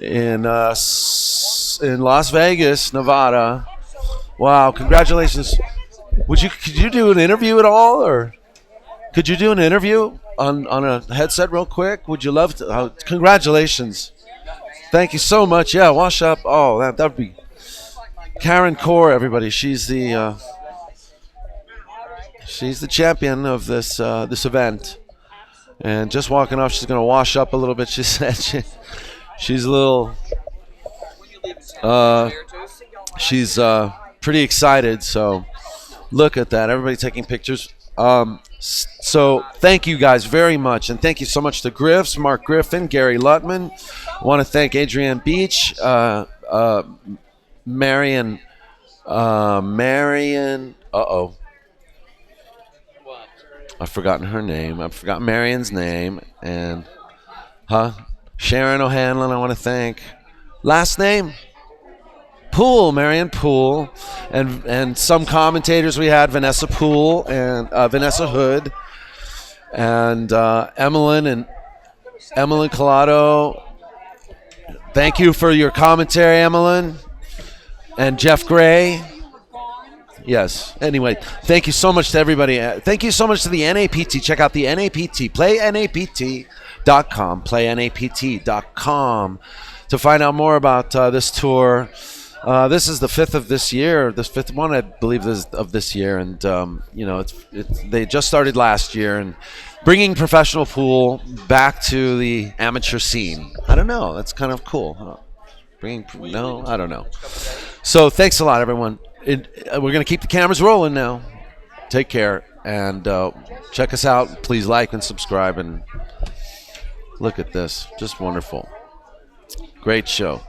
S4: in Las Vegas, Nevada. Wow! Congratulations. Could you do an interview at all, or could you do an interview on a headset real quick? Would you love to? Congratulations. Thank you so much. Yeah, wash up. Oh, that would be Karen CORR, everybody. She's the champion of this event. And just walking off, she's going to wash up a little bit. She said she's a little she's pretty excited. So look at that. Everybody taking pictures. So thank you guys very much, and thank you so much to Griffs, Mark Griffin, Gary Lutman. I want to thank Adrienne Beach, Marion. I've forgotten her name. I've forgotten Marion's name, and Sharon O'Hanlon. I want to thank. Last name. Pool, Marion Pool, and some commentators we had, Vanessa Pool and Vanessa Hood, and Emmeline Collado. Thank you for your commentary, Emmeline, and Jeff Gray. Yes. Anyway, thank you so much to everybody. Thank you so much to the NAPT. Check out the NAPT. PlayNAPT.com. PlayNAPT.com to find out more about this tour. This is the fifth of this year. This fifth one, I believe, is of this year, and they just started last year and bringing professional pool back to the amateur scene. I don't know. That's kind of cool. Huh? I don't know. So thanks a lot, everyone. We're going to keep the cameras rolling now. Take care and check us out. Please like and subscribe and look at this. Just wonderful. Great show.